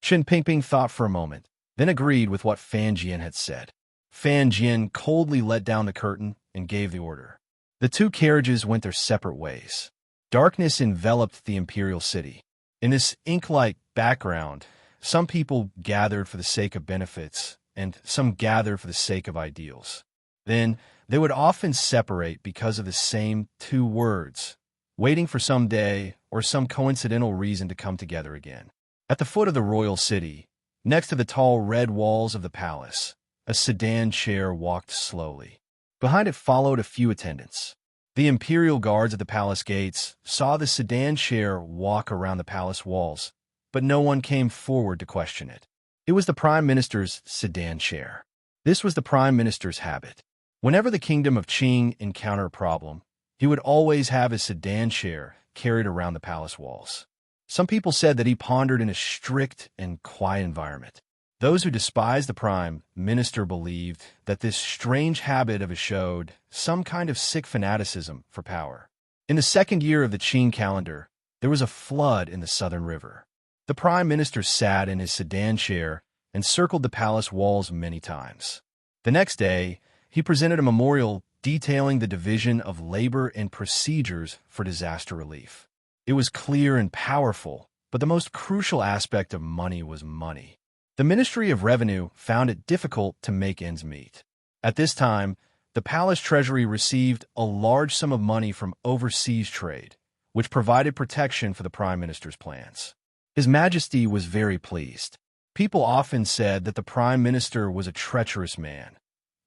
Chen Pingping thought for a moment, then agreed with what Fan Jian had said. Fan Jian coldly let down the curtain and gave the order. The two carriages went their separate ways. Darkness enveloped the imperial city. In this ink-like background, some people gathered for the sake of benefits, and some gathered for the sake of ideals. Then, they would often separate because of the same two words, waiting for some day or some coincidental reason to come together again. At the foot of the royal city, next to the tall red walls of the palace, a sedan chair walked slowly. Behind it followed a few attendants. The imperial guards at the palace gates saw the sedan chair walk around the palace walls, but no one came forward to question it. It was the prime minister's sedan chair. This was the prime minister's habit. Whenever the kingdom of Qing encountered a problem, he would always have his sedan chair carried around the palace walls. Some people said that he pondered in a strict and quiet environment. Those who despised the prime minister believed that this strange habit of his showed some kind of sick fanaticism for power. In the second year of the Qing calendar, there was a flood in the southern river. The prime minister sat in his sedan chair and circled the palace walls many times. The next day, he presented a memorial detailing the division of labor and procedures for disaster relief. It was clear and powerful, but the most crucial aspect of money was money. The Ministry of Revenue found it difficult to make ends meet. At this time, the palace treasury received a large sum of money from overseas trade, which provided protection for the prime minister's plans. His Majesty was very pleased. People often said that the prime minister was a treacherous man.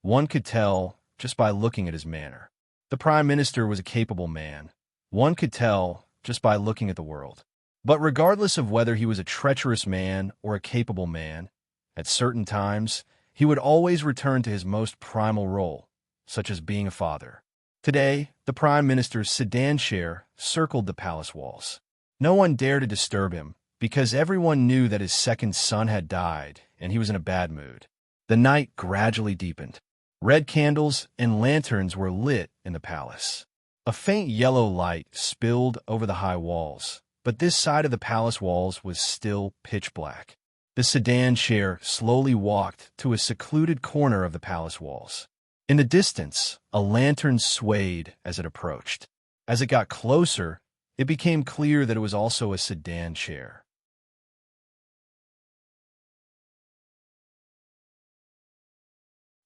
One could tell just by looking at his manner. The prime minister was a capable man. One could tell just by looking at the world. But regardless of whether he was a treacherous man or a capable man, at certain times, he would always return to his most primal role, such as being a father. Today, the prime minister's sedan chair circled the palace walls. No one dared to disturb him, because everyone knew that his second son had died and he was in a bad mood. The night gradually deepened. Red candles and lanterns were lit in the palace. A faint yellow light spilled over the high walls, but this side of the palace walls was still pitch black. The sedan chair slowly walked to a secluded corner of the palace walls. In the distance, a lantern swayed as it approached. As it got closer, it became clear that it was also a sedan chair.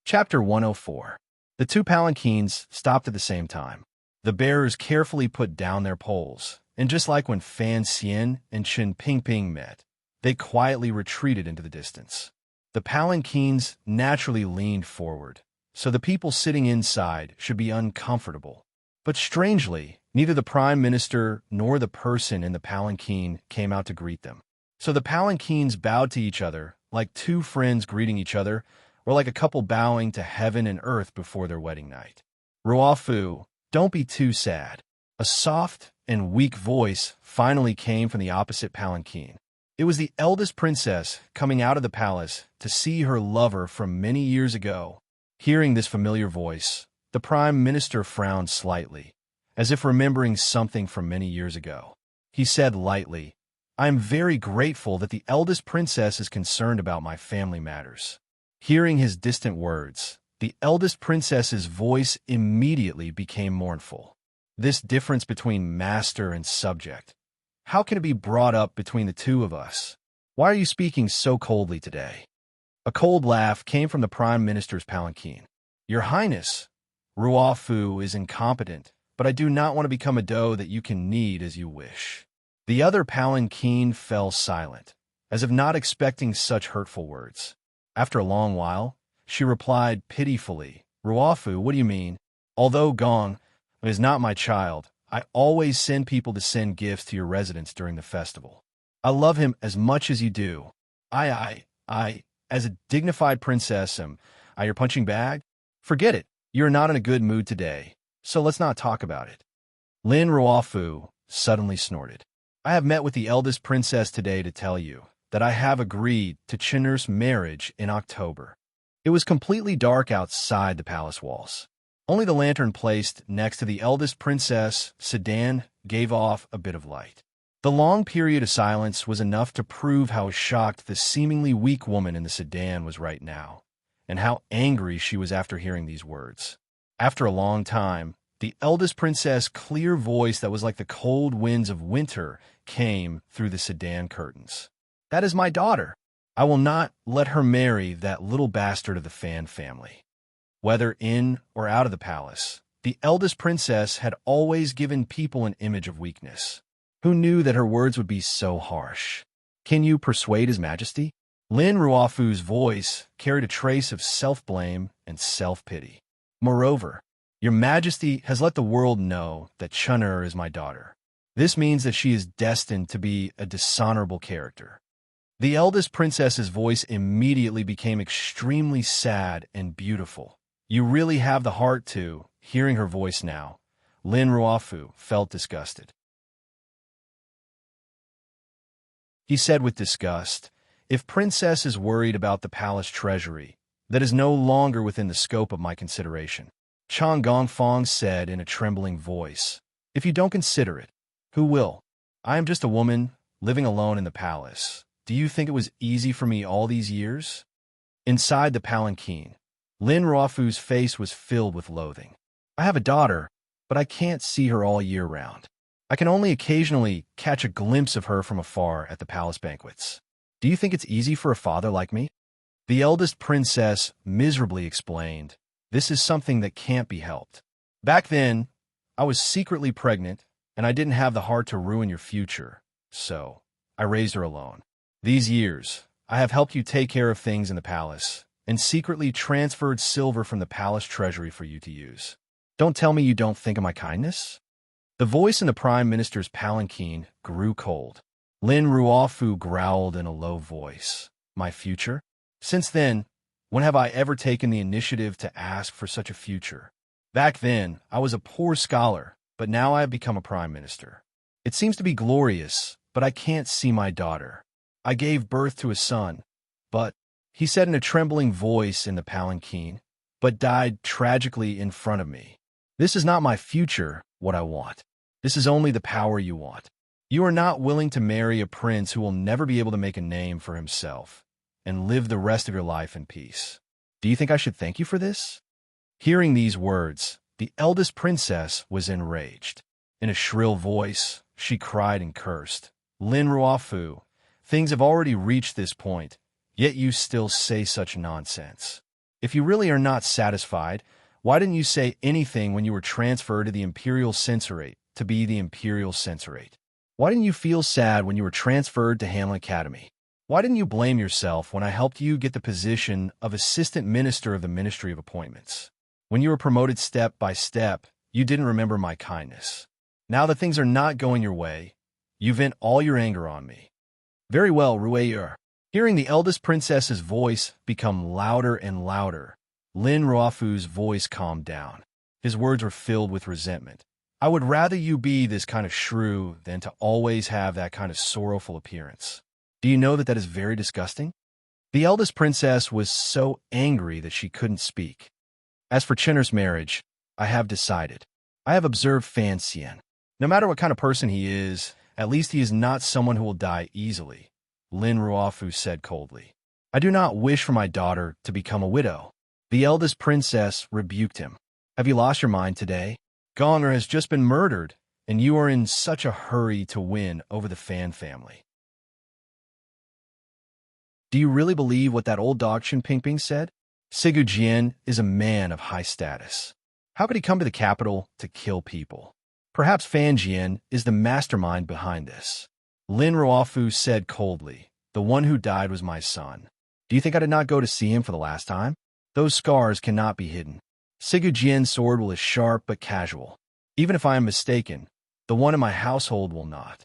Chapter 104. The two palanquins stopped at the same time. The bearers carefully put down their poles, and just like when Fan Xian and Chen Pingping met, they quietly retreated into the distance. The palanquins naturally leaned forward, so the people sitting inside should be uncomfortable. But strangely, neither the prime minister nor the person in the palanquin came out to greet them. So the palanquins bowed to each other, like two friends greeting each other, or like a couple bowing to heaven and earth before their wedding night. Ruofu, don't be too sad. A soft and weak voice finally came from the opposite palanquin. It was the eldest princess coming out of the palace to see her lover from many years ago. Hearing this familiar voice, the prime minister frowned slightly, as if remembering something from many years ago. He said lightly, I am very grateful that the eldest princess is concerned about my family matters. Hearing his distant words, the eldest princess's voice immediately became mournful. This difference between master and subject, how can it be brought up between the two of us? Why are you speaking so coldly today? A cold laugh came from the Prime Minister's palanquin. Your Highness, Ruafu is incompetent, but I do not want to become a dough that you can knead as you wish. The other palanquin fell silent, as if not expecting such hurtful words. After a long while, she replied pitifully, Ruafu, what do you mean? Although Gong is not my child, I always send people to send gifts to your residence during the festival. I love him as much as you do. As a dignified princess, am I your punching bag? Forget it. You're not in a good mood today, so let's not talk about it. Lin Ruafu suddenly snorted. I have met with the eldest princess today to tell you that I have agreed to Chinner's marriage in October. It was completely dark outside the palace walls. Only the lantern placed next to the eldest princess' sedan gave off a bit of light. The long period of silence was enough to prove how shocked the seemingly weak woman in the sedan was right now, and how angry she was after hearing these words. After a long time, the eldest princess' clear voice that was like the cold winds of winter came through the sedan curtains. That is my daughter. I will not let her marry that little bastard of the Fan family. Whether in or out of the palace, the eldest princess had always given people an image of weakness. Who knew that her words would be so harsh? Can you persuade His Majesty? Lin Ruafu's voice carried a trace of self-blame and self-pity. Moreover, Your Majesty has let the world know that Chun'er is my daughter. This means that she is destined to be a dishonorable character. The eldest princess's voice immediately became extremely sad and beautiful. You really have the heart to, hearing her voice now. Lin Ruafu felt disgusted. He said with disgust, if Princess is worried about the palace treasury, that is no longer within the scope of my consideration. Chang Gongfang said in a trembling voice, if you don't consider it, who will? I am just a woman living alone in the palace. Do you think it was easy for me all these years? Inside the palanquin, Lin Ruafu's face was filled with loathing. I have a daughter, but I can't see her all year round. I can only occasionally catch a glimpse of her from afar at the palace banquets. Do you think it's easy for a father like me? The eldest princess miserably explained, this is something that can't be helped. Back then, I was secretly pregnant, and I didn't have the heart to ruin your future, so I raised her alone. These years, I have helped you take care of things in the palace, and secretly transferred silver from the palace treasury for you to use. Don't tell me you don't think of my kindness? The voice in the Prime Minister's palanquin grew cold. Lin Ruafu growled in a low voice. My future? Since then, when have I ever taken the initiative to ask for such a future? Back then, I was a poor scholar, but now I have become a Prime Minister. It seems to be glorious, but I can't see my daughter. I gave birth to a son, but, he said in a trembling voice in the palanquin, but died tragically in front of me. This is not my future, what I want. This is only the power you want. You are not willing to marry a prince who will never be able to make a name for himself and live the rest of your life in peace. Do you think I should thank you for this? Hearing these words, the eldest princess was enraged. In a shrill voice, she cried and cursed. Lin Ruafu, things have already reached this point, yet you still say such nonsense. If you really are not satisfied, why didn't you say anything when you were transferred to the Imperial Censorate to be the Imperial Censorate? Why didn't you feel sad when you were transferred to Hamlin Academy? Why didn't you blame yourself when I helped you get the position of Assistant Minister of the Ministry of Appointments? When you were promoted step by step, you didn't remember my kindness. Now that things are not going your way, you vent all your anger on me. Very well, Rueyur. Hearing the eldest princess's voice become louder and louder, Lin Ruafu's voice calmed down. His words were filled with resentment. I would rather you be this kind of shrew than to always have that kind of sorrowful appearance. Do you know that that is very disgusting? The eldest princess was so angry that she couldn't speak. As for Chinner's marriage, I have decided. I have observed Fan Xian. No matter what kind of person he is, at least he is not someone who will die easily, Lin Ruafu said coldly. I do not wish for my daughter to become a widow. The eldest princess rebuked him. Have you lost your mind today? Gonger has just been murdered, and you are in such a hurry to win over the Fan family. Do you really believe what that old dog Chen Pingping said? Sigu Jian is a man of high status. How could he come to the capital to kill people? Perhaps Fan Jian is the mastermind behind this. Lin Ruofu said coldly, "The one who died was my son. Do you think I did not go to see him for the last time? Those scars cannot be hidden. Sigu Jian's sword was sharp but casual. Even if I am mistaken, the one in my household will not."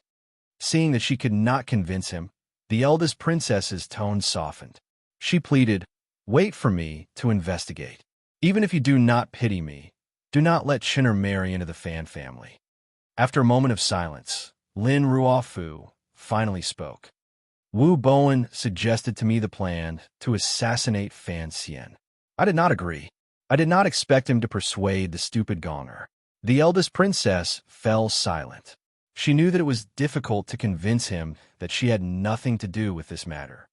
Seeing that she could not convince him, the eldest princess's tone softened. She pleaded, "Wait for me to investigate. Even if you do not pity me, do not let Chinner marry into the Fan family." After a moment of silence, Lin Ruofu finally spoke. "Wu Bowen suggested to me the plan to assassinate Fan Xian. I did not agree. I did not expect him to persuade the stupid gonger." The eldest princess fell silent. She knew that it was difficult to convince him that she had nothing to do with this matter.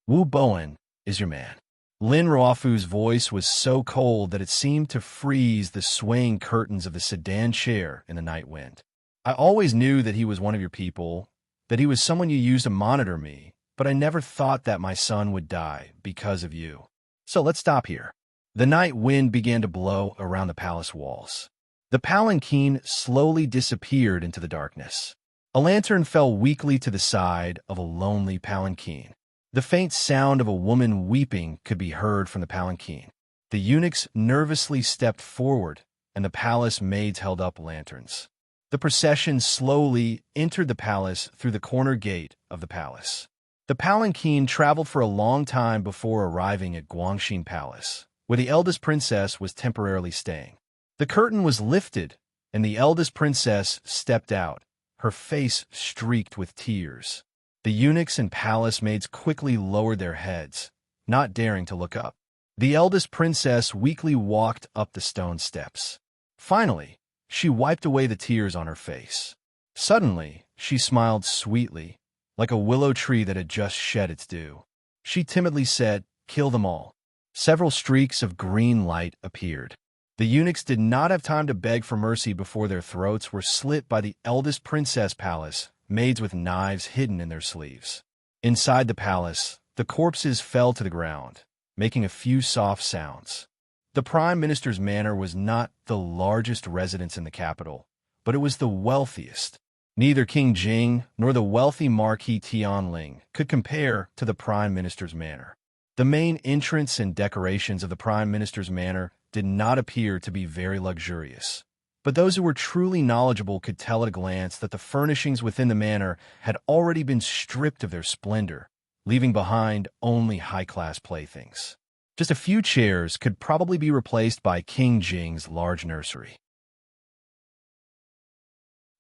"Wu Bowen is your man." Lin Ruofu's voice was so cold that it seemed to freeze the swaying curtains of the sedan chair in the night wind. "I always knew that he was one of your people, that he was someone you used to monitor me, but I never thought that my son would die because of you. So let's stop here." The night wind began to blow around the palace walls. The palanquin slowly disappeared into the darkness. A lantern fell weakly to the side of a lonely palanquin. The faint sound of a woman weeping could be heard from the palanquin. The eunuchs nervously stepped forward, and the palace maids held up lanterns. The procession slowly entered the palace through the corner gate of the palace. The palanquin traveled for a long time before arriving at Guangxin Palace, where the eldest princess was temporarily staying. The curtain was lifted, and the eldest princess stepped out, her face streaked with tears. The eunuchs and palace maids quickly lowered their heads, not daring to look up. The eldest princess weakly walked up the stone steps. Finally, she wiped away the tears on her face. Suddenly, she smiled sweetly, like a willow tree that had just shed its dew. She timidly said, "Kill them all." Several streaks of green light appeared. The eunuchs did not have time to beg for mercy before their throats were slit by the eldest princess palace, maids with knives hidden in their sleeves. Inside the palace, the corpses fell to the ground, making a few soft sounds. The prime minister's manor was not the largest residence in the capital, but it was the wealthiest. Neither King Jing nor the wealthy Marquis Tianling could compare to the prime minister's manor. The main entrance and decorations of the prime minister's manor did not appear to be very luxurious, but those who were truly knowledgeable could tell at a glance that the furnishings within the manor had already been stripped of their splendor, leaving behind only high-class playthings. Just a few chairs could probably be replaced by King Jing's large nursery.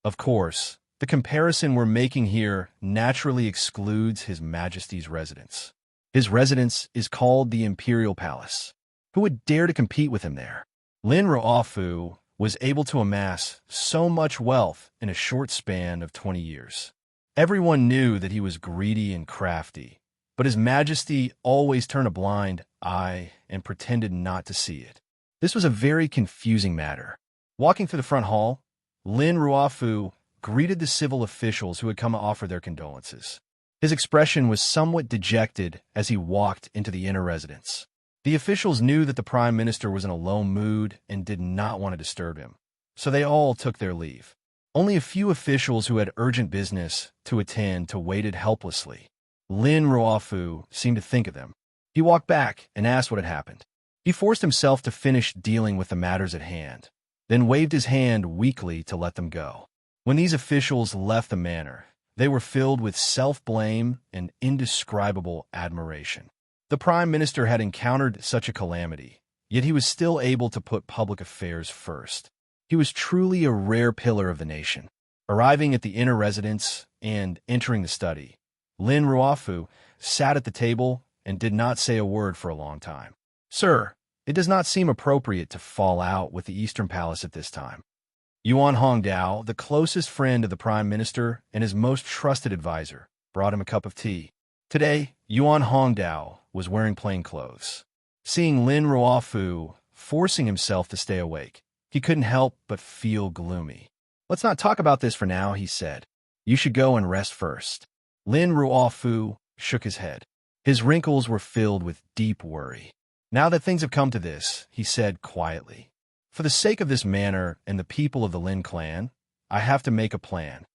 Of course, the comparison we're making here naturally excludes His Majesty's residence. His residence is called the Imperial Palace. Who would dare to compete with him there? Lin Ruofu was able to amass so much wealth in a short span of 20 years. Everyone knew that he was greedy and crafty, but His Majesty always turned a blind eye and pretended not to see it. This was a very confusing matter. Walking through the front hall, Lin Ruofu greeted the civil officials who had come to offer their condolences. His expression was somewhat dejected as he walked into the inner residence. The officials knew that the prime minister was in a low mood and did not want to disturb him, so they all took their leave. Only a few officials who had urgent business to attend to waited helplessly. Lin Ruofu seemed to think of them. He walked back and asked what had happened. He forced himself to finish dealing with the matters at hand, then waved his hand weakly to let them go. When these officials left the manor, they were filled with self-blame and indescribable admiration. The prime minister had encountered such a calamity, yet he was still able to put public affairs first. He was truly a rare pillar of the nation. Arriving at the inner residence and entering the study, Lin Ruofu sat at the table and did not say a word for a long time. "Sir, it does not seem appropriate to fall out with the Eastern Palace at this time." Yuan Hongdao, the closest friend of the prime minister and his most trusted advisor, brought him a cup of tea. Today, Yuan Hongdao was wearing plain clothes. Seeing Lin Ruofu forcing himself to stay awake, he couldn't help but feel gloomy. "Let's not talk about this for now," he said. "You should go and rest first." Lin Ruofu shook his head. His wrinkles were filled with deep worry. Now that things have come to this, he said quietly, for the sake of this manor and the people of the Lin clan, I have to make a plan.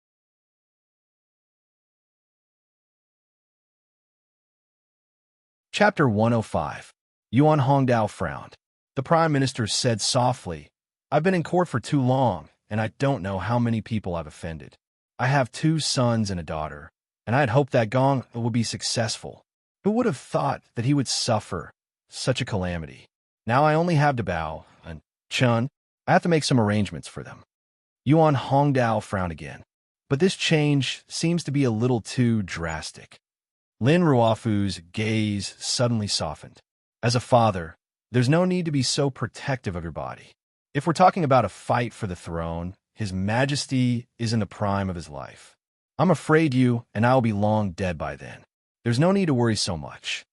Chapter 105. Yuan Hongdao frowned. The Prime Minister said softly, I've been in court for too long, and I don't know how many people I've offended. I have 2 sons and a daughter, and I had hoped that Gong would be successful. Who would have thought that he would suffer such a calamity? Now I only have Dabao and Chun. I have to make some arrangements for them. Yuan Hongdao frowned again. But this change seems to be a little too drastic. Lin Ruofu's gaze suddenly softened. As a father, there's no need to be so protective of your body. If we're talking about a fight for the throne, His Majesty is in the prime of his life. I'm afraid you and I will be long dead by then. There's no need to worry so much.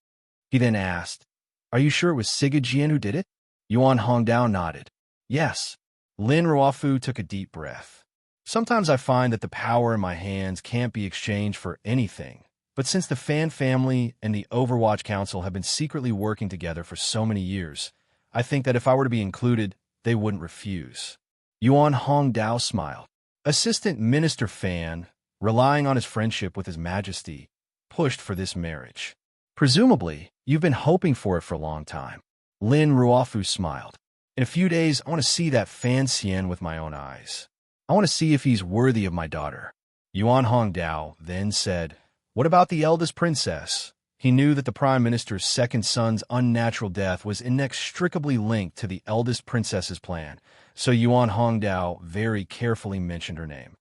He then asked, Are you sure it was Siga Jian who did it? Yuan Hongdao nodded. Yes. Lin Ruofu took a deep breath. Sometimes I find that the power in my hands can't be exchanged for anything. But since the Fan family and the Overwatch Council have been secretly working together for so many years, I think that if I were to be included, they wouldn't refuse. Yuan Hongdao smiled. Assistant Minister Fan, relying on his friendship with His Majesty, pushed for this marriage. Presumably, you've been hoping for it for a long time. Lin Ruofu smiled. In a few days, I want to see that Fan Xian with my own eyes. I want to see if he's worthy of my daughter. Yuan Hongdao then said, What about the eldest princess? He knew that the Prime Minister's second son's unnatural death was inextricably linked to the eldest princess's plan, so Yuan Hongdao very carefully mentioned her name.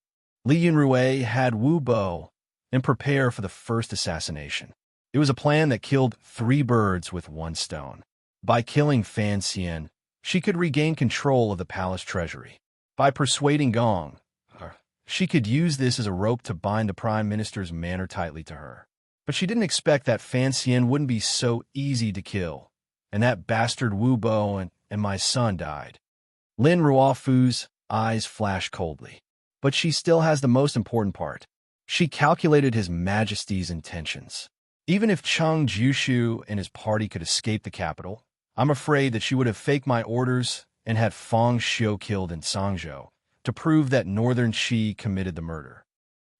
Li Yunrui had Wu Bo and prepare for the first assassination. It was a plan that killed 3 birds with 1 stone. By killing Fan Xian, she could regain control of the palace treasury. By persuading Gong, she could use this as a rope to bind the Prime Minister's manor tightly to her. But she didn't expect that Fan Xian wouldn't be so easy to kill, and that bastard Wu Bo and my son died. Lin Ruofu's eyes flashed coldly. But she still has the most important part. She calculated His Majesty's intentions. Even if Cheng Jiushu and his party could escape the capital, I'm afraid that she would have faked my orders and had Fang Xiu killed in Sangzhou to prove that Northern Qi committed the murder.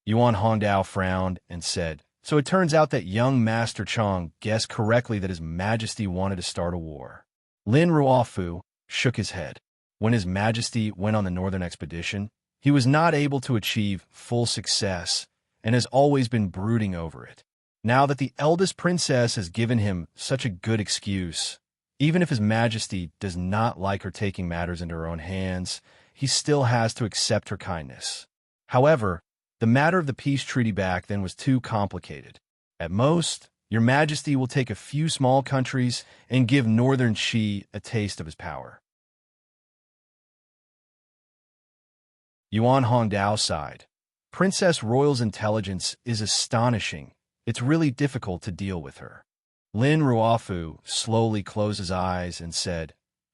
Yuan Hongdao frowned and said, So it turns out that young Master Cheng guessed correctly that His Majesty wanted to start a war. Lin Ruofu shook his head. When His Majesty went on the northern expedition, he was not able to achieve full success and has always been brooding over it. Now that the eldest princess has given him such a good excuse, even if His Majesty does not like her taking matters into her own hands, he still has to accept her kindness. However, the matter of the peace treaty back then was too complicated. At most, Your Majesty will take a few small countries and give Northern Qi a taste of his power. Yuan Hongdao sighed. Princess Royal's intelligence is astonishing. It's really difficult to deal with her. Lin Ruofu slowly closed his eyes and said,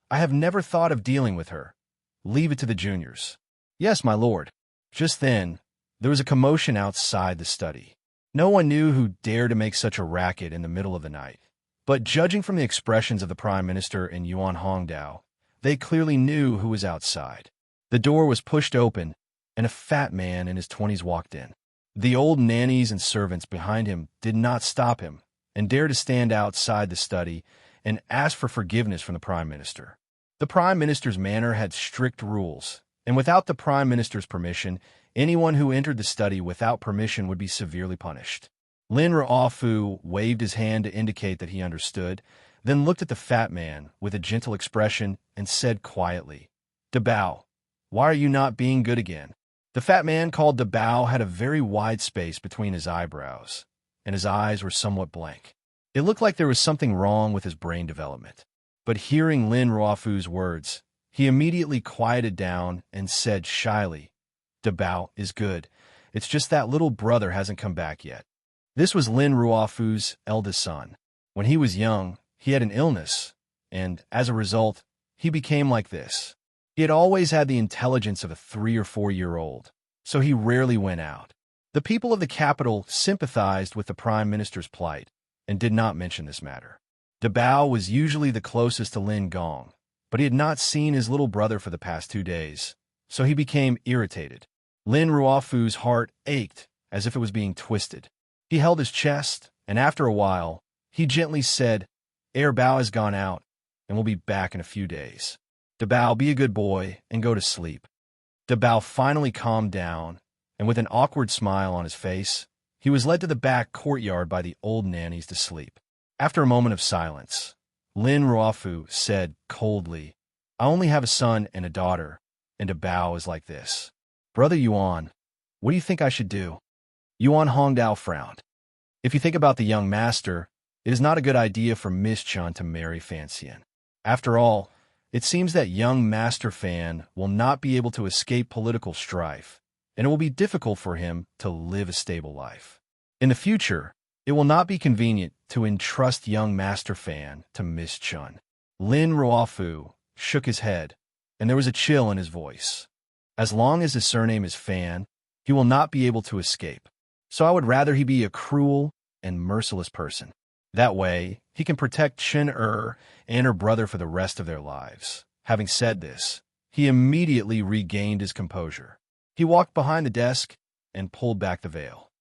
I have never thought of dealing with her. Leave it to the juniors. Yes, my lord. Just then, there was a commotion outside the study. No one knew who dared to make such a racket in the middle of the night. But judging from the expressions of the Prime Minister and Yuan Hongdao, they clearly knew who was outside. The door was pushed open, and a fat man in his 20s walked in. The old nannies and servants behind him did not stop him and dared to stand outside the study and ask for forgiveness from the Prime Minister. The Prime Minister's manor had strict rules, and without the Prime Minister's permission, anyone who entered the study without permission would be severely punished. Lin Ruofu waved his hand to indicate that he understood, then looked at the fat man with a gentle expression and said quietly, Dabao, why are you not being good again? The fat man called Dabao had a very wide space between his eyebrows, and his eyes were somewhat blank. It looked like there was something wrong with his brain development. But hearing Lin Ruofu's words, he immediately quieted down and said shyly, Dabao is good. It's just that little brother hasn't come back yet. This was Lin Ruofu's eldest son. When he was young, he had an illness, and as a result, he became like this. He had always had the intelligence of a 3 or 4-year-old, so he rarely went out. The people of the capital sympathized with the Prime Minister's plight, and did not mention this matter. Dabao was usually the closest to Lin Gong, but he had not seen his little brother for the past 2 days, so he became irritated. Lin Ruofu's heart ached as if it was being twisted. He held his chest, and after a while, he gently said, Bao has gone out, and will be back in a few days. Dabao, be a good boy and go to sleep. Dabao finally calmed down, and with an awkward smile on his face, he was led to the back courtyard by the old nannies to sleep. After a moment of silence, Lin Ruofu said coldly, I only have a son and a daughter, and Dabao is like this. Brother Yuan, what do you think I should do? Yuan Hongdao frowned. If you think about the young master, it is not a good idea for Miss Chun to marry Fan Xian. After all, it seems that young Master Fan will not be able to escape political strife, and it will be difficult for him to live a stable life. In the future, it will not be convenient to entrust young Master Fan to Miss Chun. Lin Ruofu shook his head, and there was a chill in his voice. As long as his surname is Fan, he will not be able to escape. So I would rather he be a cruel and merciless person. That way, he can protect Chen and her brother for the rest of their lives. Having said this, he immediately regained his composure. He walked behind the desk and pulled back the veil.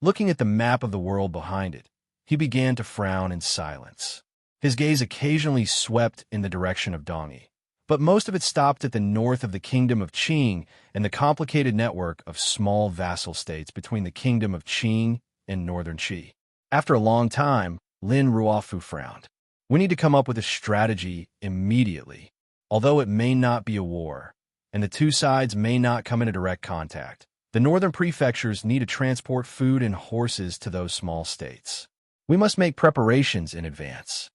Looking at the map of the world behind it, he began to frown in silence. His gaze occasionally swept in the direction of Dongyi, but most of it stopped at the north of the Kingdom of Qing and the complicated network of small vassal states between the Kingdom of Qing and Northern Qi. After a long time, Lin Ruofu frowned. We need to come up with a strategy immediately. Although it may not be a war, and the two sides may not come into direct contact, the northern prefectures need to transport food and horses to those small states. We must make preparations in advance.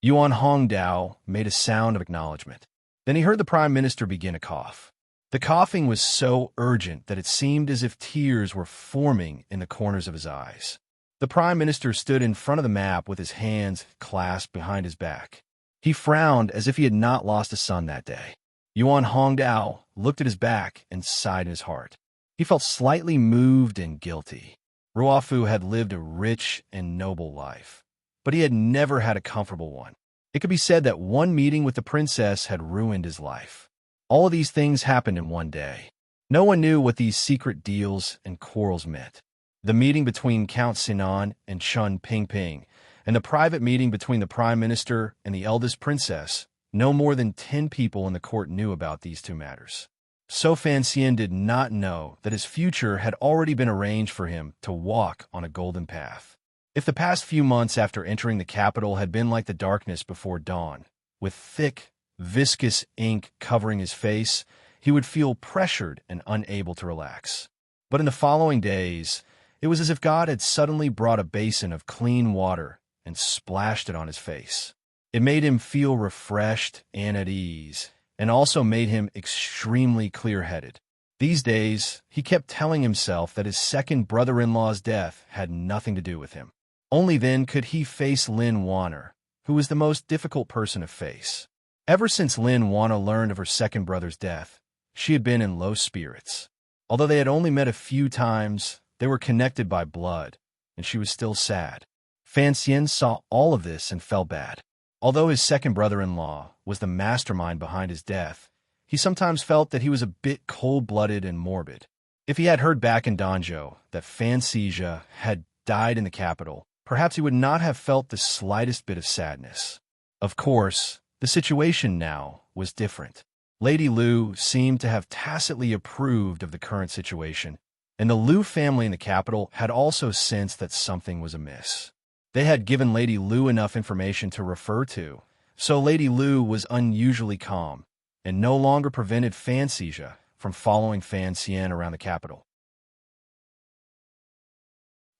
Yuan Hongdao made a sound of acknowledgement. Then he heard the Prime Minister begin to cough. The coughing was so urgent that it seemed as if tears were forming in the corners of his eyes. The Prime Minister stood in front of the map with his hands clasped behind his back. He frowned as if he had not lost a son that day. Yuan Hongdao looked at his back and sighed in his heart. He felt slightly moved and guilty. Ruofu had lived a rich and noble life, but he had never had a comfortable one. It could be said that one meeting with the princess had ruined his life. All of these things happened in one day. No one knew what these secret deals and quarrels meant. The meeting between Count Sinan and Chun Pingping, and the private meeting between the Prime Minister and the eldest princess, no more than 10 people in the court knew about these two matters. So Fan Xian did not know that his future had already been arranged for him to walk on a golden path. If the past few months after entering the capital had been like the darkness before dawn, with thick, viscous ink covering his face, he would feel pressured and unable to relax. But in the following days, it was as if God had suddenly brought a basin of clean water and splashed it on his face. It made him feel refreshed and at ease, and also made him extremely clear-headed. These days, he kept telling himself that his second brother-in-law's death had nothing to do with him. Only then could he face Lin Wanner, who was the most difficult person to face. Ever since Lin Wanner learned of her second brother's death, she had been in low spirits. Although they had only met a few times, they were connected by blood, and she was still sad. Fan Xian saw all of this and felt bad. Although his second brother-in-law was the mastermind behind his death, he sometimes felt that he was a bit cold-blooded and morbid. If he had heard back in Danzhou that Fan Xian had died in the capital, perhaps he would not have felt the slightest bit of sadness. Of course, the situation now was different. Lady Lu seemed to have tacitly approved of the current situation, and the Lu family in the capital had also sensed that something was amiss. They had given Lady Lu enough information to refer to, so Lady Lu was unusually calm, and no longer prevented Fan Xian from following Fan Xian around the capital.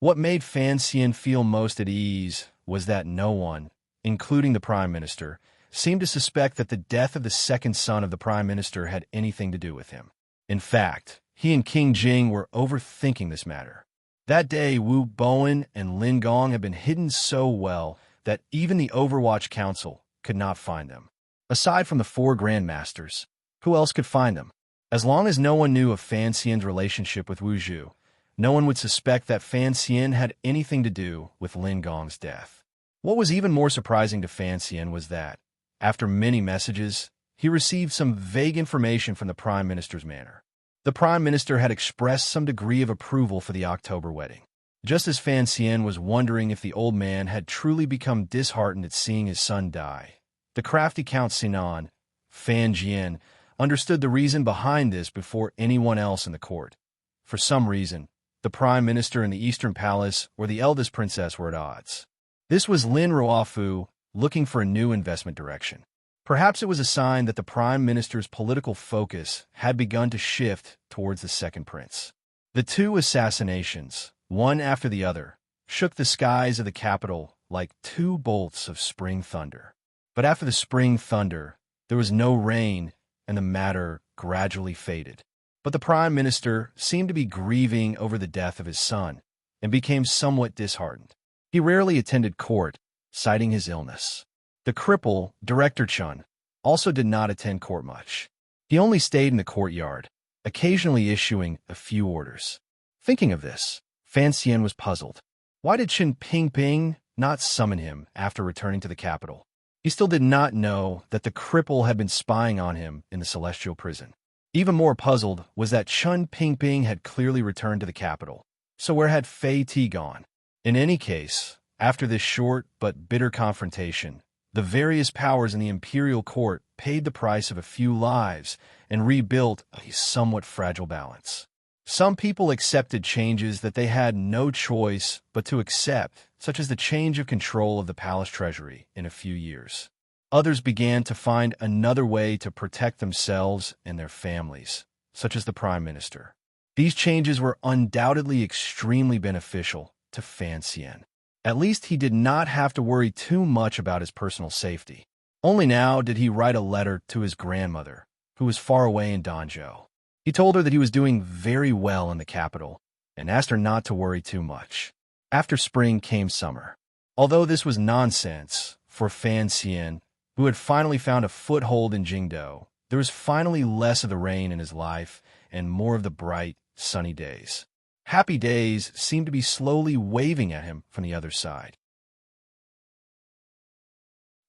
What made Fan Xian feel most at ease was that no one, including the Prime Minister, seemed to suspect that the death of the second son of the Prime Minister had anything to do with him. In fact, he and King Jing were overthinking this matter. That day, Wu Bowen and Lin Gong had been hidden so well that even the Overwatch Council could not find them. Aside from the 4 Grandmasters, who else could find them? As long as no one knew of Fan Xian's relationship with Wu Zhu, no one would suspect that Fan Xian had anything to do with Lin Gong's death. What was even more surprising to Fan Xian was that, after many messages, he received some vague information from the Prime Minister's manor. The Prime Minister had expressed some degree of approval for the October wedding. Just as Fan Xian was wondering if the old man had truly become disheartened at seeing his son die, the crafty Count Sinan, Fan Jian, understood the reason behind this before anyone else in the court. For some reason, the Prime Minister and the Eastern Palace, where the eldest princess, were at odds. This was Lin Ruofu looking for a new investment direction. Perhaps it was a sign that the Prime Minister's political focus had begun to shift towards the second prince. The two assassinations, one after the other, shook the skies of the capital like two bolts of spring thunder. But after the spring thunder, there was no rain, and the matter gradually faded. But the Prime Minister seemed to be grieving over the death of his son, and became somewhat disheartened. He rarely attended court, citing his illness. The cripple, Director Chun, also did not attend court much. He only stayed in the courtyard, occasionally issuing a few orders. Thinking of this, Fan Xian was puzzled. Why did Chen Pingping not summon him after returning to the capital? He still did not know that the cripple had been spying on him in the celestial prison. Even more puzzled was that Chen Pingping had clearly returned to the capital. So where had Fei Ti gone? In any case, after this short but bitter confrontation, the various powers in the imperial court paid the price of a few lives and rebuilt a somewhat fragile balance. Some people accepted changes that they had no choice but to accept, such as the change of control of the palace treasury in a few years. Others began to find another way to protect themselves and their families, such as the Prime Minister. These changes were undoubtedly extremely beneficial to Fan Xian. At least he did not have to worry too much about his personal safety. Only now did he write a letter to his grandmother, who was far away in Danzhou. He told her that he was doing very well in the capital, and asked her not to worry too much. After spring came summer. Although this was nonsense for Fan Xian, who had finally found a foothold in Jingdou, there was finally less of the rain in his life and more of the bright, sunny days. Happy days seemed to be slowly waving at him from the other side.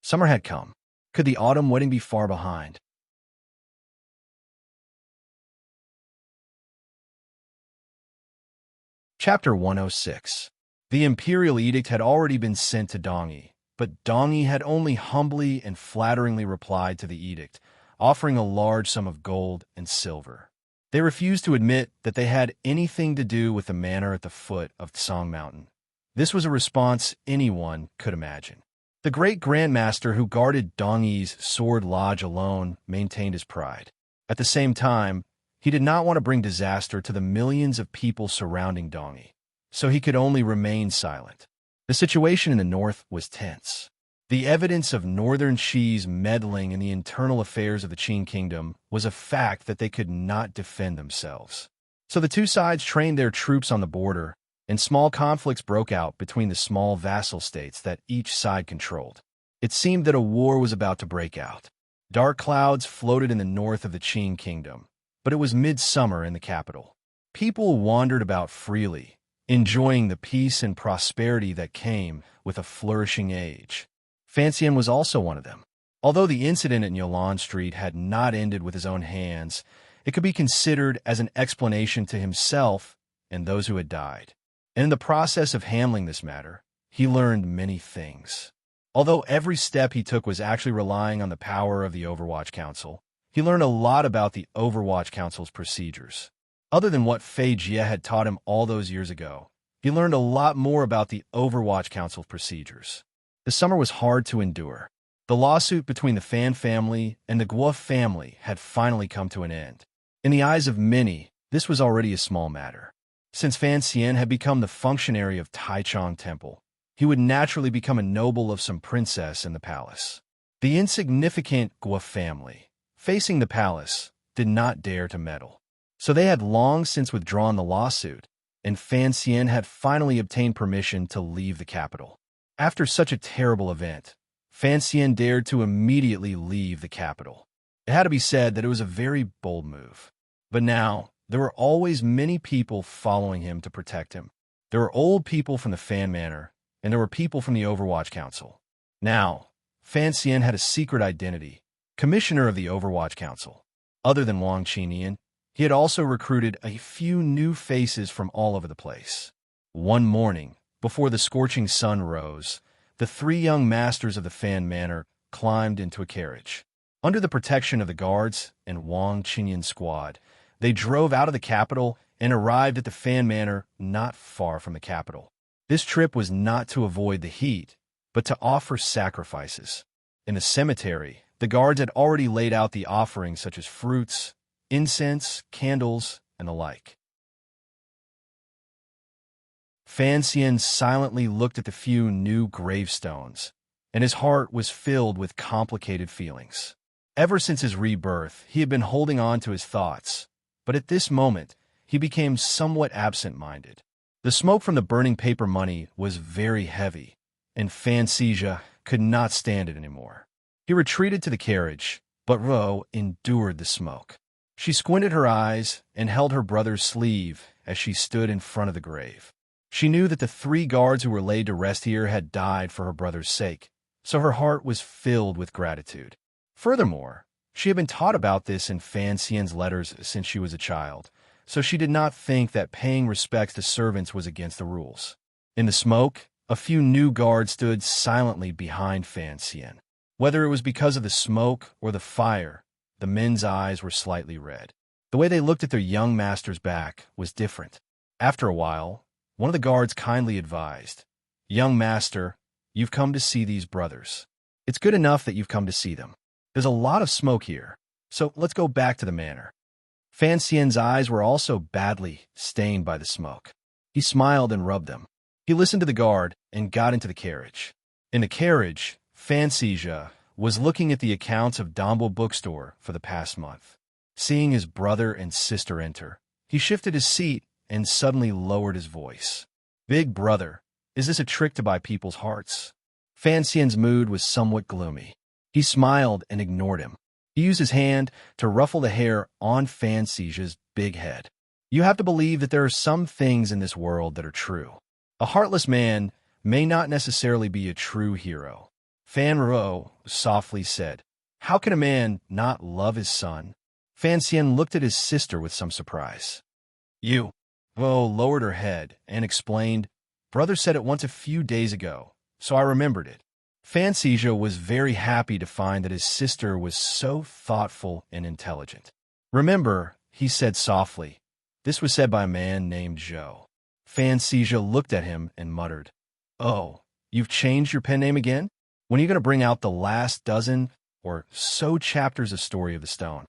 Summer had come. Could the autumn wedding be far behind? Chapter 106. The imperial edict had already been sent to Dongyi, but Dongyi had only humbly and flatteringly replied to the edict, offering a large sum of gold and silver. They refused to admit that they had anything to do with the manor at the foot of Tsang Mountain. This was a response anyone could imagine. The great grandmaster who guarded Dongyi's sword lodge alone maintained his pride. At the same time, he did not want to bring disaster to the millions of people surrounding Dongyi, so he could only remain silent. The situation in the north was tense. The evidence of northern Xi's meddling in the internal affairs of the Qin kingdom was a fact that they could not defend themselves. So the two sides trained their troops on the border, and small conflicts broke out between the small vassal states that each side controlled. It seemed that a war was about to break out. Dark clouds floated in the north of the Qin kingdom, but it was midsummer in the capital. People wandered about freely, enjoying the peace and prosperity that came with a flourishing age. Fan Xian was also one of them. Although the incident at Yolan Street had not ended with his own hands, it could be considered as an explanation to himself and those who had died. And in the process of handling this matter, he learned many things. Although every step he took was actually relying on the power of the Overwatch Council, he learned a lot about the Overwatch Council's procedures. Other than what Fei Jie had taught him all those years ago, he learned a lot more about the Overwatch Council's procedures. The summer was hard to endure. The lawsuit between the Fan family and the Guo family had finally come to an end. In the eyes of many, this was already a small matter. Since Fan Xian had become the functionary of Taichung Temple, he would naturally become a noble of some princess in the palace. The insignificant Guo family, facing the palace, did not dare to meddle. So they had long since withdrawn the lawsuit, and Fan Xian had finally obtained permission to leave the capital. After such a terrible event, Fan Xian dared to immediately leave the capital. It had to be said that it was a very bold move. But now, There were always many people following him to protect him. There were old people from the Fan Manor, and there were people from the Overwatch Council. Now, Fan Xian had a secret identity, commissioner of the Overwatch Council. Other than Wang Qinian, he had also recruited a few new faces from all over the place. One morning, before the scorching sun rose, the three young masters of the Fan Manor climbed into a carriage. Under the protection of the guards and Wang Qinian's squad, they drove out of the capital and arrived at the Fan Manor not far from the capital. This trip was not to avoid the heat, but to offer sacrifices. In the cemetery, the guards had already laid out the offerings such as fruits, incense, candles, and the like. Fan Xian silently looked at the few new gravestones, and his heart was filled with complicated feelings. Ever since his rebirth, he had been holding on to his thoughts, but at this moment, he became somewhat absent-minded. The smoke from the burning paper money was very heavy, and Fan Xian could not stand it anymore. He retreated to the carriage, but Ro endured the smoke. She squinted her eyes and held her brother's sleeve as she stood in front of the grave. She knew that the three guards who were laid to rest here had died for her brother's sake, so her heart was filled with gratitude. Furthermore, she had been taught about this in Fan Xian's letters since she was a child, so she did not think that paying respects to servants was against the rules. In the smoke, a few new guards stood silently behind Fan Xian. Whether it was because of the smoke or the fire, the men's eyes were slightly red. The way they looked at their young master's back was different. After a while, one of the guards kindly advised, "Young master, you've come to see these brothers. It's good enough that you've come to see them. There's a lot of smoke here, so let's go back to the manor." Fan Xian's eyes were also badly stained by the smoke. He smiled and rubbed them. He listened to the guard and got into the carriage. In the carriage, Fan Xian was looking at the accounts of Dombo bookstore for the past month. Seeing his brother and sister enter, he shifted his seat and suddenly lowered his voice. "Big brother, is this a trick to buy people's hearts?" Fan Xian's mood was somewhat gloomy. He smiled and ignored him. He used his hand to ruffle the hair on Fan Xian's big head. "You have to believe that there are some things in this world that are true. A heartless man may not necessarily be a true hero." Fan Ro softly said, "How can a man not love his son?" Fan Xian looked at his sister with some surprise. "You." Ro lowered her head and explained, "Brother said it once a few days ago, so I remembered it." Fan Xian was very happy to find that his sister was so thoughtful and intelligent. "Remember," he said softly, "this was said by a man named Zhou." Fan Xian looked at him and muttered, "Oh, you've changed your pen name again? When are you going to bring out the last dozen or so chapters of Story of the Stone?"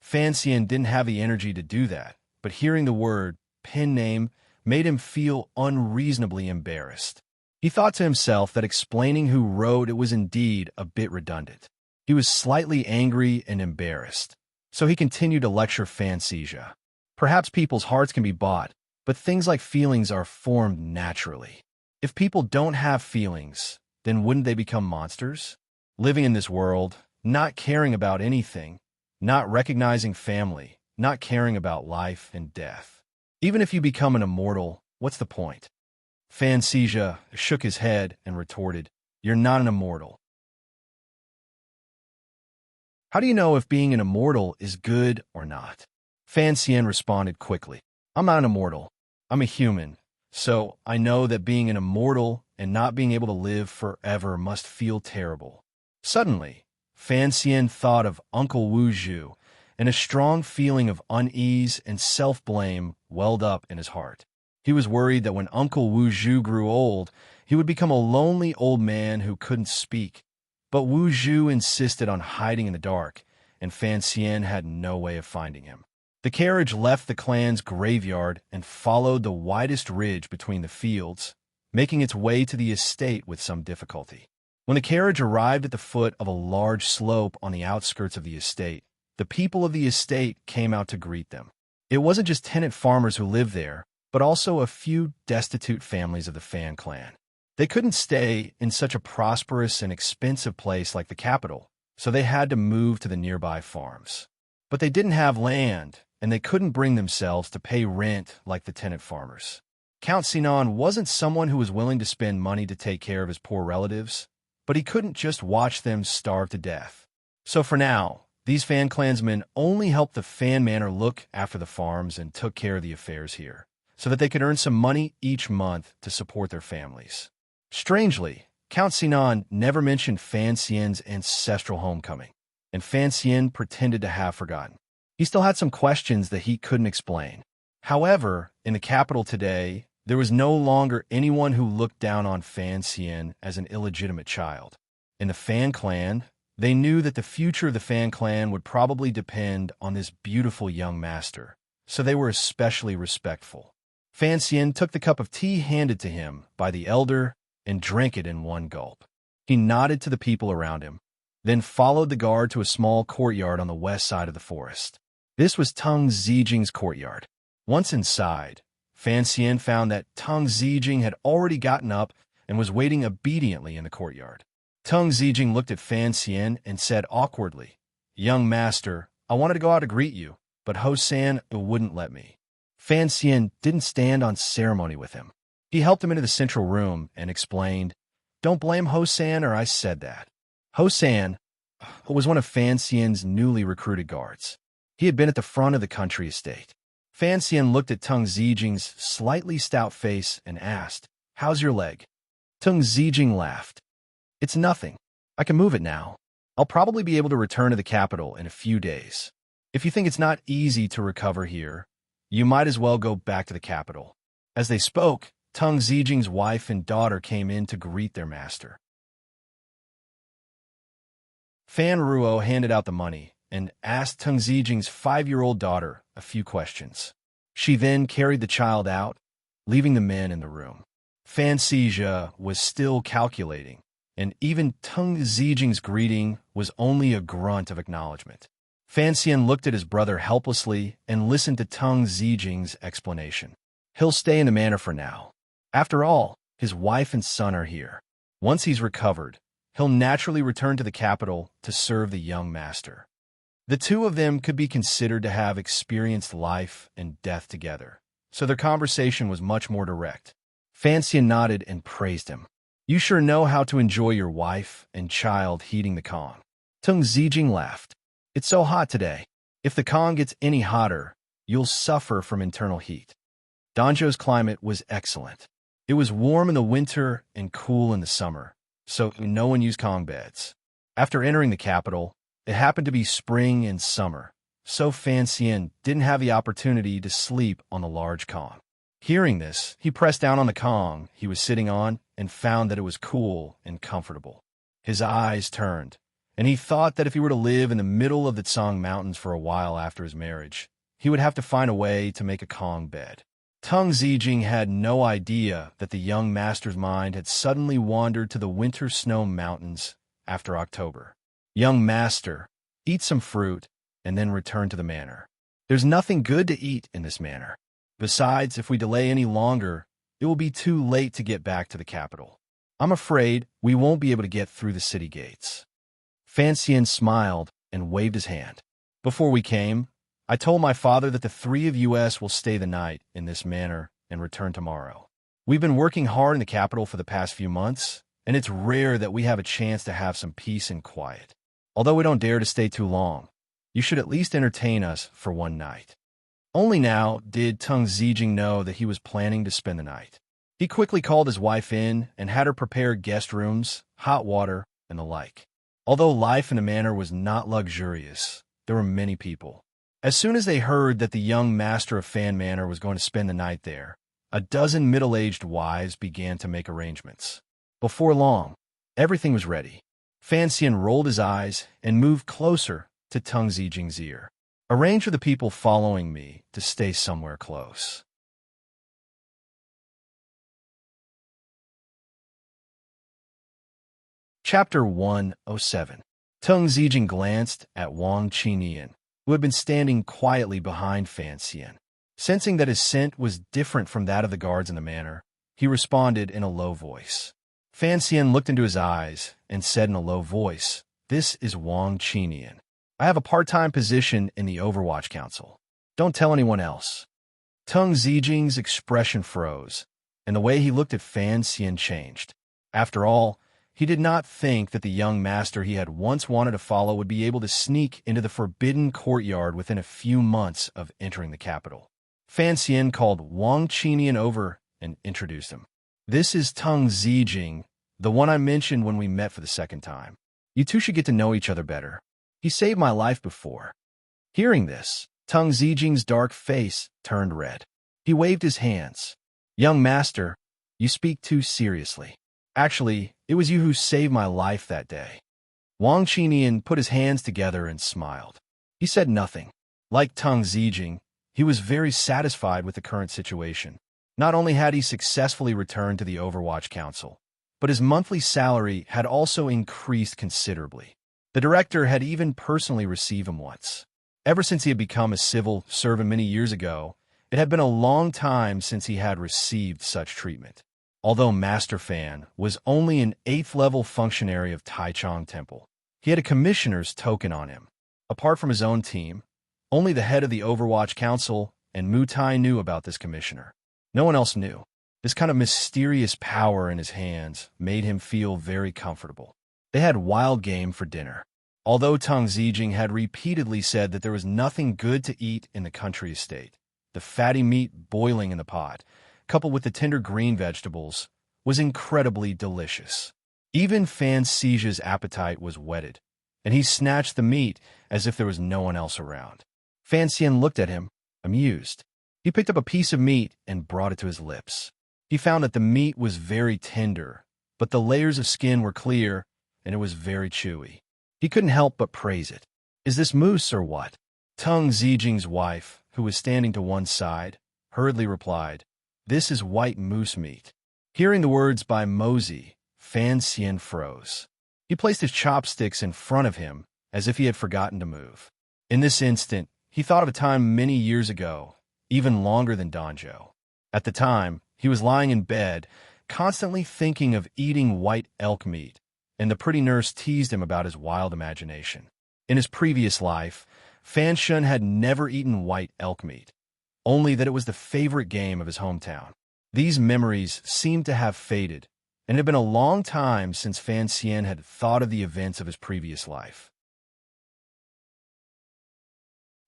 Fan Xian didn't have the energy to do that, but hearing the word pen name made him feel unreasonably embarrassed. He thought to himself that explaining who wrote it was indeed a bit redundant. He was slightly angry and embarrassed, so he continued to lecture Fan Xian. Perhaps people's hearts can be bought, but things like feelings are formed naturally. If people don't have feelings, then wouldn't they become monsters? Living in this world, not caring about anything, not recognizing family, not caring about life and death. Even if you become an immortal, what's the point? Fan Xian shook his head and retorted, "You're not an immortal." "How do you know if being an immortal is good or not?" Fan Xian responded quickly, "I'm not an immortal. I'm a human, so I know that being an immortal and not being able to live forever must feel terrible." Suddenly, Fan Xian thought of Uncle Wu Zhu, and a strong feeling of unease and self-blame welled up in his heart. He was worried that when Uncle Wu Zhu grew old, he would become a lonely old man who couldn't speak. But Wu Zhu insisted on hiding in the dark, and Fan Xian had no way of finding him. The carriage left the clan's graveyard and followed the widest ridge between the fields, making its way to the estate with some difficulty. When the carriage arrived at the foot of a large slope on the outskirts of the estate, the people of the estate came out to greet them. It wasn't just tenant farmers who lived there, but also a few destitute families of the Fan clan. They couldn't stay in such a prosperous and expensive place like the capital, so they had to move to the nearby farms. But they didn't have land, and they couldn't bring themselves to pay rent like the tenant farmers. Count Sinan wasn't someone who was willing to spend money to take care of his poor relatives, but he couldn't just watch them starve to death. So for now, these Fan clansmen only helped the Fan Manor look after the farms and took care of the affairs here, so that they could earn some money each month to support their families. Strangely, Count Sinan never mentioned Fan Xian's ancestral homecoming, and Fan Xian pretended to have forgotten. He still had some questions that he couldn't explain. However, in the capital today, there was no longer anyone who looked down on Fan Xian as an illegitimate child. In the Fan clan, they knew that the future of the Fan clan would probably depend on this beautiful young master, so they were especially respectful. Fan Xian took the cup of tea handed to him by the elder and drank it in one gulp. He nodded to the people around him, then followed the guard to a small courtyard on the west side of the forest. This was Teng Zijing's courtyard. Once inside, Fan Xian found that Teng Zijing had already gotten up and was waiting obediently in the courtyard. Teng Zijing looked at Fan Xian and said awkwardly, "Young master, I wanted to go out to greet you, but Ho-san wouldn't let me." Fan Xian didn't stand on ceremony with him. He helped him into the central room and explained, "Don't blame Ho-san or I said that." Ho-san was one of Fan Xian's newly recruited guards. He had been at the front of the country estate. Fan Xian looked at Teng Zijing's slightly stout face and asked, "How's your leg?" Teng Zijing laughed. "It's nothing. I can move it now. I'll probably be able to return to the capital in a few days. If you think it's not easy to recover here, you might as well go back to the capital." As they spoke, Teng Zijing's wife and daughter came in to greet their master. Fan Ruo handed out the money and asked Teng Zijing's 5-year-old daughter a few questions. She then carried the child out, leaving the men in the room. Fan Xizha was still calculating, and even Teng Zijing's greeting was only a grunt of acknowledgement. Fan Xian looked at his brother helplessly and listened to Teng Zijing's explanation. He'll stay in the manor for now. After all, his wife and son are here. Once he's recovered, he'll naturally return to the capital to serve the young master. The two of them could be considered to have experienced life and death together, so their conversation was much more direct. Fan Xian nodded and praised him. "You sure know how to enjoy your wife and child heating the Kong." Teng Zijing laughed. "It's so hot today. If the Kong gets any hotter, you'll suffer from internal heat." Danzhou's climate was excellent. It was warm in the winter and cool in the summer, so no one used Kong beds. After entering the capital, it happened to be spring and summer, so Fan Xian didn't have the opportunity to sleep on the large Kong. Hearing this, he pressed down on the Kong he was sitting on and found that it was cool and comfortable. His eyes turned, and he thought that if he were to live in the middle of the Tsang Mountains for a while after his marriage, he would have to find a way to make a Kong bed. Teng Zijing had no idea that the young master's mind had suddenly wandered to the winter snow mountains after October. "Young master, eat some fruit and then return to the manor. There's nothing good to eat in this manor. Besides, if we delay any longer, it will be too late to get back to the capital. I'm afraid we won't be able to get through the city gates." Fan Xian smiled and waved his hand. "Before we came, I told my father that the three of us will stay the night in this manor and return tomorrow. We've been working hard in the capital for the past few months, and it's rare that we have a chance to have some peace and quiet. Although we don't dare to stay too long, you should at least entertain us for one night." Only now did Teng Zijing know that he was planning to spend the night. He quickly called his wife in and had her prepare guest rooms, hot water, and the like. Although life in the manor was not luxurious, there were many people. As soon as they heard that the young master of Fan Manor was going to spend the night there, a dozen middle-aged wives began to make arrangements. Before long, everything was ready. Fan Xian rolled his eyes and moved closer to Teng Zijing's ear. "Arrange for the people following me to stay somewhere close." Chapter 107. Teng Zijing glanced at Wang Qinian, who had been standing quietly behind Fan Xian. Sensing that his scent was different from that of the guards in the manor, he responded in a low voice. Fan Xian looked into his eyes and said in a low voice, "This is Wang Qinian. I have a part-time position in the Overwatch Council." Don't tell anyone else. Tung Zijing's expression froze, and the way he looked at Fan Xian changed. After all, he did not think that the young master he had once wanted to follow would be able to sneak into the forbidden courtyard within a few months of entering the capital. Fan Xian called Wang Qinian over and introduced him. This is Tung Zijing, the one I mentioned when we met for the second time. You two should get to know each other better. He saved my life before. Hearing this, Tung Zijing's dark face turned red. He waved his hands. Young master, you speak too seriously. Actually, it was you who saved my life that day. Wang Qinian put his hands together and smiled. He said nothing. Like Tung Zijing, he was very satisfied with the current situation. Not only had he successfully returned to the Overwatch Council, but his monthly salary had also increased considerably. The director had even personally received him once. Ever since he had become a civil servant many years ago, it had been a long time since he had received such treatment. Although Master Fan was only an 8th-level functionary of Taichung Temple, he had a commissioner's token on him. Apart from his own team, only the head of the Overwatch Council and Mu Tai knew about this commissioner. No one else knew. This kind of mysterious power in his hands made him feel very comfortable. They had wild game for dinner. Although Tung Zijing had repeatedly said that there was nothing good to eat in the country estate, the fatty meat boiling in the pot, coupled with the tender green vegetables, was incredibly delicious. Even Fan Xija's appetite was whetted, and he snatched the meat as if there was no one else around. Fan Xian looked at him, amused. He picked up a piece of meat and brought it to his lips. He found that the meat was very tender, but the layers of skin were clear, and it was very chewy. He couldn't help but praise it. Is this moose or what? Tung Zijing's wife, who was standing to one side, hurriedly replied, This is white moose meat. Hearing the words by Mosey, Fan Xian froze. He placed his chopsticks in front of him as if he had forgotten to move. In this instant, he thought of a time many years ago, even longer than Danzhou. At the time, he was lying in bed, constantly thinking of eating white elk meat, and the pretty nurse teased him about his wild imagination. In his previous life, Fan Shun had never eaten white elk meat, only that it was the favorite game of his hometown. These memories seemed to have faded, and it had been a long time since Fan Xian had thought of the events of his previous life.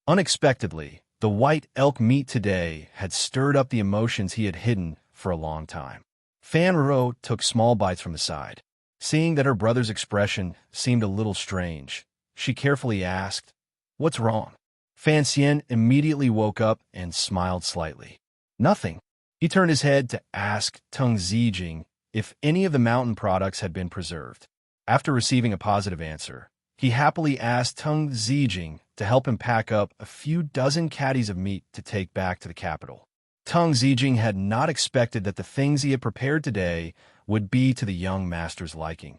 Unexpectedly, the white elk meat today had stirred up the emotions he had hidden for a long time. Fan Ro took small bites from the side. Seeing that her brother's expression seemed a little strange, she carefully asked, What's wrong? Fan Xian immediately woke up and smiled slightly. Nothing. He turned his head to ask Tung Zijing if any of the mountain products had been preserved. After receiving a positive answer, he happily asked Tung Zijing to help him pack up a few dozen caddies of meat to take back to the capital. Tung Zijing had not expected that the things he had prepared today would be to the young master's liking,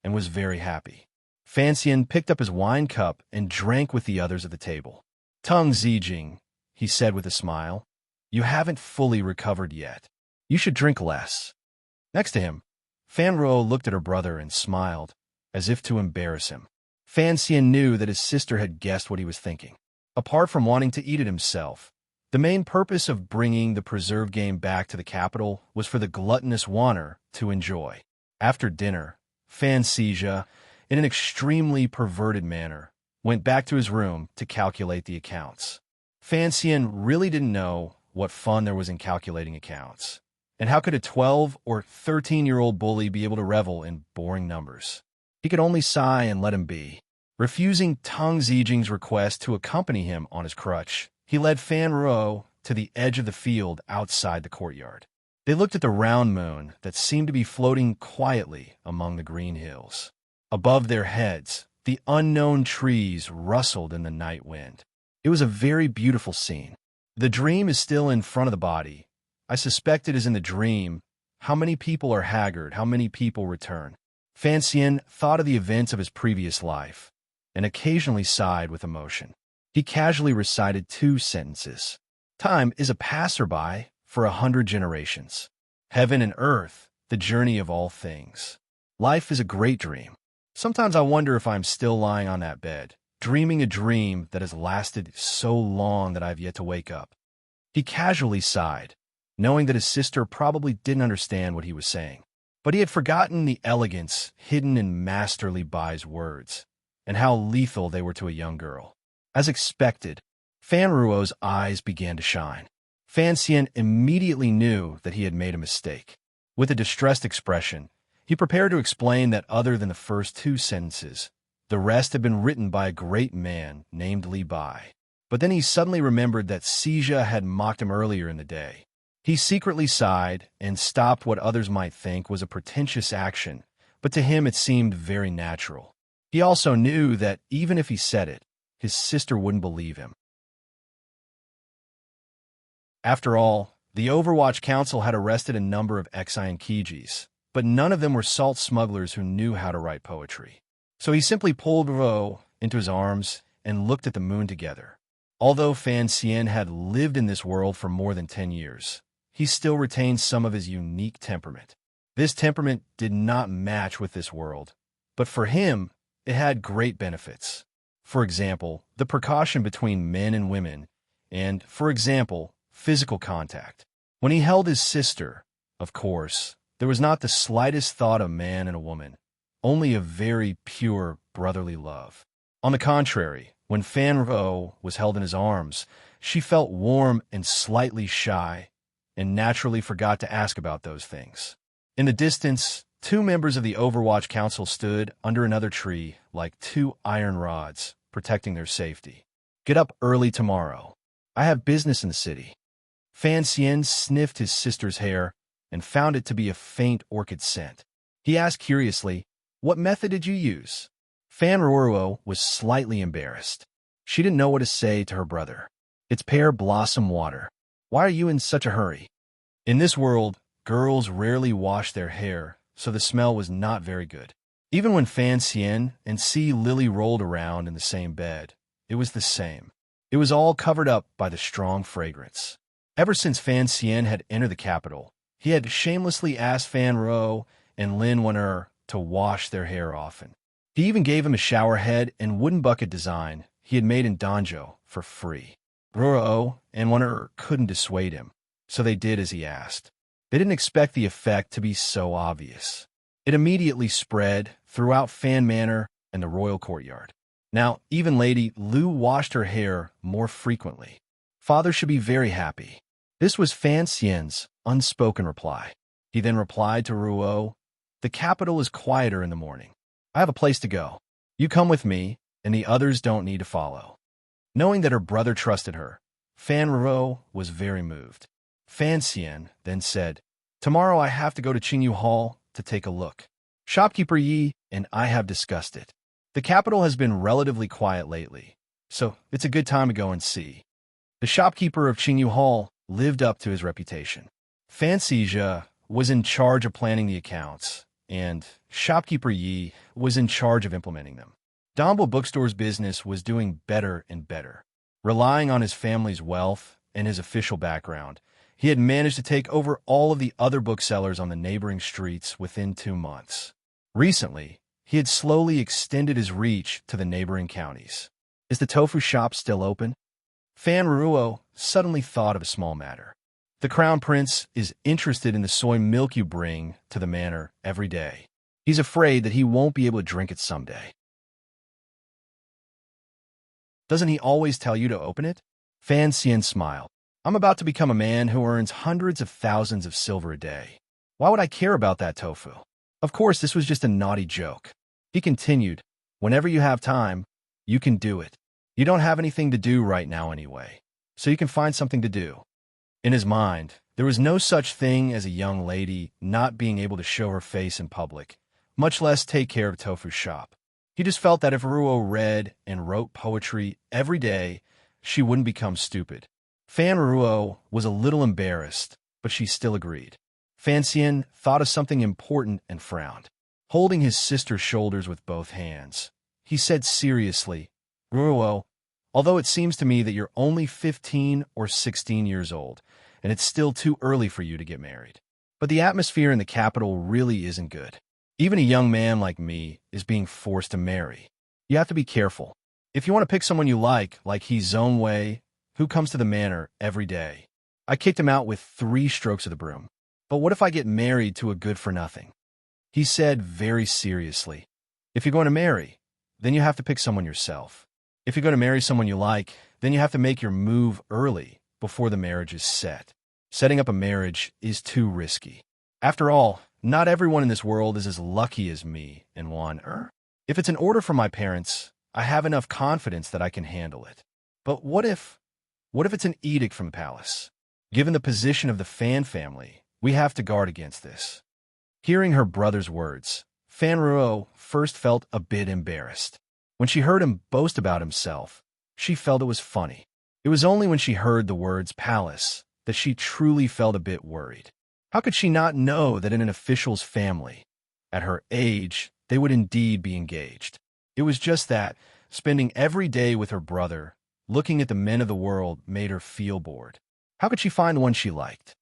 and was very happy. Fan Xian picked up his wine cup and drank with the others at the table. Tung Zijing, he said with a smile, you haven't fully recovered yet. You should drink less. Next to him, Fan Ro looked at her brother and smiled, as if to embarrass him. Fan Xian knew that his sister had guessed what he was thinking. Apart from wanting to eat it himself, the main purpose of bringing the preserved game back to the capital was for the gluttonous Wanner to enjoy. After dinner, Fan Xija, in an extremely perverted manner, went back to his room to calculate the accounts. Fan Xian really didn't know what fun there was in calculating accounts. And how could a 12 or 13-year-old bully be able to revel in boring numbers? He could only sigh and let him be. Refusing Tung Zijing's request to accompany him on his crutch, he led Fan Ro to the edge of the field outside the courtyard. They looked at the round moon that seemed to be floating quietly among the green hills. Above their heads, the unknown trees rustled in the night wind. It was a very beautiful scene. The dream is still in front of the body. I suspect it is in the dream. How many people are haggard? How many people return? Fan Xian thought of the events of his previous life and occasionally sighed with emotion. He casually recited 2 sentences. Time is a passerby for 100 generations. Heaven and earth, the journey of all things. Life is a great dream. Sometimes I wonder if I'm still lying on that bed, dreaming a dream that has lasted so long that I have yet to wake up. He casually sighed, knowing that his sister probably didn't understand what he was saying. But he had forgotten the elegance hidden in Masterly Bai's words, and how lethal they were to a young girl. As expected, Fan Ruo's eyes began to shine. Fan Xian immediately knew that he had made a mistake. With a distressed expression, he prepared to explain that other than the first two sentences, the rest had been written by a great man named Li Bai. But then he suddenly remembered that Xijia had mocked him earlier in the day. He secretly sighed and stopped what others might think was a pretentious action, but to him it seemed very natural. He also knew that even if he said it, his sister wouldn't believe him. After all, the Overwatch Council had arrested a number of Xian Kijis, but none of them were salt smugglers who knew how to write poetry. So he simply pulled Ruo into his arms and looked at the moon together. Although Fan Xian had lived in this world for more than 10 years, he still retained some of his unique temperament. This temperament did not match with this world, but for him, it had great benefits. For example, the precaution between men and women, and, for example, physical contact. When he held his sister, of course, there was not the slightest thought of man and a woman, only a very pure brotherly love. On the contrary, when Fan Ruo was held in his arms, she felt warm and slightly shy, and naturally forgot to ask about those things. In the distance, two members of the Overwatch Council stood under another tree like two iron rods, protecting their safety. Get up early tomorrow. I have business in the city. Fan Xian sniffed his sister's hair and found it to be a faint orchid scent. He asked curiously, "What method did you use?" Fan Ruo was slightly embarrassed. She didn't know what to say to her brother. "It's pear blossom water. Why are you in such a hurry?" In this world, girls rarely wash their hair, so the smell was not very good. Even when Fan Xian and Si Lily rolled around in the same bed, it was the same. It was all covered up by the strong fragrance. Ever since Fan Xian had entered the capital, he had shamelessly asked Fan Ruo and Lin Wen'er to wash their hair often. He even gave him a shower head and wooden bucket design he had made in Danzhou for free. Ruo and Wen'er couldn't dissuade him, so they did as he asked. They didn't expect the effect to be so obvious. It immediately spread throughout Fan Manor and the royal courtyard. Now, even Lady Lu washed her hair more frequently. Father should be very happy. This was Fan Xian's unspoken reply. He then replied to Ruo, "The capital is quieter in the morning. I have a place to go. You come with me, and the others don't need to follow." Knowing that her brother trusted her, Fan Ruo was very moved. Fan Xian then said, "Tomorrow I have to go to Qingyu Hall to take a look. Shopkeeper Yi and I have discussed it. The capital has been relatively quiet lately, so it's a good time to go and see." The shopkeeper of Qingyu Hall lived up to his reputation. Fan Xijia was in charge of planning the accounts, and shopkeeper Yi was in charge of implementing them. Dombo Bookstore's business was doing better and better. Relying on his family's wealth and his official background, he had managed to take over all of the other booksellers on the neighboring streets within 2 months. Recently, he had slowly extended his reach to the neighboring counties. Is the tofu shop still open? Fan Ruo suddenly thought of a small matter. The Crown Prince is interested in the soy milk you bring to the manor every day. He's afraid that he won't be able to drink it someday. Doesn't he always tell you to open it? Fan Xian smiled. I'm about to become a man who earns hundreds of thousands of silver a day. Why would I care about that tofu? Of course, this was just a naughty joke. He continued, whenever you have time, you can do it. You don't have anything to do right now anyway, so you can find something to do. In his mind, there was no such thing as a young lady not being able to show her face in public, much less take care of Tofu's shop. He just felt that if Ruo read and wrote poetry every day, she wouldn't become stupid. Fan Ruo was a little embarrassed, but she still agreed. Fan Xian thought of something important and frowned. Holding his sister's shoulders with both hands, he said seriously, Ruo, although it seems to me that you're only 15 or 16 years old, and it's still too early for you to get married. But the atmosphere in the capital really isn't good. Even a young man like me is being forced to marry. You have to be careful. If you want to pick someone you like he's Zone Wei, who comes to the manor every day. I kicked him out with 3 strokes of the broom. But what if I get married to a good-for-nothing? He said very seriously. If you're going to marry, then you have to pick someone yourself. If you're going to marry someone you like, then you have to make your move early, before the marriage is set. Setting up a marriage is too risky. After all, not everyone in this world is as lucky as me and Juan. If it's an order from my parents, I have enough confidence that I can handle it. But what if it's an edict from the palace? Given the position of the Fan family, we have to guard against this. Hearing her brother's words, Fan Ruo first felt a bit embarrassed. When she heard him boast about himself, she felt it was funny. It was only when she heard the words palace that she truly felt a bit worried. How could she not know that in an official's family, at her age, they would indeed be engaged? It was just that, spending every day with her brother, looking at the men of the world made her feel bored. How could she find one she liked?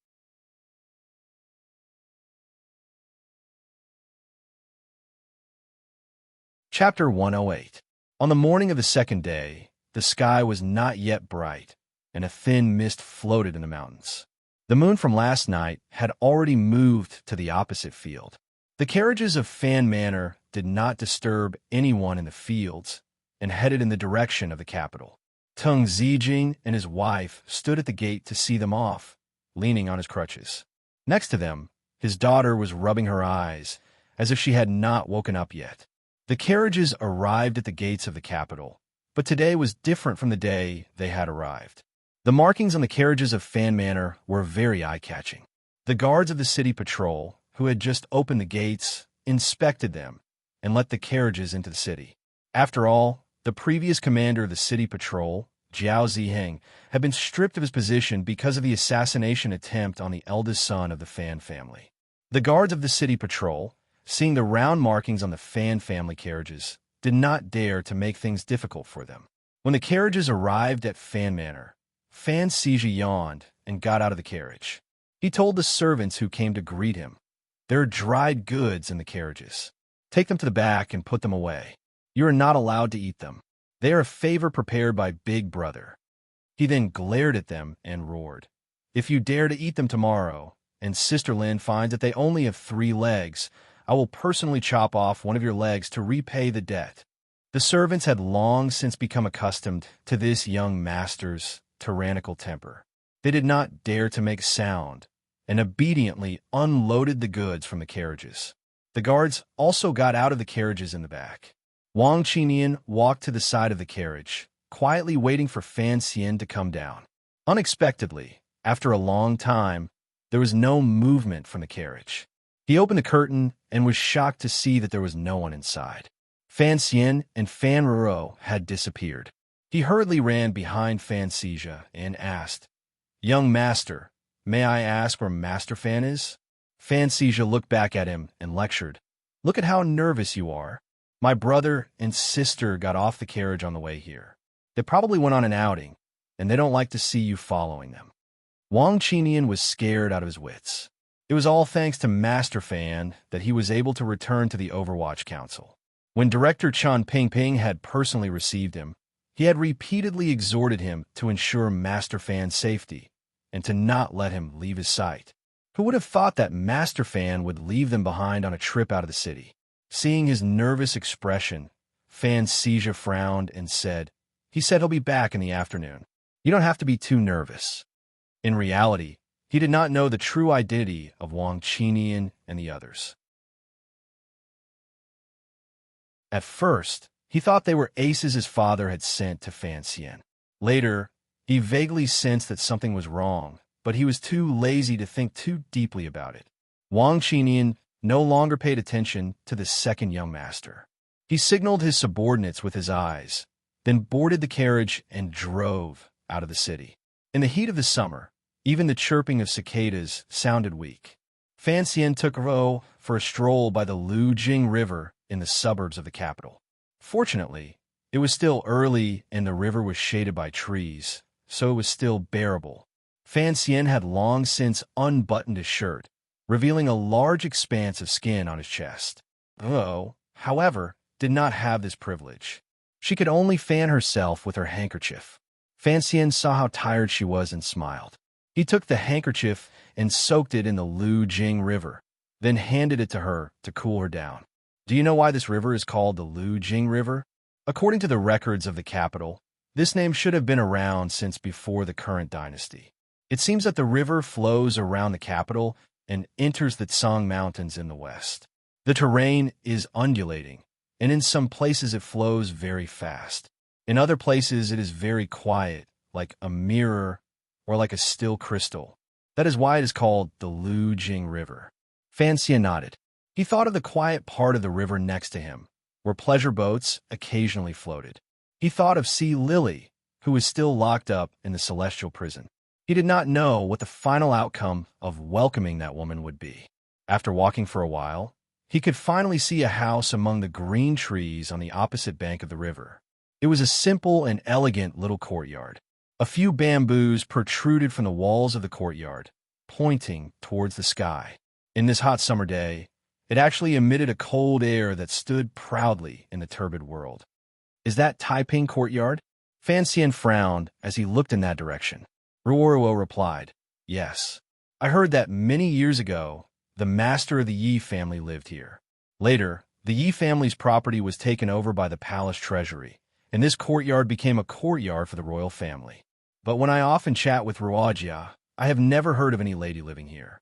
Chapter 108. On the morning of the second day, the sky was not yet bright, and a thin mist floated in the mountains. The moon from last night had already moved to the opposite field. The carriages of Fan Manor did not disturb anyone in the fields and headed in the direction of the capital. Tung Zijing and his wife stood at the gate to see them off, leaning on his crutches. Next to them, his daughter was rubbing her eyes, as if she had not woken up yet. The carriages arrived at the gates of the capital, but today was different from the day they had arrived. The markings on the carriages of Fan Manor were very eye-catching. The guards of the city patrol, who had just opened the gates, inspected them and let the carriages into the city. After all, the previous commander of the city patrol, Jiao Ziheng, had been stripped of his position because of the assassination attempt on the eldest son of the Fan family. The guards of the city patrol, seeing the round markings on the Fan family carriages, did not dare to make things difficult for them. When the carriages arrived at Fan Manor, Fan Sija yawned and got out of the carriage. He told the servants who came to greet him, "There are dried goods in the carriages. Take them to the back and put them away. You are not allowed to eat them. They are a favor prepared by Big Brother." He then glared at them and roared, "If you dare to eat them tomorrow, and Sister Lin finds that they only have 3 legs, I will personally chop off one of your legs to repay the debt." The servants had long since become accustomed to this young master's tyrannical temper. They did not dare to make sound, and obediently unloaded the goods from the carriages. The guards also got out of the carriages in the back. Wang Qinian walked to the side of the carriage, quietly waiting for Fan Xian to come down. Unexpectedly, after a long time, there was no movement from the carriage. He opened the curtain and was shocked to see that there was no one inside. Fan Xian and Fan Ruo had disappeared. He hurriedly ran behind Fan Sija and asked, "Young master, may I ask where Master Fan is?" Fan Sija looked back at him and lectured, "Look at how nervous you are. My brother and sister got off the carriage on the way here. They probably went on an outing, and they don't like to see you following them." Wang Qinian was scared out of his wits. It was all thanks to Master Fan that he was able to return to the Overwatch Council. When Director Chan Pingping had personally received him, he had repeatedly exhorted him to ensure Master Fan's safety and to not let him leave his sight. Who would have thought that Master Fan would leave them behind on a trip out of the city? Seeing his nervous expression, Fan Sija frowned and said, "He said he'll be back in the afternoon. You don't have to be too nervous." In reality, he did not know the true identity of Wang Qinian and the others. At first, he thought they were aces his father had sent to Fan Xian. Later, he vaguely sensed that something was wrong, but he was too lazy to think too deeply about it. Wang Qinian no longer paid attention to the second young master. He signaled his subordinates with his eyes, then boarded the carriage and drove out of the city. In the heat of the summer, even the chirping of cicadas sounded weak. Fan Xian took Ro for a stroll by the Lujing River in the suburbs of the capital. Fortunately, it was still early and the river was shaded by trees, so it was still bearable. Fan Xian had long since unbuttoned his shirt, revealing a large expanse of skin on his chest. Ro, however, did not have this privilege. She could only fan herself with her handkerchief. Fan Xian saw how tired she was and smiled. He took the handkerchief and soaked it in the Lu Jing River, then handed it to her to cool her down. Do you know why this river is called the Lu Jing River? According to the records of the capital, this name should have been around since before the current dynasty. It seems that the river flows around the capital and enters the Tsang Mountains in the west. The terrain is undulating, and in some places it flows very fast. In other places it is very quiet, like a mirror or like a still crystal. That is why it is called the Lu Jing River. Fan Xian nodded. He thought of the quiet part of the river next to him, where pleasure boats occasionally floated. He thought of Sea Lily, who was still locked up in the celestial prison. He did not know what the final outcome of welcoming that woman would be. After walking for a while, he could finally see a house among the green trees on the opposite bank of the river. It was a simple and elegant little courtyard. A few bamboos protruded from the walls of the courtyard, pointing towards the sky. In this hot summer day, it actually emitted a cold air that stood proudly in the turbid world. Is that Taiping courtyard? Fan Xian frowned as he looked in that direction. Ruoruo replied, Yes. I heard that many years ago, the master of the Yi family lived here. Later, the Yi family's property was taken over by the palace treasury, and this courtyard became a courtyard for the royal family. But when I often chat with Ruojia, I have never heard of any lady living here.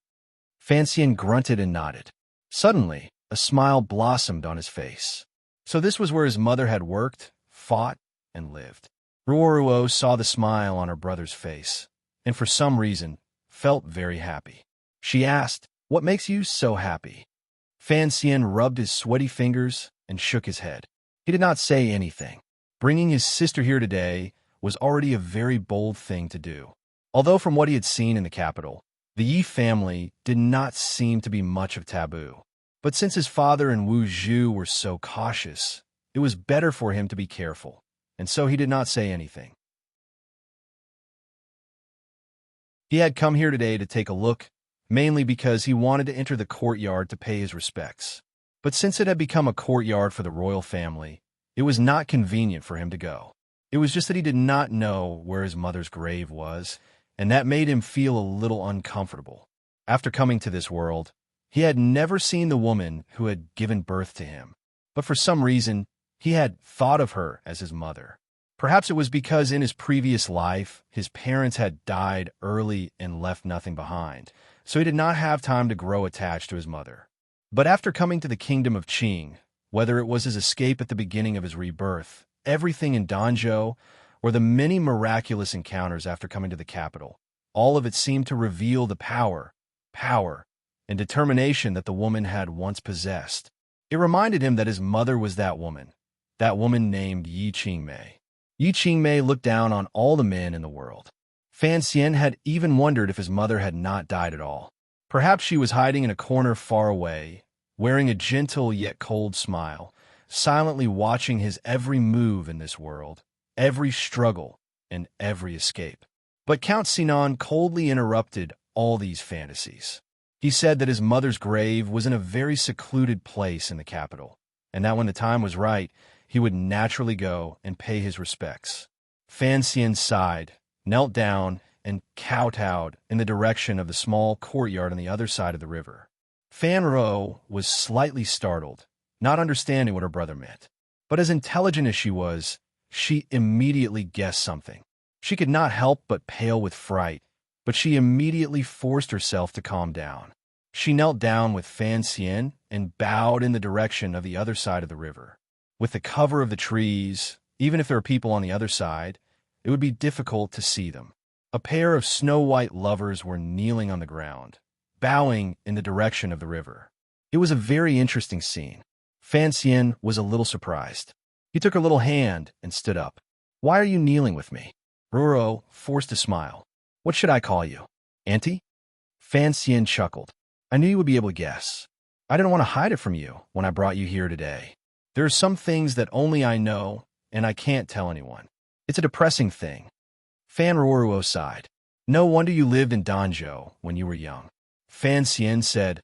Fan Xian grunted and nodded. Suddenly, a smile blossomed on his face. So this was where his mother had worked, fought, and lived. Ruoruo saw the smile on her brother's face, and for some reason, felt very happy. She asked, What makes you so happy? Fan Xian rubbed his sweaty fingers and shook his head. He did not say anything. Bringing his sister here today was already a very bold thing to do. Although from what he had seen in the capital, the Yi family did not seem to be much of taboo. But since his father and Wu Zhu were so cautious, it was better for him to be careful, and so he did not say anything. He had come here today to take a look, mainly because he wanted to enter the courtyard to pay his respects. But since it had become a courtyard for the royal family, it was not convenient for him to go. It was just that he did not know where his mother's grave was, and that made him feel a little uncomfortable. After coming to this world, he had never seen the woman who had given birth to him, but for some reason, he had thought of her as his mother. Perhaps it was because in his previous life, his parents had died early and left nothing behind, so he did not have time to grow attached to his mother. But after coming to the kingdom of Qing, whether it was his escape at the beginning of his rebirth, everything in Danzhou, or the many miraculous encounters after coming to the capital, all of it seemed to reveal the power, and determination that the woman had once possessed. It reminded him that his mother was that woman named Yi Qingmei. Yi Qingmei looked down on all the men in the world. Fan Xian had even wondered if his mother had not died at all. Perhaps she was hiding in a corner far away, wearing a gentle yet cold smile, silently watching his every move in this world, every struggle, and every escape. But Count Sinan coldly interrupted all these fantasies. He said that his mother's grave was in a very secluded place in the capital, and that when the time was right, he would naturally go and pay his respects. Fan Xian sighed, knelt down, and kowtowed in the direction of the small courtyard on the other side of the river. Fan Ro was slightly startled, not understanding what her brother meant. But as intelligent as she was, she immediately guessed something. She could not help but pale with fright, but she immediately forced herself to calm down. She knelt down with Fan Xian and bowed in the direction of the other side of the river. With the cover of the trees, even if there were people on the other side, it would be difficult to see them. A pair of snow-white lovers were kneeling on the ground, bowing in the direction of the river. It was a very interesting scene. Fan Xian was a little surprised. He took her little hand and stood up. Why are you kneeling with me? Ruro forced a smile. What should I call you? Auntie? Fan Xian chuckled. I knew you would be able to guess. I didn't want to hide it from you when I brought you here today. There are some things that only I know, and I can't tell anyone. It's a depressing thing. Fan Ruoruo sighed. No wonder you lived in Danzhou when you were young. Fan Xian said,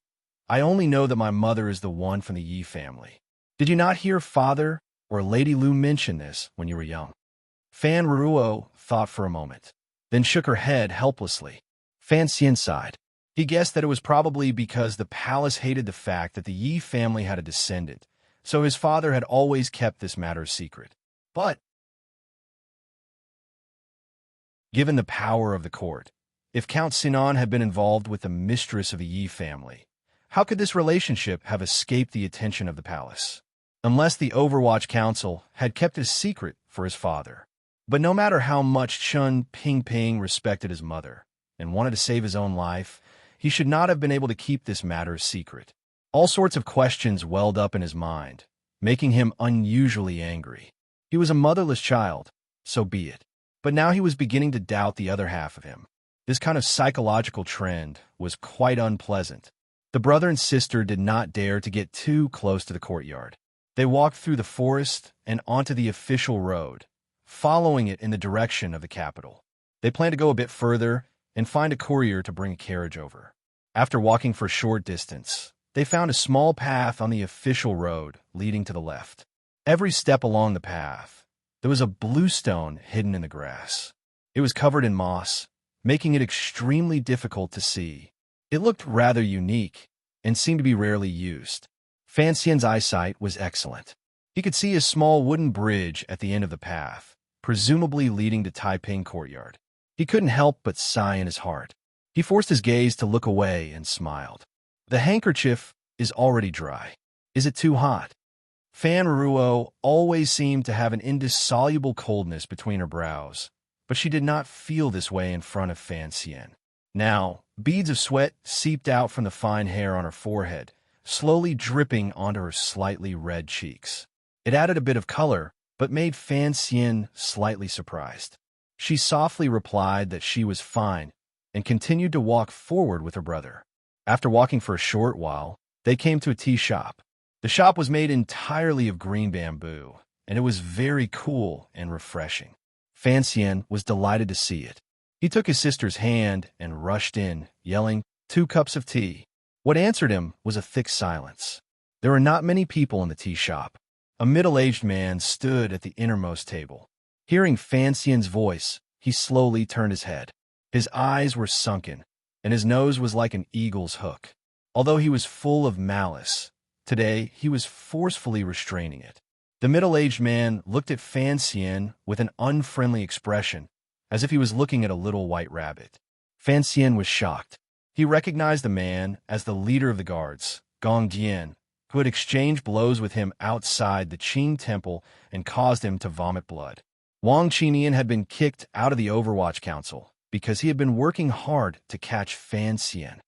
I only know that my mother is the one from the Yi family. Did you not hear father or Lady Lu mentioned this when you were young? Fan Ruo thought for a moment, then shook her head helplessly. Fan Xian sighed. He guessed that it was probably because the palace hated the fact that the Yi family had a descendant, so his father had always kept this matter a secret. But, given the power of the court, if Count Sinan had been involved with the mistress of the Yi family, how could this relationship have escaped the attention of the palace? Unless the Overwatch Council had kept it a secret for his father. But no matter how much Chun Ping respected his mother and wanted to save his own life, he should not have been able to keep this matter a secret. All sorts of questions welled up in his mind, making him unusually angry. He was a motherless child, so be it. But now he was beginning to doubt the other half of him. This kind of psychological trend was quite unpleasant. The brother and sister did not dare to get too close to the courtyard. They walked through the forest and onto the official road, following it in the direction of the capital. They planned to go a bit further and find a courier to bring a carriage over. After walking for a short distance, they found a small path on the official road leading to the left. Every step along the path, there was a blue stone hidden in the grass. It was covered in moss, making it extremely difficult to see. It looked rather unique and seemed to be rarely used. Fan Xian's eyesight was excellent. He could see a small wooden bridge at the end of the path, presumably leading to Taiping Courtyard. He couldn't help but sigh in his heart. He forced his gaze to look away and smiled. The handkerchief is already dry. Is it too hot? Fan Ruo always seemed to have an indissoluble coldness between her brows, but she did not feel this way in front of Fan Xian. Now, beads of sweat seeped out from the fine hair on her forehead, slowly dripping onto her slightly red cheeks. It added a bit of color, but made Fan Xian slightly surprised. She softly replied that she was fine and continued to walk forward with her brother. After walking for a short while, they came to a tea shop. The shop was made entirely of green bamboo, and it was very cool and refreshing. Fan Xian was delighted to see it. He took his sister's hand and rushed in, yelling, "2 cups of tea." What answered him was a thick silence. There were not many people in the tea shop. A middle-aged man stood at the innermost table. Hearing Fan Xian's voice, he slowly turned his head. His eyes were sunken, and his nose was like an eagle's hook. Although he was full of malice, today he was forcefully restraining it. The middle-aged man looked at Fan Xian with an unfriendly expression, as if he was looking at a little white rabbit. Fan Xian was shocked. He recognized the man as the leader of the guards, Gong Jian, who had exchanged blows with him outside the Qing temple and caused him to vomit blood. Wang Qinian had been kicked out of the Overwatch Council because he had been working hard to catch Fan Xian.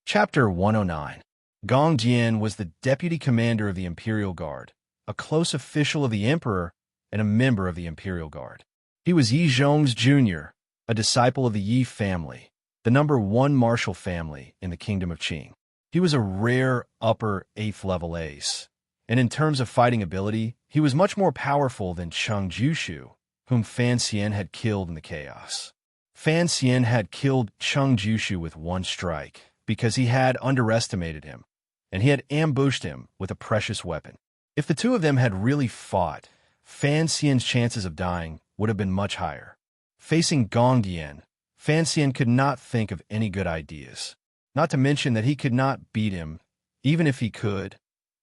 Chapter 109. Gong Jian was the deputy commander of the Imperial Guard, a close official of the Emperor and a member of the Imperial Guard. He was Yi Zhong's junior, a disciple of the Yi family, the #1 martial family in the Kingdom of Qing. He was a rare upper 8th level ace, and in terms of fighting ability, he was much more powerful than Cheng Jushu, whom Fan Xian had killed in the chaos. Fan Xian had killed Cheng Jushu with one strike because he had underestimated him, and he had ambushed him with a precious weapon. If the two of them had really fought, Fan Xian's chances of dying would have been much higher. Facing Gong Jian, Fan Xian could not think of any good ideas. Not to mention that he could not beat him. Even if he could,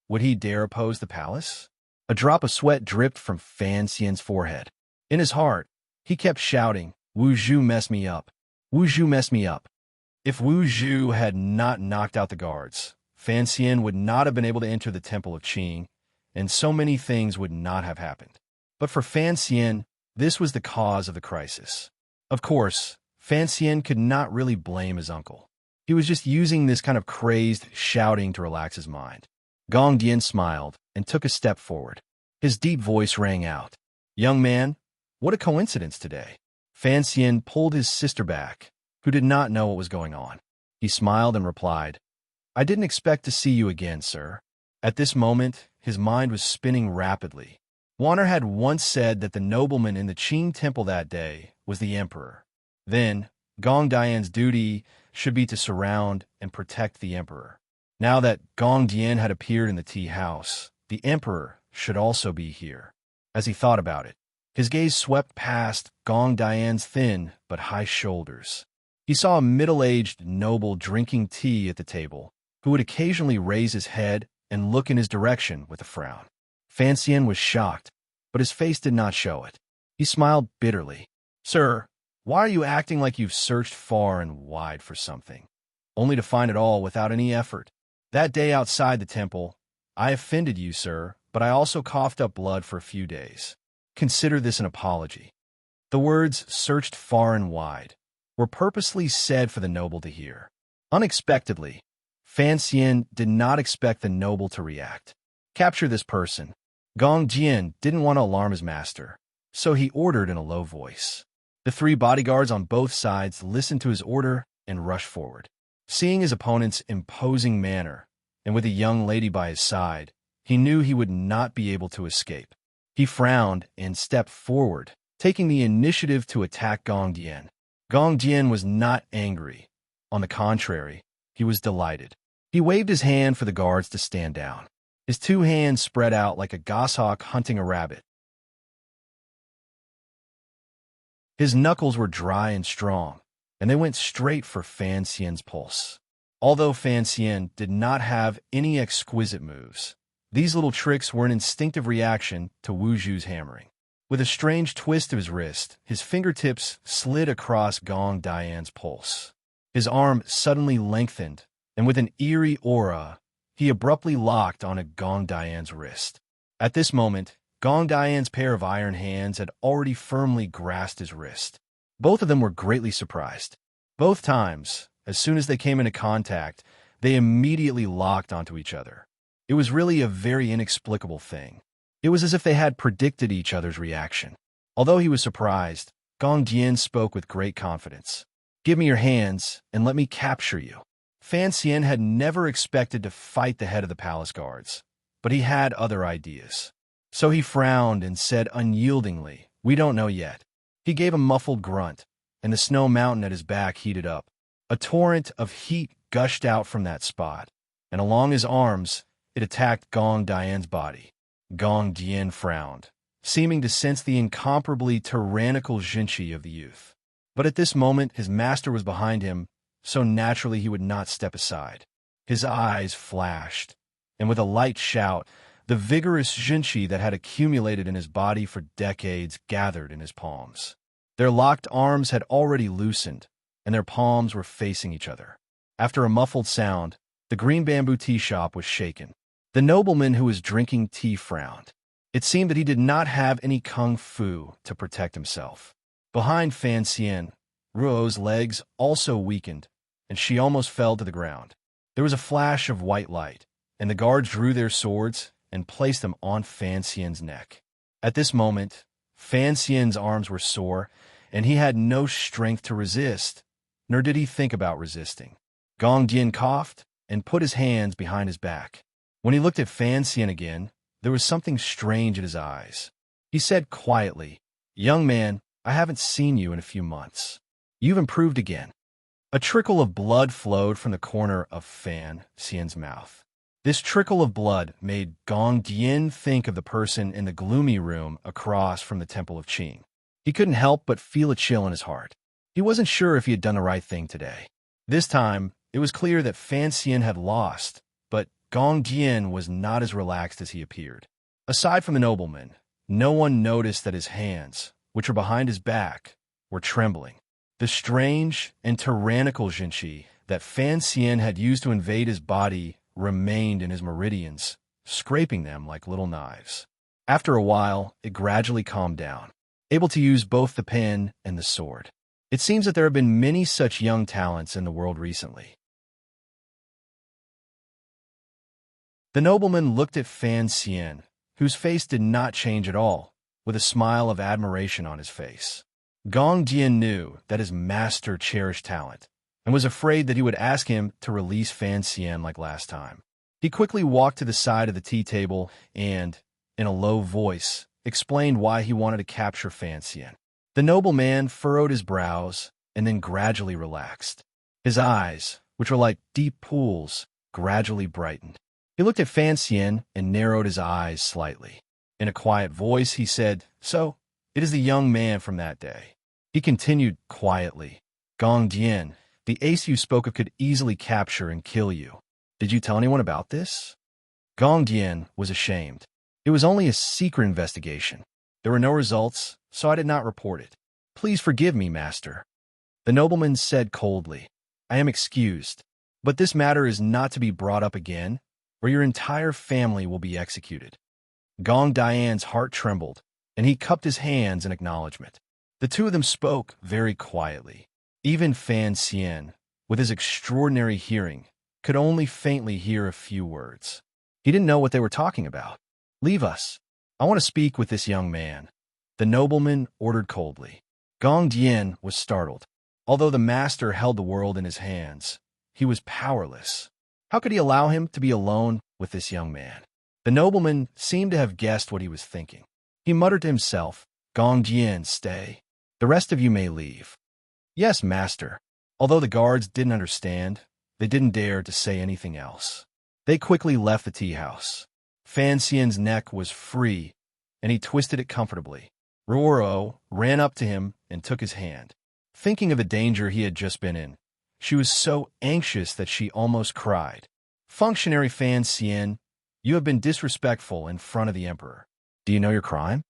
would he dare oppose the palace? A drop of sweat dripped from Fan Xian's forehead. In his heart, he kept shouting, "Wu Zhu messed me up. Wu Zhu messed me up." If Wu Zhu had not knocked out the guards, Fan Xian would not have been able to enter the Temple of Qing, and so many things would not have happened. But for Fan Xian, this was the cause of the crisis. Of course, Fan Xian could not really blame his uncle. He was just using this kind of crazed shouting to relax his mind. Gong Jian smiled and took a step forward. His deep voice rang out. "Young man, what a coincidence today." Fan Xian pulled his sister back, who did not know what was going on. He smiled and replied, "I didn't expect to see you again, sir." At this moment, his mind was spinning rapidly. Wanner had once said that the nobleman in the Qing temple that day was the emperor. Then, Gong Dian's duty should be to surround and protect the emperor. Now that Gong Dian had appeared in the tea house, the emperor should also be here. As he thought about it, his gaze swept past Gong Dian's thin but high shoulders. He saw a middle-aged noble drinking tea at the table, who would occasionally raise his head and look in his direction with a frown. Fanxian was shocked, but his face did not show it. He smiled bitterly. "Sir, why are you acting like you've searched far and wide for something, only to find it all without any effort? That day outside the temple, I offended you, sir, but I also coughed up blood for a few days. Consider this an apology." The words "searched far and wide" were purposely said for the noble to hear. Unexpectedly, Fanxian did not expect the noble to react. "Capture this person." Gong Jian didn't want to alarm his master, so he ordered in a low voice. The 3 bodyguards on both sides listened to his order and rushed forward. Seeing his opponent's imposing manner, and with a young lady by his side, he knew he would not be able to escape. He frowned and stepped forward, taking the initiative to attack Gong Dian. Gong Dian was not angry. On the contrary, he was delighted. He waved his hand for the guards to stand down. His 2 hands spread out like a goshawk hunting a rabbit. His knuckles were dry and strong, and they went straight for Fanxian's pulse. Although Fanxian did not have any exquisite moves, these little tricks were an instinctive reaction to Wu Zhu's hammering. With a strange twist of his wrist, his fingertips slid across Gong Dian's pulse. His arm suddenly lengthened, and with an eerie aura, he abruptly locked onto Gong Dian's wrist. At this moment, Gong Dian's pair of iron hands had already firmly grasped his wrist. Both of them were greatly surprised. Both times, as soon as they came into contact, they immediately locked onto each other. It was really a very inexplicable thing. It was as if they had predicted each other's reaction. Although he was surprised, Gong Dian spoke with great confidence. "Give me your hands, and let me capture you." Fanxian had never expected to fight the head of the palace guards, but he had other ideas. So he frowned and said unyieldingly, "We don't know yet." He gave a muffled grunt, and the snow mountain at his back heated up. A torrent of heat gushed out from that spot, and along his arms, it attacked Gong Dian's body. Gong Dian frowned, seeming to sense the incomparably tyrannical Jinchi of the youth. But at this moment, his master was behind him, so naturally he would not step aside. His eyes flashed, and with a light shout, the vigorous Jinchi that had accumulated in his body for decades gathered in his palms. Their locked arms had already loosened, and their palms were facing each other. After a muffled sound, the green bamboo tea shop was shaken. The nobleman who was drinking tea frowned. It seemed that he did not have any kung fu to protect himself. Behind Fanxian, Ruo's legs also weakened, and she almost fell to the ground. There was a flash of white light, and the guards drew their swords and placed them on Fanxian's neck. At this moment, Fanxian's arms were sore, and he had no strength to resist, nor did he think about resisting. Gong Dian coughed and put his hands behind his back. When he looked at Fanxian again, there was something strange in his eyes. He said quietly, "Young man, I haven't seen you in a few months. You've improved again." A trickle of blood flowed from the corner of Fanxian's mouth. This trickle of blood made Gong Dian think of the person in the gloomy room across from the Temple of Qing. He couldn't help but feel a chill in his heart. He wasn't sure if he had done the right thing today. This time, it was clear that Fanxian had lost, but Gong Dian was not as relaxed as he appeared. Aside from the nobleman, no one noticed that his hands, which were behind his back, were trembling. The strange and tyrannical Jinchi that Fanxian had used to invade his body remained in his meridians, scraping them like little knives. After a while, it gradually calmed down, able to use both the pen and the sword. It seems that there have been many such young talents in the world recently. The nobleman looked at Fanxian, whose face did not change at all, with a smile of admiration on his face. Gong Dian knew that his master cherished talent, and was afraid that he would ask him to release Fanxian like last time. He quickly walked to the side of the tea table and, in a low voice, explained why he wanted to capture Fanxian. The nobleman furrowed his brows and then gradually relaxed. His eyes, which were like deep pools, gradually brightened. He looked at Fan Xian and narrowed his eyes slightly. In a quiet voice, he said, "So, it is the young man from that day." He continued quietly, "Gong Dian, the ace you spoke of could easily capture and kill you. Did you tell anyone about this?" Gong Dian was ashamed. It was only a secret investigation. There were no results, so I did not report it. "Please forgive me, master." The nobleman said coldly, "I am excused, but this matter is not to be brought up again, or your entire family will be executed." Gong Dian's heart trembled, and he cupped his hands in acknowledgement. The two of them spoke very quietly. Even Fan Xian, with his extraordinary hearing, could only faintly hear a few words. He didn't know what they were talking about. "Leave us. I want to speak with this young man," the nobleman ordered coldly. Gong Dian was startled. Although the master held the world in his hands, he was powerless. How could he allow him to be alone with this young man? The nobleman seemed to have guessed what he was thinking. He muttered to himself, "Gong Dian, stay. The rest of you may leave." "Yes, master." Although the guards didn't understand, they didn't dare to say anything else. They quickly left the tea house. Fan Xian's neck was free, and he twisted it comfortably. Ruoro ran up to him and took his hand. Thinking of the danger he had just been in, she was so anxious that she almost cried. "Functionary Fan Xian, you have been disrespectful in front of the emperor. Do you know your crime?"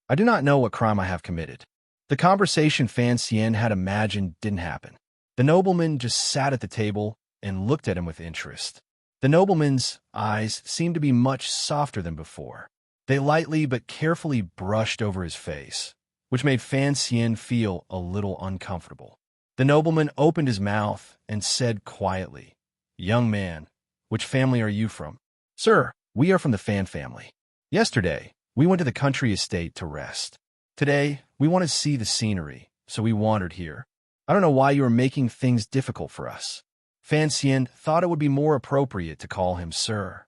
"I do not know what crime I have committed." The conversation Fan Xian had imagined didn't happen. The nobleman just sat at the table and looked at him with interest. The nobleman's eyes seemed to be much softer than before. They lightly but carefully brushed over his face, which made Fan Xian feel a little uncomfortable. The nobleman opened his mouth and said quietly, "Young man, which family are you from?" "Sir, we are from the Fan family. Yesterday, we went to the country estate to rest. Today, we want to see the scenery, so we wandered here. I don't know why you are making things difficult for us." Fan Xian thought it would be more appropriate to call him sir.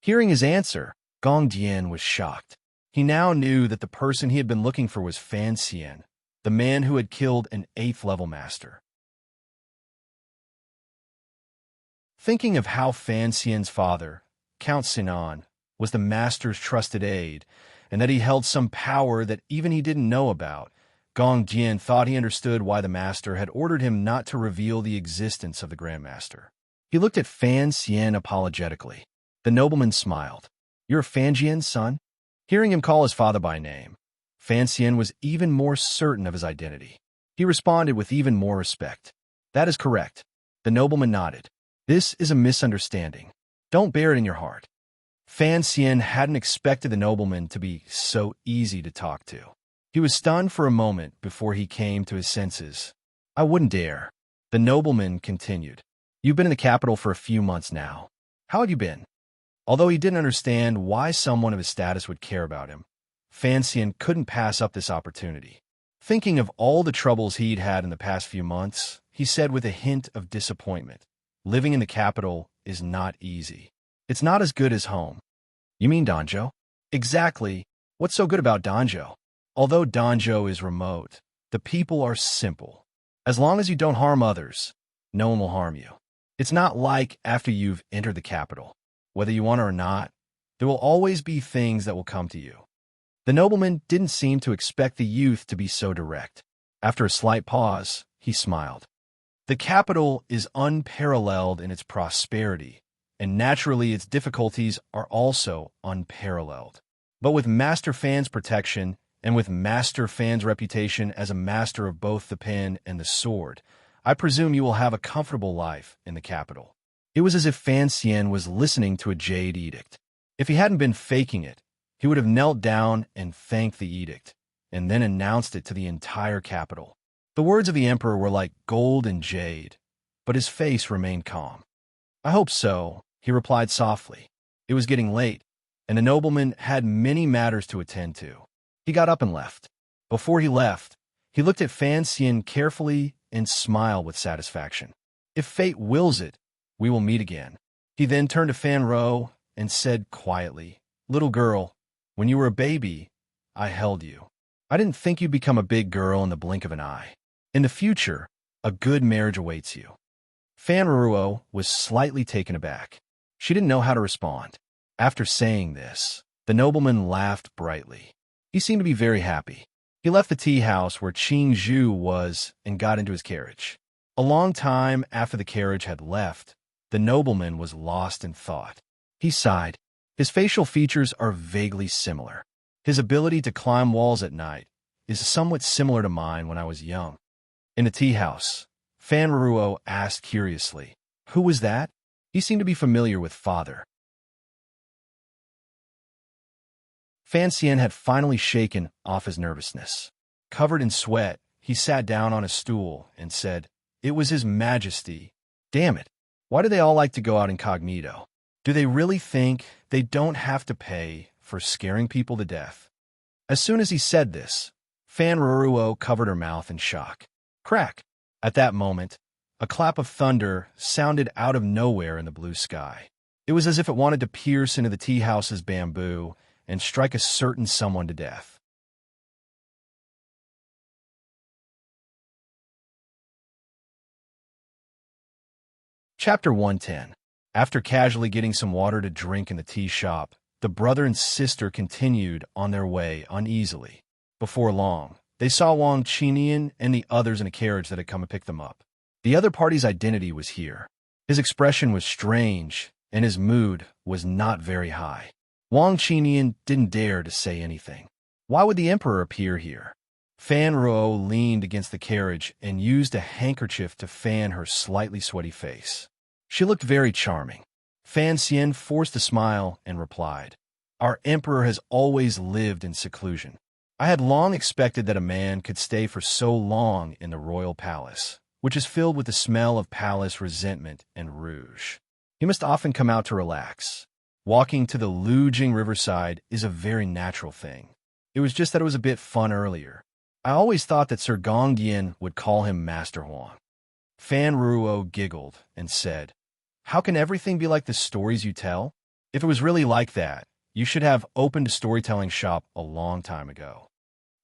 Hearing his answer, Gong Dian was shocked. He now knew that the person he had been looking for was Fan Xian, the man who had killed an 8th-level master. Thinking of how Fan Xian's father, Count Sinan, was the master's trusted aide, and that he held some power that even he didn't know about, Gong Dian thought he understood why the master had ordered him not to reveal the existence of the Grandmaster. He looked at Fan Xian apologetically. The nobleman smiled. "You're Fan Xian's son?" Hearing him call his father by name, Fan Xian was even more certain of his identity. He responded with even more respect. "That is correct." The nobleman nodded. "This is a misunderstanding. Don't bear it in your heart." Fan Xian hadn't expected the nobleman to be so easy to talk to. He was stunned for a moment before he came to his senses. "I wouldn't dare." The nobleman continued. "You've been in the capital for a few months now. How have you been?" Although he didn't understand why someone of his status would care about him, Fan Xian couldn't pass up this opportunity. Thinking of all the troubles he'd had in the past few months, he said with a hint of disappointment, "Living in the capital is not easy. It's not as good as home." "You mean Danzhou?" "Exactly. What's so good about Danzhou? Although Danzhou is remote, the people are simple. As long as you don't harm others, no one will harm you. It's not like after you've entered the capital. Whether you want it or not, there will always be things that will come to you." The nobleman didn't seem to expect the youth to be so direct. After a slight pause, he smiled. "The capital is unparalleled in its prosperity, and naturally its difficulties are also unparalleled. But with Master Fan's protection, and with Master Fan's reputation as a master of both the pen and the sword, I presume you will have a comfortable life in the capital." It was as if Fan Xian was listening to a jade edict. If he hadn't been faking it, he would have knelt down and thanked the edict, and then announced it to the entire capital. The words of the emperor were like gold and jade, but his face remained calm. "I hope so," he replied softly. It was getting late, and the nobleman had many matters to attend to. He got up and left. Before he left, he looked at Fan Xian carefully and smiled with satisfaction. "If fate wills it, we will meet again." He then turned to Fan Ro and said quietly, "Little girl, when you were a baby, I held you. I didn't think you'd become a big girl in the blink of an eye. In the future, a good marriage awaits you." Fan Ruo was slightly taken aback. She didn't know how to respond. After saying this, the nobleman laughed brightly. He seemed to be very happy. He left the tea house where Qing Zhu was and got into his carriage. A long time after the carriage had left, the nobleman was lost in thought. He sighed. His facial features are vaguely similar. His ability to climb walls at night is somewhat similar to mine when I was young. In the tea house, Fan Ruo asked curiously, "Who was that?" He seemed to be familiar with father. Fan Xian had finally shaken off his nervousness. Covered in sweat, he sat down on a stool and said, "It was His Majesty. Damn it. Why do they all like to go out incognito? Do they really think they don't have to pay for scaring people to death?" As soon as he said this, Fan Ruo covered her mouth in shock. Crack! At that moment, a clap of thunder sounded out of nowhere in the blue sky. It was as if it wanted to pierce into the tea house's bamboo and strike a certain someone to death. Chapter 110. After casually getting some water to drink in the tea shop, the brother and sister continued on their way uneasily. Before long, they saw Wang Qinian and the others in a carriage that had come to pick them up. The other party's identity was here. His expression was strange, and his mood was not very high. Wang Qinian didn't dare to say anything. Why would the emperor appear here? Fan Ruo leaned against the carriage and used a handkerchief to fan her slightly sweaty face. She looked very charming. Fan Xian forced a smile and replied, "Our emperor has always lived in seclusion. I had long expected that a man could stay for so long in the royal palace, which is filled with the smell of palace resentment and rouge. He must often come out to relax. Walking to the Lujing riverside is a very natural thing. It was just that it was a bit fun earlier. I always thought that Sir Gongdian would call him Master Huang." Fan Ruo giggled and said, "How can everything be like the stories you tell? If it was really like that, you should have opened a storytelling shop a long time ago."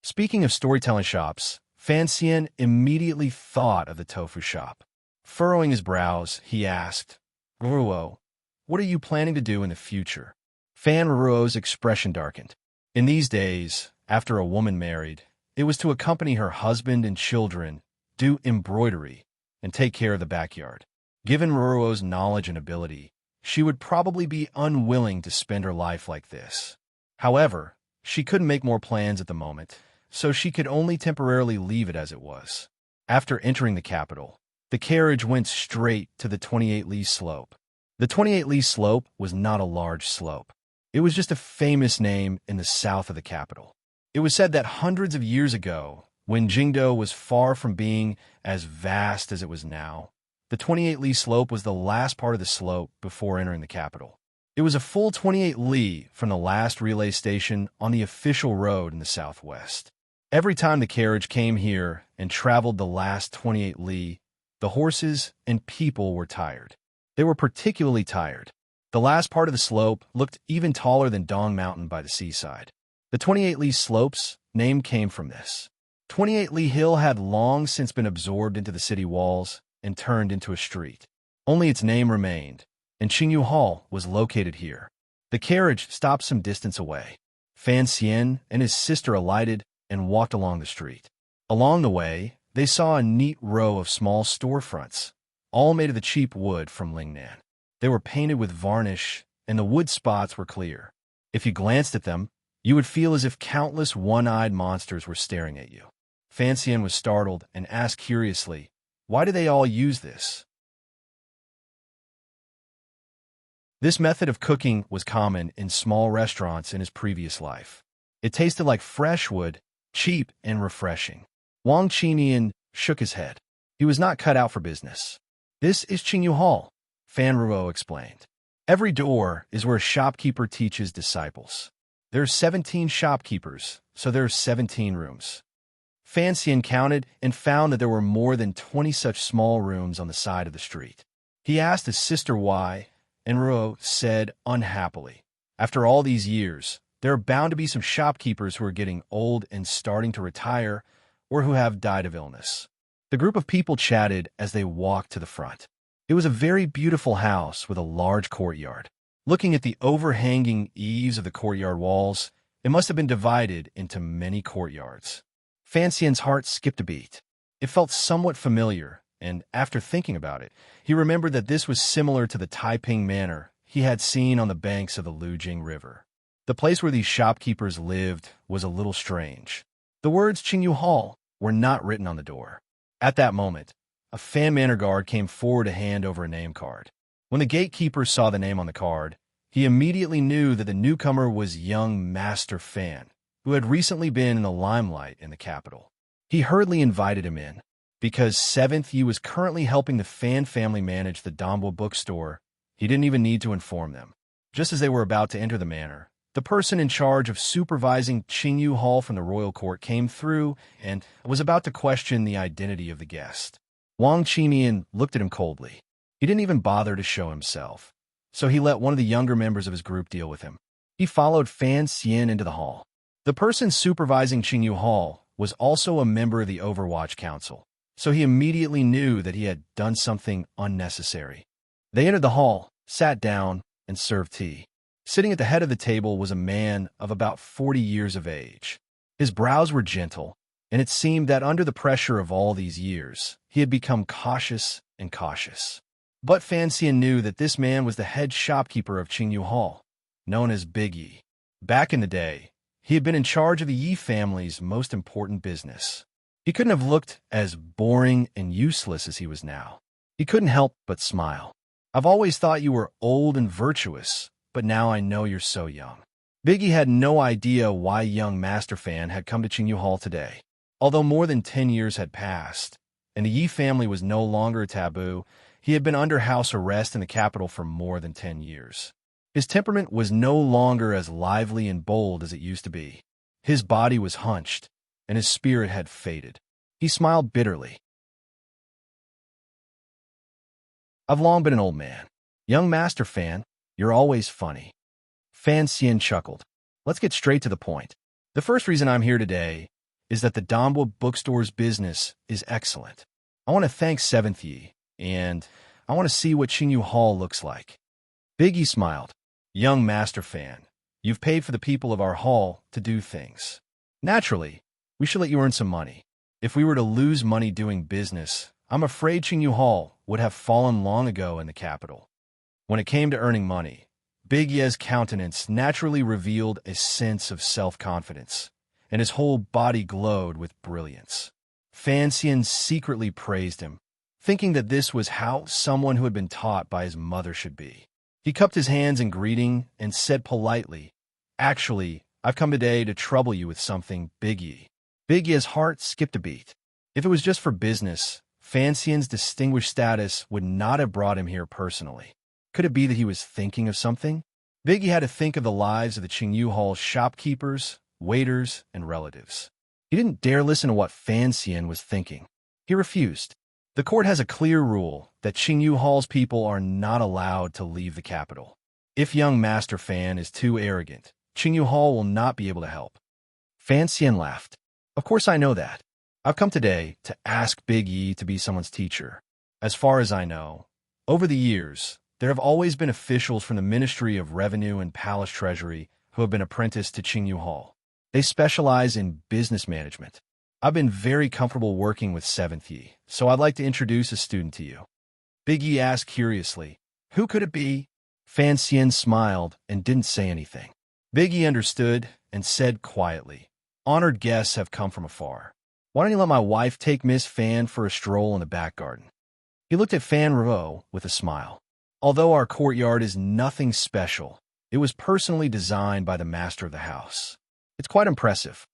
Speaking of storytelling shops, Fan Xian immediately thought of the tofu shop. Furrowing his brows, he asked, "Ruo, what are you planning to do in the future?" Fan Ruo's expression darkened. In these days, after a woman married, it was to accompany her husband and children, do embroidery, and take care of the backyard. Given Ruo's knowledge and ability, she would probably be unwilling to spend her life like this. However, she couldn't make more plans at the moment, so she could only temporarily leave it as it was. After entering the capital, the carriage went straight to the 28-li slope. The 28-li slope was not a large slope. It was just a famous name in the south of the capital. It was said that hundreds of years ago, when Jingdo was far from being as vast as it was now, the 28-li slope was the last part of the slope before entering the capital. It was a full 28 li from the last relay station on the official road in the southwest. Every time the carriage came here and traveled the last 28 li, the horses and people were tired. They were particularly tired. The last part of the slope looked even taller than Dong Mountain by the seaside. The 28 li slope's name came from this. 28 li Hill had long since been absorbed into the city walls and turned into a street. Only its name remained, and Qingyu Hall was located here. The carriage stopped some distance away. Fan Xian and his sister alighted and walked along the street. Along the way, they saw a neat row of small storefronts, all made of the cheap wood from Lingnan. They were painted with varnish, and the wood spots were clear. If you glanced at them, you would feel as if countless one-eyed monsters were staring at you. Fan Xian was startled and asked curiously, "Why do they all use this?" This method of cooking was common in small restaurants in his previous life. It tasted like fresh wood, cheap and refreshing. Wang Qinian shook his head. He was not cut out for business. "This is Qingyu Hall," Fan Ruo explained. "Every door is where a shopkeeper teaches disciples. There are 17 shopkeepers, so there are 17 rooms." Fan Xian counted and found that there were more than 20 such small rooms on the side of the street. He asked his sister why, and Ruo said unhappily, "After all these years, there are bound to be some shopkeepers who are getting old and starting to retire, or who have died of illness." The group of people chatted as they walked to the front. It was a very beautiful house with a large courtyard. Looking at the overhanging eaves of the courtyard walls, it must have been divided into many courtyards. Fanxian's heart skipped a beat. It felt somewhat familiar, and after thinking about it, he remembered that this was similar to the Taiping Manor he had seen on the banks of the Lujing River. The place where these shopkeepers lived was a little strange. The words Qingyu Hall were not written on the door. At that moment, a Fan Manor guard came forward to hand over a name card. When the gatekeeper saw the name on the card, he immediately knew that the newcomer was young Master Fan, who had recently been in the limelight in the capital. He hurriedly invited him in. Because 7th Yi was currently helping the Fan family manage the Dongbo bookstore, he didn't even need to inform them. Just as they were about to enter the manor, the person in charge of supervising Qingyu Hall from the royal court came through and was about to question the identity of the guest. Wang Qimian looked at him coldly. He didn't even bother to show himself, so he let one of the younger members of his group deal with him. He followed Fan Xian into the hall. The person supervising Qingyu Hall was also a member of the Overwatch Council, so he immediately knew that he had done something unnecessary. They entered the hall, sat down, and served tea. Sitting at the head of the table was a man of about 40 years of age. His brows were gentle, and it seemed that under the pressure of all these years, he had become cautious and cautious. But Fan Xian knew that this man was the head shopkeeper of Qingyu Hall, known as Big Yi. Back in the day, he had been in charge of the Yi family's most important business. He couldn't have looked as boring and useless as he was now. He couldn't help but smile. "I've always thought you were old and virtuous, but now I know you're so young." Biggie had no idea why young Master Fan had come to Qingyu Hall today. Although more than 10 years had passed, and the Yi family was no longer a taboo, he had been under house arrest in the capital for more than 10 years. His temperament was no longer as lively and bold as it used to be. His body was hunched, and his spirit had faded. He smiled bitterly. "I've long been an old man. Young Master Fan, you're always funny." Fan Xian chuckled. "Let's get straight to the point. The first reason I'm here today is that the Dongbo bookstore's business is excellent. I want to thank 7th Yi, and I want to see what Qingyu Hall looks like." Big Yi smiled. "Young Master Fan, you've paid for the people of our hall to do things. Naturally, we should let you earn some money. If we were to lose money doing business, I'm afraid Qingyu Hall would have fallen long ago in the capital." When it came to earning money, Big Ye's countenance naturally revealed a sense of self-confidence, and his whole body glowed with brilliance. Fan Xian secretly praised him, thinking that this was how someone who had been taught by his mother should be. He cupped his hands in greeting and said politely, "Actually, I've come today to trouble you with something, Big Yi." Big Ye's heart skipped a beat. If it was just for business, Fan Xian's distinguished status would not have brought him here personally. Could it be that he was thinking of something? Big Yi had to think of the lives of the Qingyu Hall shopkeepers, waiters, and relatives. He didn't dare listen to what Fan Xian was thinking. He refused. The court has a clear rule that Qingyu Hall's people are not allowed to leave the capital. If young Master Fan is too arrogant, Qingyu Hall will not be able to help. Fan Xian laughed. "Of course I know that. I've come today to ask Big Yi to be someone's teacher. As far as I know, over the years, there have always been officials from the Ministry of Revenue and Palace Treasury who have been apprenticed to Qingyu Hall. They specialize in business management. I've been very comfortable working with 7th Yi, so I'd like to introduce a student to you." Big Yi asked curiously, "Who could it be?" Fan Xian smiled and didn't say anything. Big Yi understood and said quietly, "Honored guests have come from afar. Why don't you let my wife take Miss Fan for a stroll in the back garden?" He looked at Fan Ruo with a smile. "Although our courtyard is nothing special, it was personally designed by the master of the house. It's quite impressive."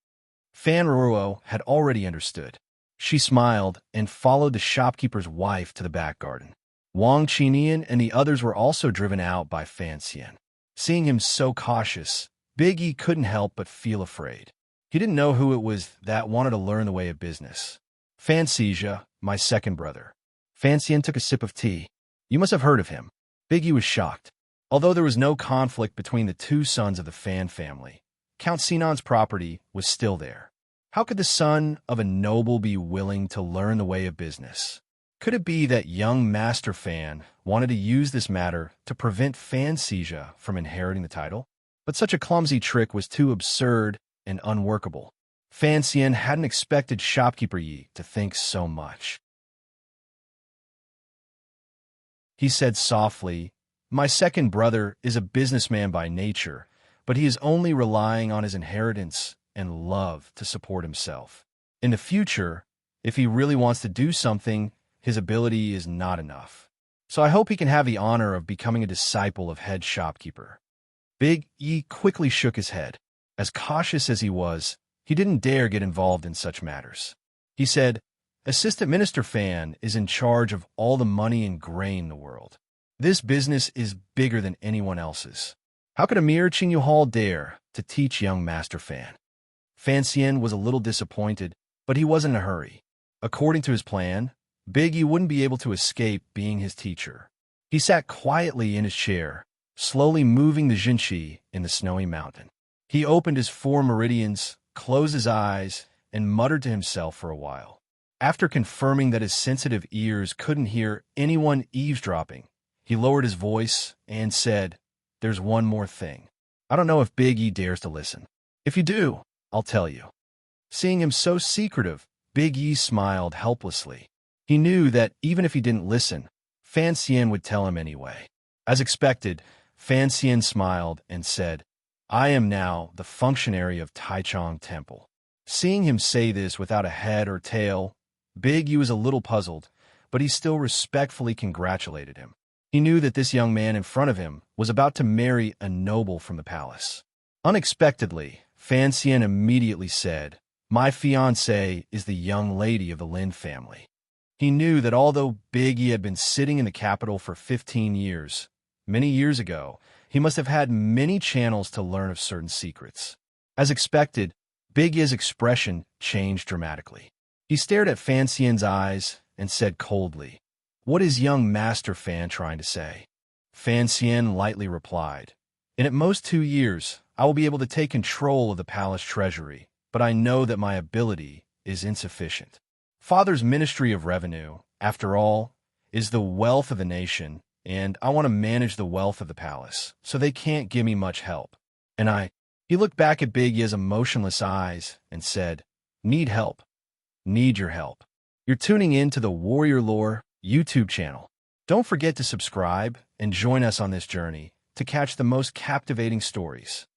Fan Ruo had already understood. She smiled and followed the shopkeeper's wife to the back garden. Wang Qinian and the others were also driven out by Fan Xian. Seeing him so cautious, Big Yi couldn't help but feel afraid. He didn't know who it was that wanted to learn the way of business. "Fan Xija, my second brother." Fan Xian took a sip of tea. "You must have heard of him." Big Yi was shocked. Although there was no conflict between the two sons of the Fan family, Count Sinan's property was still there. How could the son of a noble be willing to learn the way of business? Could it be that young Master Fan wanted to use this matter to prevent Fan Xija from inheriting the title? But such a clumsy trick was too absurd and unworkable. Fan Xian hadn't expected shopkeeper Yi to think so much. He said softly, "My second brother is a businessman by nature, but he is only relying on his inheritance and love to support himself. In the future, if he really wants to do something, his ability is not enough. So I hope he can have the honor of becoming a disciple of head shopkeeper." Big E quickly shook his head. As cautious as he was, he didn't dare get involved in such matters. He said, "Assistant Minister Fan is in charge of all the money and grain in the world. This business is bigger than anyone else's. How could a mere Qingyu Hall dare to teach young Master Fan?" Fan Xian was a little disappointed, but he wasn't in a hurry. According to his plan, Big E wouldn't be able to escape being his teacher. He sat quietly in his chair, slowly moving the Jinshi in the snowy mountain. He opened his 4 meridians, closed his eyes, and muttered to himself for a while. After confirming that his sensitive ears couldn't hear anyone eavesdropping, he lowered his voice and said, "There's one more thing. I don't know if Big E dares to listen. If you do, I'll tell you." Seeing him so secretive, Big E smiled helplessly. He knew that even if he didn't listen, Fan Xian would tell him anyway. As expected, Fan Xian smiled and said, "I am now the functionary of Taichung Temple." Seeing him say this without a head or tail, Big E was a little puzzled, but he still respectfully congratulated him. He knew that this young man in front of him was about to marry a noble from the palace. Unexpectedly, Fan Xian immediately said, "My fiancée is the young lady of the Lin family." He knew that although Big E had been sitting in the capital for 15 years, many years ago, he must have had many channels to learn of certain secrets. As expected, Big E's expression changed dramatically. He stared at Fan Xian's eyes and said coldly, "What is young Master Fan trying to say?" Fan Xian lightly replied, "In at most 2 years, I will be able to take control of the palace treasury, but I know that my ability is insufficient. Father's Ministry of Revenue, after all, is the wealth of the nation, and I want to manage the wealth of the palace, so they can't give me much help. And He looked back at Big Ye's emotionless eyes and said, "Need help. Need your help." You're tuning in to the Warrior Lore YouTube channel. Don't forget to subscribe and join us on this journey to catch the most captivating stories.